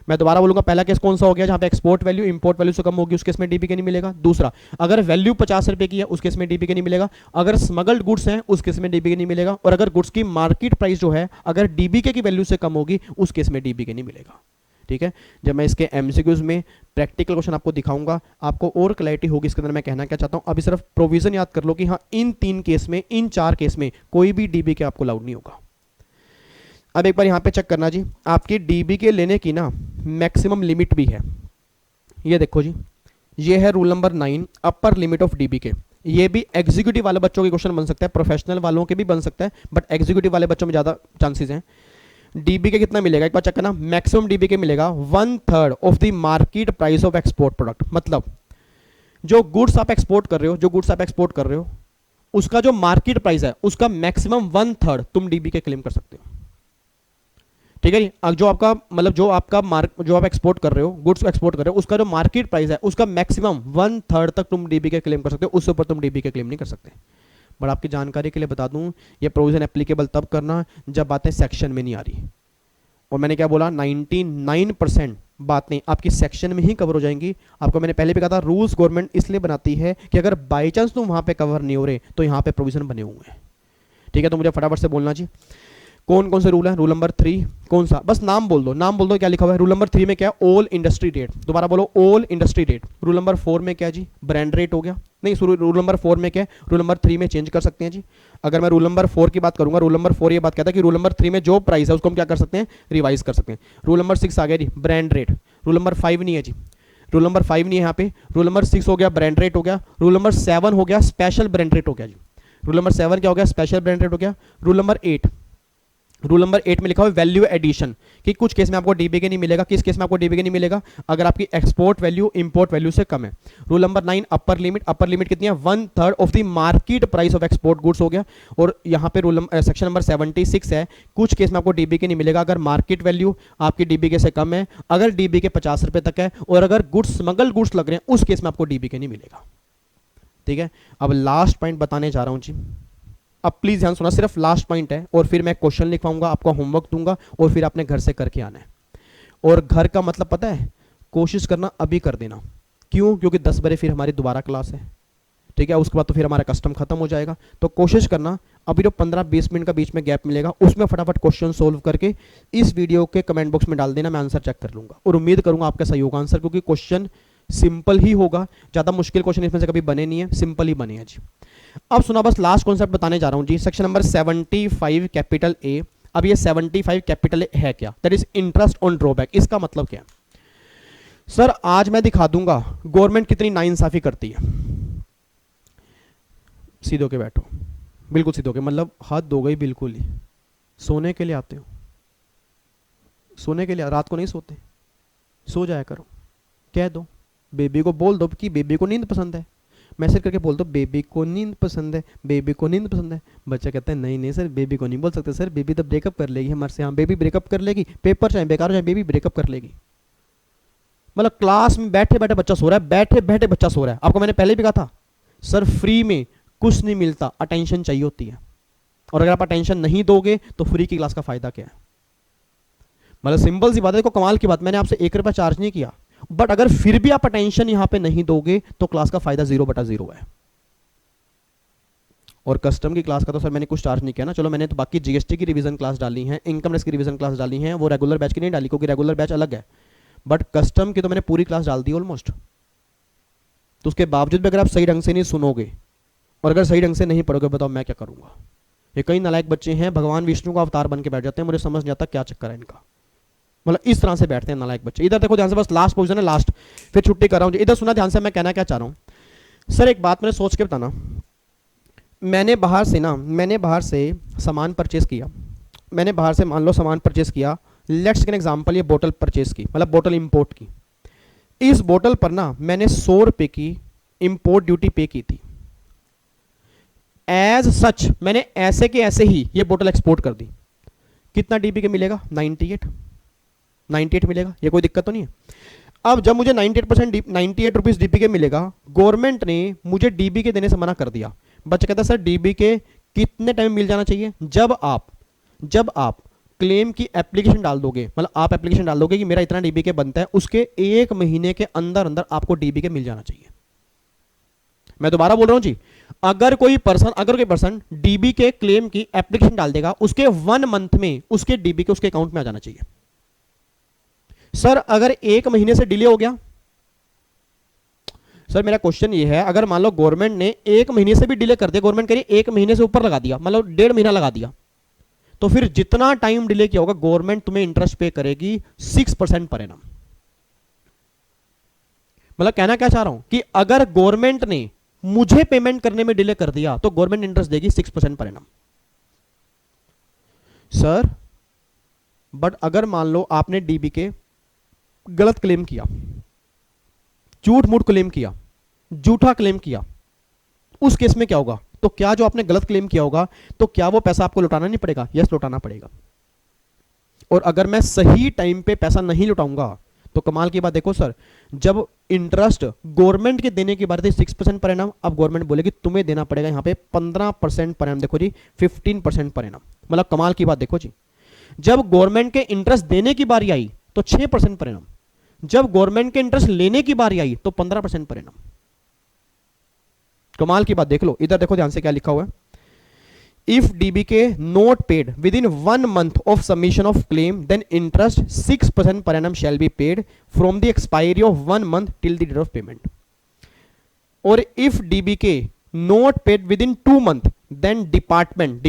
मैं दोबारा बोलूंगा, पहला केस कौन सा हो गया? जहां पे एक्सपोर्ट वैल्यू इंपोर्ट वैल्यू से कम होगी उस केस में डीबीके नहीं मिलेगा। दूसरा, अगर वैल्यू 50 रुपए की है उस केस में डीबीके नहीं मिलेगा। अगर स्मगल्ड गुड्स हैं उस केस में डीबीके नहीं मिलेगा। और अगर गुड्स की मार्केट प्राइस जो है अगर डीबीके की वैल्यू से कम होगी उस केस में डीबीके नहीं मिलेगा। ठीक है, जब मैं इसके एमसीक्यूज में प्रैक्टिकल क्वेश्चन आपको दिखाऊंगा आपको और क्लैरिटी होगी इसके अंदर मैं कहना क्या चाहता हूं। अभी सिर्फ प्रोविजन याद कर लो कि हाँ, इन 3 केस में, इन 4 केस में कोई भी डीबीके आपको अलाउड नहीं होगा। अब एक बार यहां पे चेक करना जी, आपकी डीबीके लेने की ना मैक्सिमम लिमिट भी है। ये देखो जी, ये है rule number 9 upper limit of DBK. ये भी एग्जीक्यूटिव वाले बच्चों के क्वेश्चन बन सकता है, प्रोफेशनल वालों के भी बन सकता है, बट एग्जीक्यूटिव वाले बच्चों में ज्यादा चांसेस हैं। डीबीके कितना मिलेगा एक बार चेक करना, मैक्सिमम डीबीके मिलेगा 1/3 of the market price of export product. मतलब जो गुड्स आप एक्सपोर्ट कर रहे हो, उसका जो मार्केट प्राइस है उसका मैक्सिमम 1/3 तुम डीबीके क्लेम कर सकते हो। ठीक है जी, जो आपका मतलब जो आप एक्सपोर्ट कर रहे हो, गुड्स एक्सपोर्ट कर रहे हो, उसका जो मार्केट प्राइस है उसका मैक्सिमम 1/3 तक तुम डीबीके क्लेम कर सकते हो, उससे ऊपर तुम डीबीके क्लेम नहीं कर सकते। बट आपकी जानकारी के लिए बता दूं, ये प्रोविजन एप्लीकेबल तब करना जब बातें सेक्शन में नहीं आ रही। और मैंने क्या बोला, 99% बातें आपकी सेक्शन में ही कवर हो जाएंगी। आपको मैंने पहले भी कहा था, रूल्स गवर्नमेंट इसलिए बनाती है कि अगर बाई चांस तुम वहां पे कवर नहीं हो रहे तो यहाँ पे प्रोविजन बने हुए हैं। ठीक है, तो मुझे फटाफट से बोलना चाहिए कौन कौन से रूल है। रूल नंबर 3 कौन सा, बस नाम बोल दो क्या लिखा हुआ है। रूल नंबर 3 में क्या है, ऑल इंडस्ट्री रेट। दोबारा बोलो, all industry rate. Rule number 4 में क्या जी, ब्रांड रेट हो गया। नहीं, रूल नंबर 4 में क्या है, रूल नंबर 3 में चेंज कर सकते हैं जी। अगर मैं रूल नंबर 4 की बात करूंगा, रूल नंबर 4 ये बात कहता है कि रूल नंबर 3 में जो प्राइस है उसको हम क्या कर सकते हैं, रिवाइज कर सकते हैं। रूल नंबर 6 आ गया जी, ब्रांड रेट। रूल नंबर 5 नहीं है जी, रूल नंबर 5 नहीं है यहाँ पे। रूल नंबर 6 हो गया ब्रांड रेट हो गया। रूल नंबर 7 हो गया स्पेशल ब्रांड रेट हो गया जी। रूल नंबर 7 क्या हो गया? स्पेशल ब्रांड रेट हो गया। रूल नंबर 8 में लिखा हुआ वैल्यू एडिशन, कि कुछ केस में आपको डीबीके नहीं मिलेगा। किस केस में आपको डीबीके नहीं मिलेगा? अगर आपकी एक्सपोर्ट वैल्यू इंपोर्ट वैल्यू से कम है। रूल नंबर 9 अपर लिमिट कितनी है? 1/3 of the market price of export goods हो गया। और यहाँ पे सेक्शन नंबर 76 है, कुछ केस में आपको डीबीके नहीं मिलेगा अगर मार्केट वैल्यू आपकी डीबीके से कम है, अगर डीबीके 50 रुपए तक है, और अगर गुड्स स्मगल गुड्स लग रहे हैं उस केस में आपको डीबीके नहीं मिलेगा। ठीक है, अब लास्ट पॉइंट बताने जा रहा हूं जी। अब प्लीज ध्यान सुना, सिर्फ लास्ट पॉइंट है और फिर मैं क्वेश्चन लिखवाऊंगा, आपको होमवर्क दूंगा और फिर आपने घर से करके आना है। और घर का मतलब पता है? कोशिश करना अभी कर देना। क्यों? क्योंकि 10 बजे फिर हमारी दोबारा क्लास है। ठीक है, उसके बाद तो फिर हमारा कस्टम खत्म हो जाएगा। तो कोशिश करना अभी जो 15-20 मिनट का बीच में गैप मिलेगा उसमें फटाफट क्वेश्चन सोल्व करके इस वीडियो के कमेंट बॉक्स में डाल देना, मैं आंसर चेक कर लूंगा और उम्मीद करूंगा आपका सही होगा आंसर, क्योंकि क्वेश्चन सिंपल ही होगा, ज्यादा मुश्किल क्वेश्चन इसमें से कभी बने नहीं है, सिंपल ही बने हैं जी। अब सुना, बस लास्ट कॉन्सेप्ट बताने जा रहा हूं जी। Section number 75 capital A. अब ये 75 कैपिटल ए है क्या? That is interest on drawback. इसका मतलब क्या है? सर आज मैं दिखा दूंगा गवर्नमेंट कितनी नाइंसाफी करती है। सीधे होके बैठो, बिल्कुल सीधे होके, मतलब हद हो गई बिल्कुल ही। सोने के लिए आते हो, सोने के लिए, रात को नहीं सोते, सो जाया करो। कह दो बेबी को, बोल दो कि बेबी को नींद पसंद है, मैसेज करके बोल दो बेबी को नींद पसंद है, बेबी को नींद पसंद है। बच्चा कहता है नहीं नहीं सर बेबी को नहीं बोल सकते सर, बेबी तो ब्रेकअप कर लेगी हमारे से। हाँ बेबी ब्रेकअप कर लेगी, पेपर चाहे बेकार हो जाए बेबी ब्रेकअप कर लेगी। मतलब क्लास में बैठे बैठे बच्चा सो रहा है, बैठे बैठे बच्चा सो रहा है। आपको मैंने पहले भी कहा था सर फ्री में कुछ नहीं मिलता, अटेंशन चाहिए होती है, और अगर आप अटेंशन नहीं दोगे तो फ्री की क्लास का फायदा क्या है? मतलब सिंपल सी बात है, देखो कमाल की बात, मैंने आपसे 1 रुपया चार्ज नहीं किया, बट अगर फिर भी आप अटेंशन यहां पे नहीं दोगे तो क्लास का फायदा 0/0 है। और कस्टम की क्लास का तो सर मैंने कुछ चार्ज नहीं किया ना। चलो मैंने तो बाकी जीएसटी की रिवीजन क्लास डाली है, इनकम टैक्स की रिवीजन क्लास डाली है, वो रेगुलर बैच की नहीं डाली क्योंकि रेगुलर बैच अलग है, बट कस्टम की तो मैंने पूरी क्लास डाल दी ऑलमोस्ट। तो उसके बावजूद भी अगर आप सही ढंग से नहीं सुनोगे और अगर सही ढंग से नहीं पढ़ोगे, बताओ मैं क्या करूंगा? ये कई नालायक बच्चे हैं, भगवान विष्णु का अवतार बन के बैठ जाते हैं, मुझे समझ नहीं आता क्या चक्कर है इनका। मतलब इस तरह से बैठते हैं नालायक बच्चे। इधर देखो ध्यान से, बस लास्ट पोजीशन है, लास्ट, फिर छुट्टी कर रहा हूं। इधर सुना ध्यान से, मैं कहना क्या चाह रहा हूं। सर एक बात मैंने सोच के बताना, मैंने बाहर से सामान परचेस किया, मैंने बाहर से मान लो सामान परचेस किया, लेट्स टेक एन एग्जांपल, ये बोतल परचेस की, मतलब बोतल इंपोर्ट की। इस बोतल पर ना मैंने 100 रुपए की इंपोर्ट ड्यूटी पे की थी। एज सच मैंने ऐसे के ऐसे ही ये बोतल एक्सपोर्ट कर दी। कितना डीबी के मिलेगा? 98 मिलेगा, ये कोई दिक्कत तो नहीं है। अब जब मुझे 98 रुपीज डीबी के मिलेगा, गवर्नमेंट ने मुझे डीबी के देने से मना कर दिया। बच्चा कहता है सर डीबी के कितने टाइम मिल जाना चाहिए? जब आप क्लेम की एप्लीकेशन डाल दोगे, मतलब आप एप्लीकेशन डाल दोगे कि मेरा इतना डीबी के बनता है, उसके 1 महीने के अंदर अंदर आपको डीबी के मिल जाना चाहिए। मैं दोबारा बोल रहा हूं जी, अगर कोई पर्सन डीबी के क्लेम की एप्लीकेशन डाल देगा, उसके 1 मंथ में उसके डीबी के उसके अकाउंट में आ जाना चाहिए। सर अगर 1 महीने से डिले हो गया, सर मेरा क्वेश्चन ये है, अगर मान लो गवर्नमेंट ने 1 महीने से भी डिले कर दिया, गवर्नमेंट कह रही 1 महीने से ऊपर लगा दिया, मतलब 1.5 महीना लगा दिया, तो फिर जितना टाइम डिले किया होगा गवर्नमेंट तुम्हें इंटरेस्ट पे करेगी 6% पर एनम। मतलब कहना क्या चाह रहा हूं कि अगर गवर्नमेंट ने मुझे पेमेंट करने में डिले कर दिया तो गवर्नमेंट इंटरेस्ट देगी 6% पर एनम। सर बट अगर मान लो आपने डीबी के गलत क्लेम किया, झूठ मूठ क्लेम किया, झूठा क्लेम किया, उस केस में क्या होगा? तो क्या जो आपने गलत क्लेम किया होगा तो क्या वो पैसा आपको लौटाना नहीं पड़ेगा? यस लौटाना पड़ेगा। और अगर मैं सही टाइम पे पैसा नहीं लौटाऊंगा तो कमाल की बात देखो सर, जब इंटरेस्ट गवर्नमेंट के देने की बात है 6% पर एनम, अब गवर्नमेंट बोलेगी तुम्हें देना पड़ेगा यहां पे 15% पर एनम। देखो जी 15% पर एनम, मतलब कमाल की बात देखो जी, जब गवर्नमेंट के इंटरेस्ट देने की बारी आई तो 6% पर एनम, जब गवर्नमेंट के इंटरेस्ट लेने की बारी आई तो 15% पर एनम। कमाल की बात देख लो, इधर देखो ध्यान से क्या लिखा हुआ है। If DBK not paid within 1 month of submission of claim, then interest 6% per annum shall be paid from the expiry of 1 month till the date of payment. Or if DBK not paid within 2 months, then department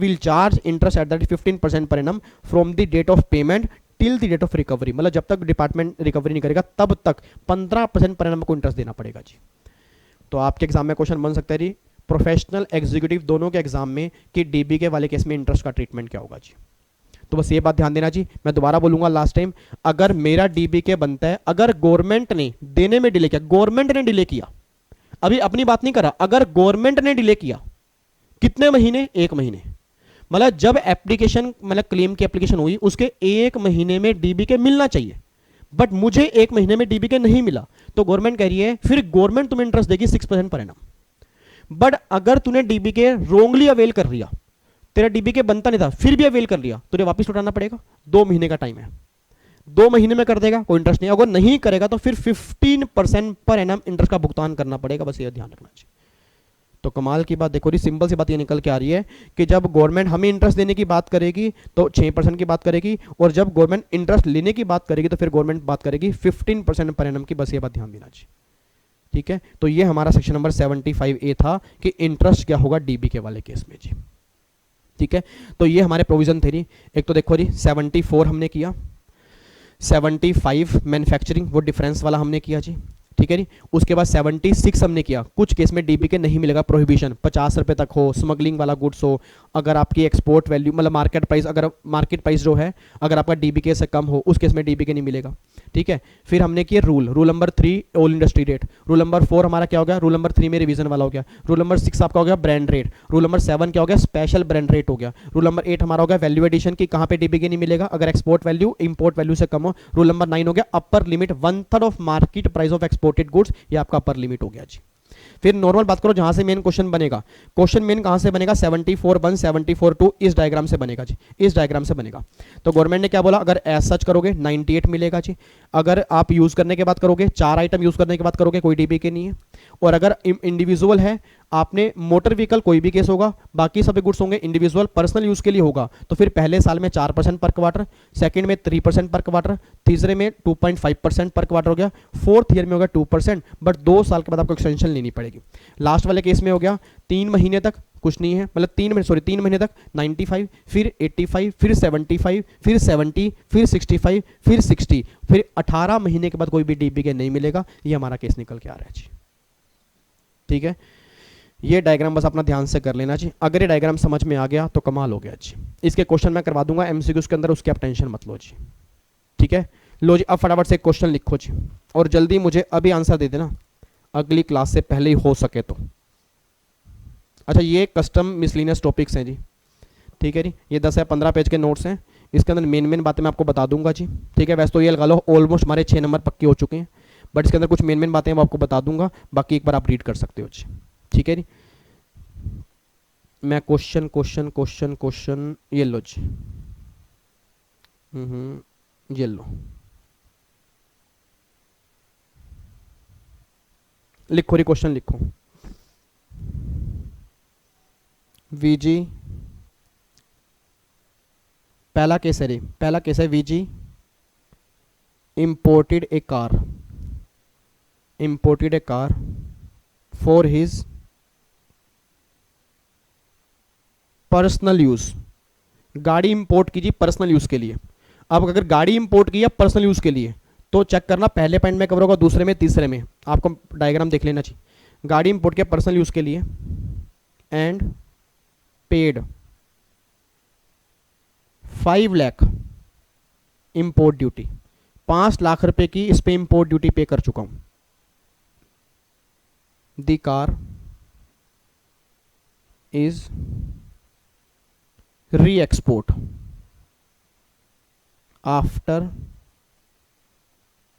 will charge interest at that 15% per annum from the date of payment till the date of recovery, मतलब जब तक department recovery नहीं करेगा तब तक 15% per annum को interest देना पड़ेगा जी। तो आपके एग्जाम में क्वेश्चन बन सकता है जी, प्रोफेशनल एग्जीक्यूटिव दोनों के एग्जाम में, कि डीबी के वाले केस में इंटरेस्ट का ट्रीटमेंट क्या होगा जी। तो बस ये बात ध्यान देना जी। मैं दोबारा बोलूंगा लास्ट टाइम, अगर मेरा डीबी के बनता है, अगर गवर्नमेंट ने देने में डिले किया, गवर्नमेंट ने डिले किया, अभी अपनी बात नहीं कर रहा, अगर गवर्नमेंट ने डिले किया, कितने महीने, 1 महीने, मतलब जब एप्लीकेशन, मतलब क्लेम की एप्लीकेशन हुई उसके 1 महीने में डीबी के मिलना चाहिए, बट मुझे 1 महीने में डीबी के नहीं मिला, तो गवर्नमेंट कह रही है फिर गवर्नमेंट तुम्हें इंटरेस्ट देगी 6% पर एनम। बट अगर तूने डीबी के रोंगली अवेल कर लिया, तेरा डीबी के बनता नहीं था फिर भी अवेल कर लिया, तुझे वापस लौटाना पड़ेगा। 2 महीने का टाइम है, 2 महीने में कर देगा कोई इंटरेस्ट नहीं, अगर नहीं करेगा तो फिर 15% पर एनम इंटरेस्ट का भुगतान करना पड़ेगा। बस ये ध्यान रखना चाहिए। तो कमाल की बात देखो जी, सिंपल सी बात ये निकल के आ रही है कि जब गवर्नमेंट हमें इंटरेस्ट देने की बात करेगी तो 6% की बात करेगी, और जब गवर्नमेंट इंटरेस्ट लेने की बात करेगी तो फिर गवर्नमेंट बात करेगी 15% पर एनम की। बस ये बात ध्यान देना चाहिए, ठीक है। तो ये हमारा सेक्शन नंबर 75A था कि इंटरेस्ट क्या होगा डीबी के वाले केस में जी, ठीक है। तो ये हमारे प्रोविजन थे जी। एक तो देखो जी 74 हमने किया, 75 मैन्युफैक्चरिंग वो डिफरेंस वाला हमने किया जी, ठीक है जी। उसके बाद 76 हमने किया, कुछ केस में डीबी के नहीं मिलेगा, प्रोहिबिशन 50 रुपए तक हो, स्मगलिंग वाला गुड्स हो, अगर आपकी एक्सपोर्ट वैल्यू मतलब मार्केट प्राइस, अगर मार्केट प्राइस जो है अगर आपका डीबी के से कम हो उस केस में डीबी के नहीं मिलेगा, ठीक है। फिर हमने किए rule number 3 all industry rate, rule number 4 हमारा क्या हो गया, रूल नंबर 3 में रिवीजन वाला हो गया, रूल नंबर 6 आपका हो गया ब्रांड रेट, रूल नंबर 7 क्या हो गया, स्पेशल ब्रांड रेट हो गया, रूल नंबर 8 हमारा हो गया वैल्यू एडिशन की, कहाँ पे डीबी के नहीं मिलेगा अगर एक्सपोर्ट वैल्यू इंपोर्ट वैल्यू से कम हो, रूल नंबर 9 हो गया upper limit 1/3 of market price of exported goods, ये आपका अपर लिमिट हो गया जी। फिर नॉर्मल बात करो जहां से मेन क्वेश्चन बनेगा, क्वेश्चन मेन कहां से बनेगा, 74(1) 74(2) इस डायग्राम से बनेगा जी, इस डायग्राम से बनेगा। तो गवर्नमेंट ने क्या बोला, अगर एज सच करोगे 98 मिलेगा जी, अगर आप यूज करने के बाद करोगे, 4 आइटम यूज करने के बाद करोगे कोई डीबी के नहीं है, और अगर इंडिविजुअल है, आपने मोटर व्हीकल कोई भी केस होगा, बाकी सभी गुड्स होंगे इंडिविजुअल पर्सनल यूज के लिए होगा, तो फिर पहले साल में 4% पर क्वार्टर, सेकंड में 3% पर क्वार्टर, तीसरे में 2.5% पर क्वार्टर हो गया, फोर्थ ईयर में होगा 2%, बट 2 साल के बाद आपको एक्सटेंशन लेनी पड़ेगी। लास्ट वाले केस में हो गया 3 महीने तक कुछ नहीं है, मतलब 3 महीने तक 95, फिर 85, फिर 75, फिर 70, फिर 65, फिर 60, फिर 18 महीने के बाद कोई भी डीबी के नहीं मिलेगा। ये हमारा केस निकल के आ रहा है जी, ठीक है। ये डायग्राम बस अपना ध्यान से कर लेना जी, अगर ये डायग्राम समझ में आ गया तो कमाल हो गया जी। इसके क्वेश्चन मैं करवा दूंगा एमसीक्यूज के अंदर, उसकी आप टेंशन मत लो जी, ठीक है। लो जी अब फटाफट से क्वेश्चन लिखो जी, और जल्दी मुझे अभी आंसर दे देना अगली क्लास से पहले ही हो सके तो। अच्छा ये कस्टम मिसलिनियस टॉपिक्स हैं जी, ठीक है जी, ये 10 या 15 पेज के नोट्स हैं, इसके अंदर मेन बातें मैं आपको बता दूंगा जी, ठीक है। वैसे तो ये लगा लो ऑलमोस्ट हमारे 6 नंबर पक्के हो चुके हैं, बट इसके अंदर कुछ मेन बातें वो आपको बता दूंगा, बाकी एक बार आप रीड कर सकते हो जी, ठीक है जी। मैं क्वेश्चन ये लो जी, ये लो लिखो री, क्वेश्चन लिखो। वीजी पहला केस है रे, पहला केस है VG imported a car for his personal use, गाड़ी इंपोर्ट कीजिए पर्सनल यूज के लिए। अब अगर गाड़ी इंपोर्ट की पर्सनल यूज के लिए तो चेक करना पहले पॉइंट में कवर होगा, दूसरे में, तीसरे में, आपको डायग्राम देख लेना चाहिए। गाड़ी इंपोर्ट किया पर्सनल यूज के लिए and paid 5 lakh import duty, 5 lakh रुपए की इस पे इंपोर्ट ड्यूटी पे कर चुका हूं। द कार इज री एक्सपोर्ट आफ्टर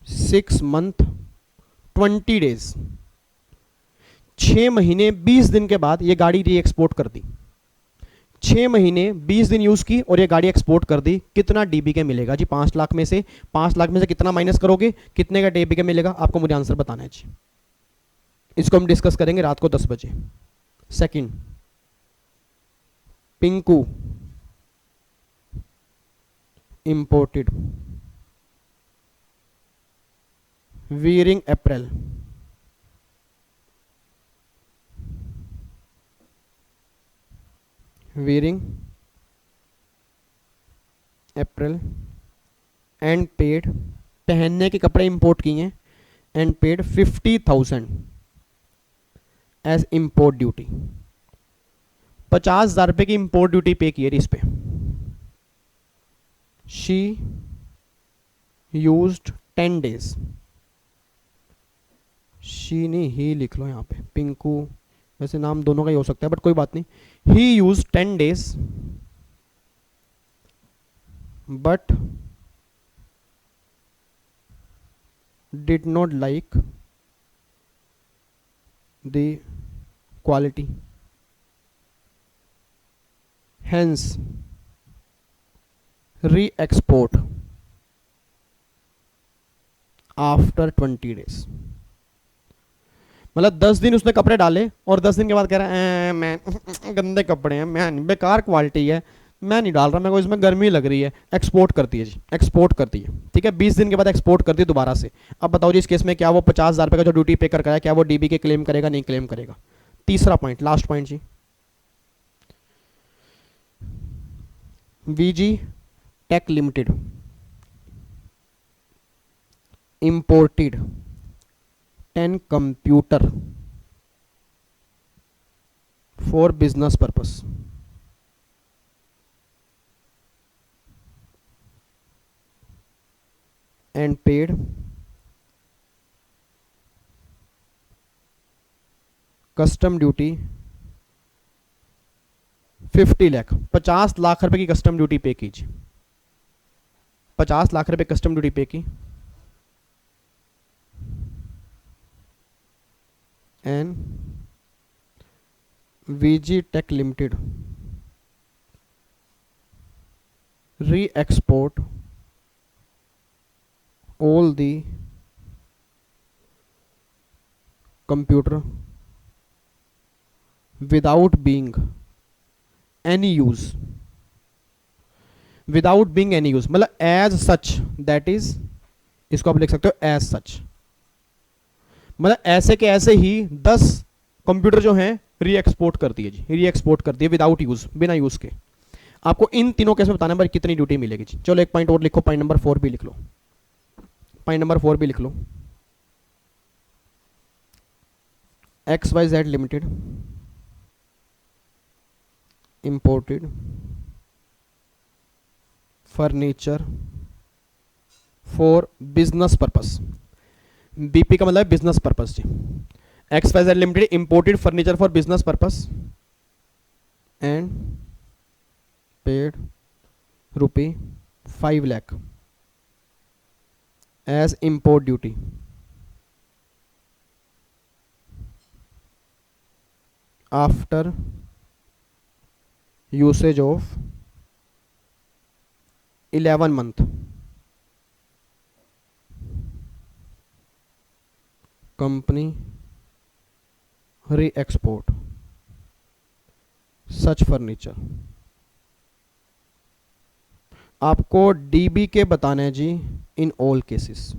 6 months 20 days, 6 महीने 20 दिन के बाद ये गाड़ी री एक्सपोर्ट कर दी, 6 महीने 20 दिन यूज की और ये गाड़ी एक्सपोर्ट कर दी, कितना डीबी के मिलेगा जी? 5 लाख में से, 5 लाख में से कितना माइनस करोगे, कितने का डीबी के मिलेगा, आपको मुझे आंसर बताना है जी। इसको हम डिस्कस करेंगे रात को 10 बजे। Second, Pinku imported wearing apparel and paid, पहनने के कपड़े इंपोर्ट किए हैं, and paid 50,000 as import duty. 50,000 रुपये की इंपोर्ट ड्यूटी पे की है इस पे। शी यूज्ड 10 days, शी नहीं ही लिख लो यहाँ पे, पिंकू वैसे नाम दोनों का ही हो सकता है बट कोई बात नहीं। He use 10 days but did not like the quality, hence re export after 20 days। मतलब 10 दिन उसने कपड़े डाले और 10 दिन के बाद कह रहा है मैं गंदे कपड़े हैं, मैं बेकार क्वालिटी है, मैं नहीं डाल रहा, मेरे को इसमें गर्मी लग रही है। एक्सपोर्ट करती है जी, एक्सपोर्ट करती है, ठीक है। 20 दिन के बाद एक्सपोर्ट करती है दोबारा से। अब बताओ जी इस केस में क्या वो 50,000 रुपये का जो ड्यूटी पे कर है क्या वो डीबी के क्लेम करेगा, नहीं क्लेम करेगा। तीसरा पॉइंट, लास्ट पॉइंट जी, VG tech limited imported 10 computer for business purpose, and paid custom duty 50 lakh, 50 lakh रुपए की कस्टम ड्यूटी पे कीजिए। 50 लाख रुपए कस्टम ड्यूटी पे की, and VG tech limited re export all the computer without being any use, without being any use मतलब as such, that is इसको आप लिख सकते हो as such, मतलब ऐसे के ऐसे ही 10 कंप्यूटर जो हैं री एक्सपोर्ट करती है जी, री एक्सपोर्ट करती है विदाउट यूज, बिना यूज के। आपको इन तीनों केस में बताना है कितनी ड्यूटी मिलेगी जी। चलो एक पॉइंट और लिखो, पॉइंट नंबर 4 भी लिख लो, पॉइंट नंबर 4 भी लिख लो। XYZ limited imported furniture for business purpose, BP का मतलब बिजनेस पर्पस जी। XYZ limited imported furniture for business purpose and paid ₹5 lakh as import duty, after usage of 11 month, company re-export such furniture। आपको dB के बताने हैं जी in all cases.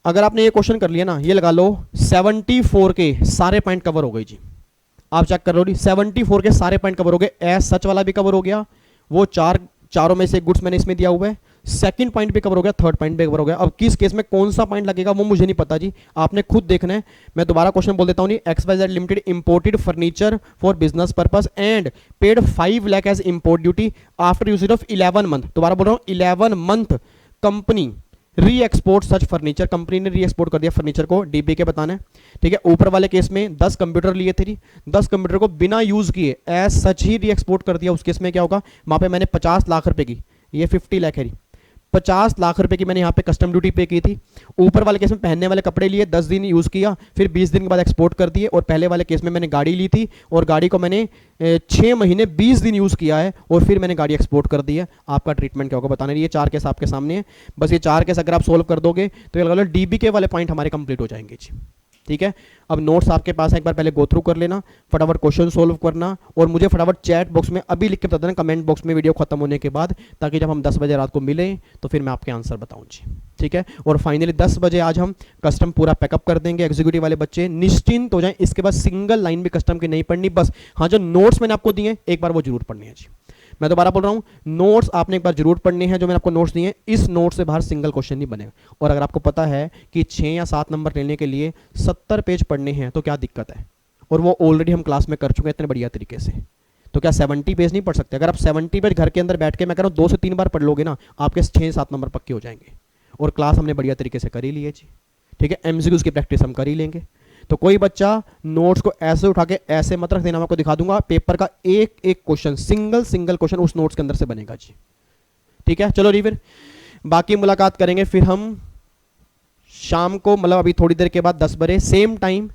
अगर आपने ये क्वेश्चन कर लिया ना, ये लगा लो 74 के सारे पॉइंट कवर हो गए जी। आप चेक कर लो जी, 74 के सारे पॉइंट कवर हो गए। एज सच वाला भी कवर हो गया, वो चारों में से गुड्स मैंने इसमें दिया हुआ है। सेकंड पॉइंट भी कवर हो गया, थर्ड पॉइंट भी कवर हो गया। अब किस केस में कौन सा पॉइंट लगेगा वो मुझे नहीं पता जी, आपने खुद देखना है। मैं दोबारा क्वेश्चन बोल देता हूँ नहीं, XYZ limited imported furniture for business purpose and paid 5 lakh as import duty after usage of 11 month. दोबारा बोल रहा हूँ 11 month company re export such furniture, company ने री एक्सपोर्ट कर दिया फर्नीचर को, डीबी के बताना है, ठीक है। ऊपर वाले केस में 10 कंप्यूटर लिए थे जी, 10 कंप्यूटर को बिना यूज किए एज सच ही री एक्सपोर्ट कर दिया। उस केस में क्या होगा, वहां पे मैंने 50 लाख रुपए की, ये 50 लाख है जी, 50 लाख रुपए की मैंने यहाँ पे कस्टम ड्यूटी पे की थी। ऊपर वाले केस में पहनने वाले कपड़े लिए, 10 दिन यूज किया, फिर 20 दिन के बाद एक्सपोर्ट कर दिए। और पहले वाले केस में मैंने गाड़ी ली थी और गाड़ी को मैंने 6 महीने 20 दिन यूज किया है और फिर मैंने गाड़ी एक्सपोर्ट कर दी है। आपका ट्रीटमेंट क्या होगा बताना। ये 4 केस आपके सामने है, बस ये 4 केस अगर आप सोल्व कर दोगे तो ये लगा लो डीबी के वाले पॉइंट हमारे कंप्लीट हो जाएंगे जी, ठीक है। अब नोट्स आपके पास है, एक बार पहले गो थ्रू कर लेना, फटाफट क्वेश्चन सोल्व करना और मुझे फटाफट चैट बॉक्स में अभी लिख के बता देना, कमेंट बॉक्स में वीडियो खत्म होने के बाद, ताकि जब हम 10 बजे रात को मिले तो फिर मैं आपके आंसर बताऊं जी, ठीक है। और फाइनली 10 बजे आज हम कस्टम पूरा पैकअप कर देंगे। एग्जीक्यूटिव वाले बच्चे निश्चिंत हो जाएं, इसके बाद सिंगल लाइन भी कस्टम की नहीं पढ़नी, बस हाँ जो नोट्स मैंने आपको दिए एक बार वो जरूर पढ़नी है जी। मैं दोबारा बोल रहा हूँ, नोट्स आपने एक बार जरूर पढ़ने हैं जो मैंने आपको नोट्स दिए हैं। इस नोट से बाहर सिंगल क्वेश्चन नहीं बनेगा। और अगर आपको पता है कि 6 या 7 नंबर लेने के लिए 70 पेज पढ़ने हैं तो क्या दिक्कत है, और वो ऑलरेडी हम क्लास में कर चुके हैं इतने बढ़िया तरीके से। तो क्या 70 पेज नहीं पढ़ सकते? अगर आप 70 पेज घर के अंदर बैठ के, मैं कह रहा हूँ 2 से 3 बार पढ़ लोगे ना, आपके 6-7 नंबर पक्के हो जाएंगे। और क्लास हमने बढ़िया तरीके से कर ही ली है जी, ठीक है। एमसीक्यूज की प्रैक्टिस हम कर ही लेंगे। तो कोई बच्चा नोट्स को ऐसे उठा के ऐसे मत रख देना, मैं आपको दिखा दूंगा पेपर का एक एक क्वेश्चन, सिंगल क्वेश्चन उस नोट्स के अंदर से बनेगा जी, ठीक है। चलो रिवर, बाकी मुलाकात करेंगे फिर हम शाम को, मतलब अभी थोड़ी देर के बाद 10 बजे सेम टाइम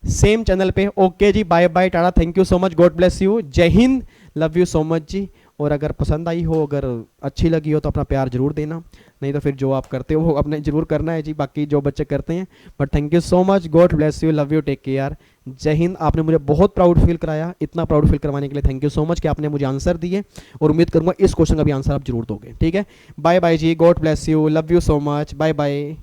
सेम चैनल पे। ओके जी, bye bye, tata, thank you so much, God bless you, जय Hind, love you so much जी। और अगर पसंद आई हो, अगर अच्छी लगी हो तो अपना प्यार जरूर देना, नहीं तो फिर जो आप करते हो वो अपने जरूर करना है जी, बाकी जो बच्चे करते हैं। But thank you so much, God bless you, love you, take care, जय हिंद। आपने मुझे बहुत प्राउड फील कराया, इतना प्राउड फील करवाने के लिए थैंक यू सो मच कि आपने मुझे आंसर दिए, और उम्मीद करूंगा इस क्वेश्चन का भी आंसर आप जरूर दोगे, ठीक है। बाय बाय जी, God bless you, love you so much, bye bye.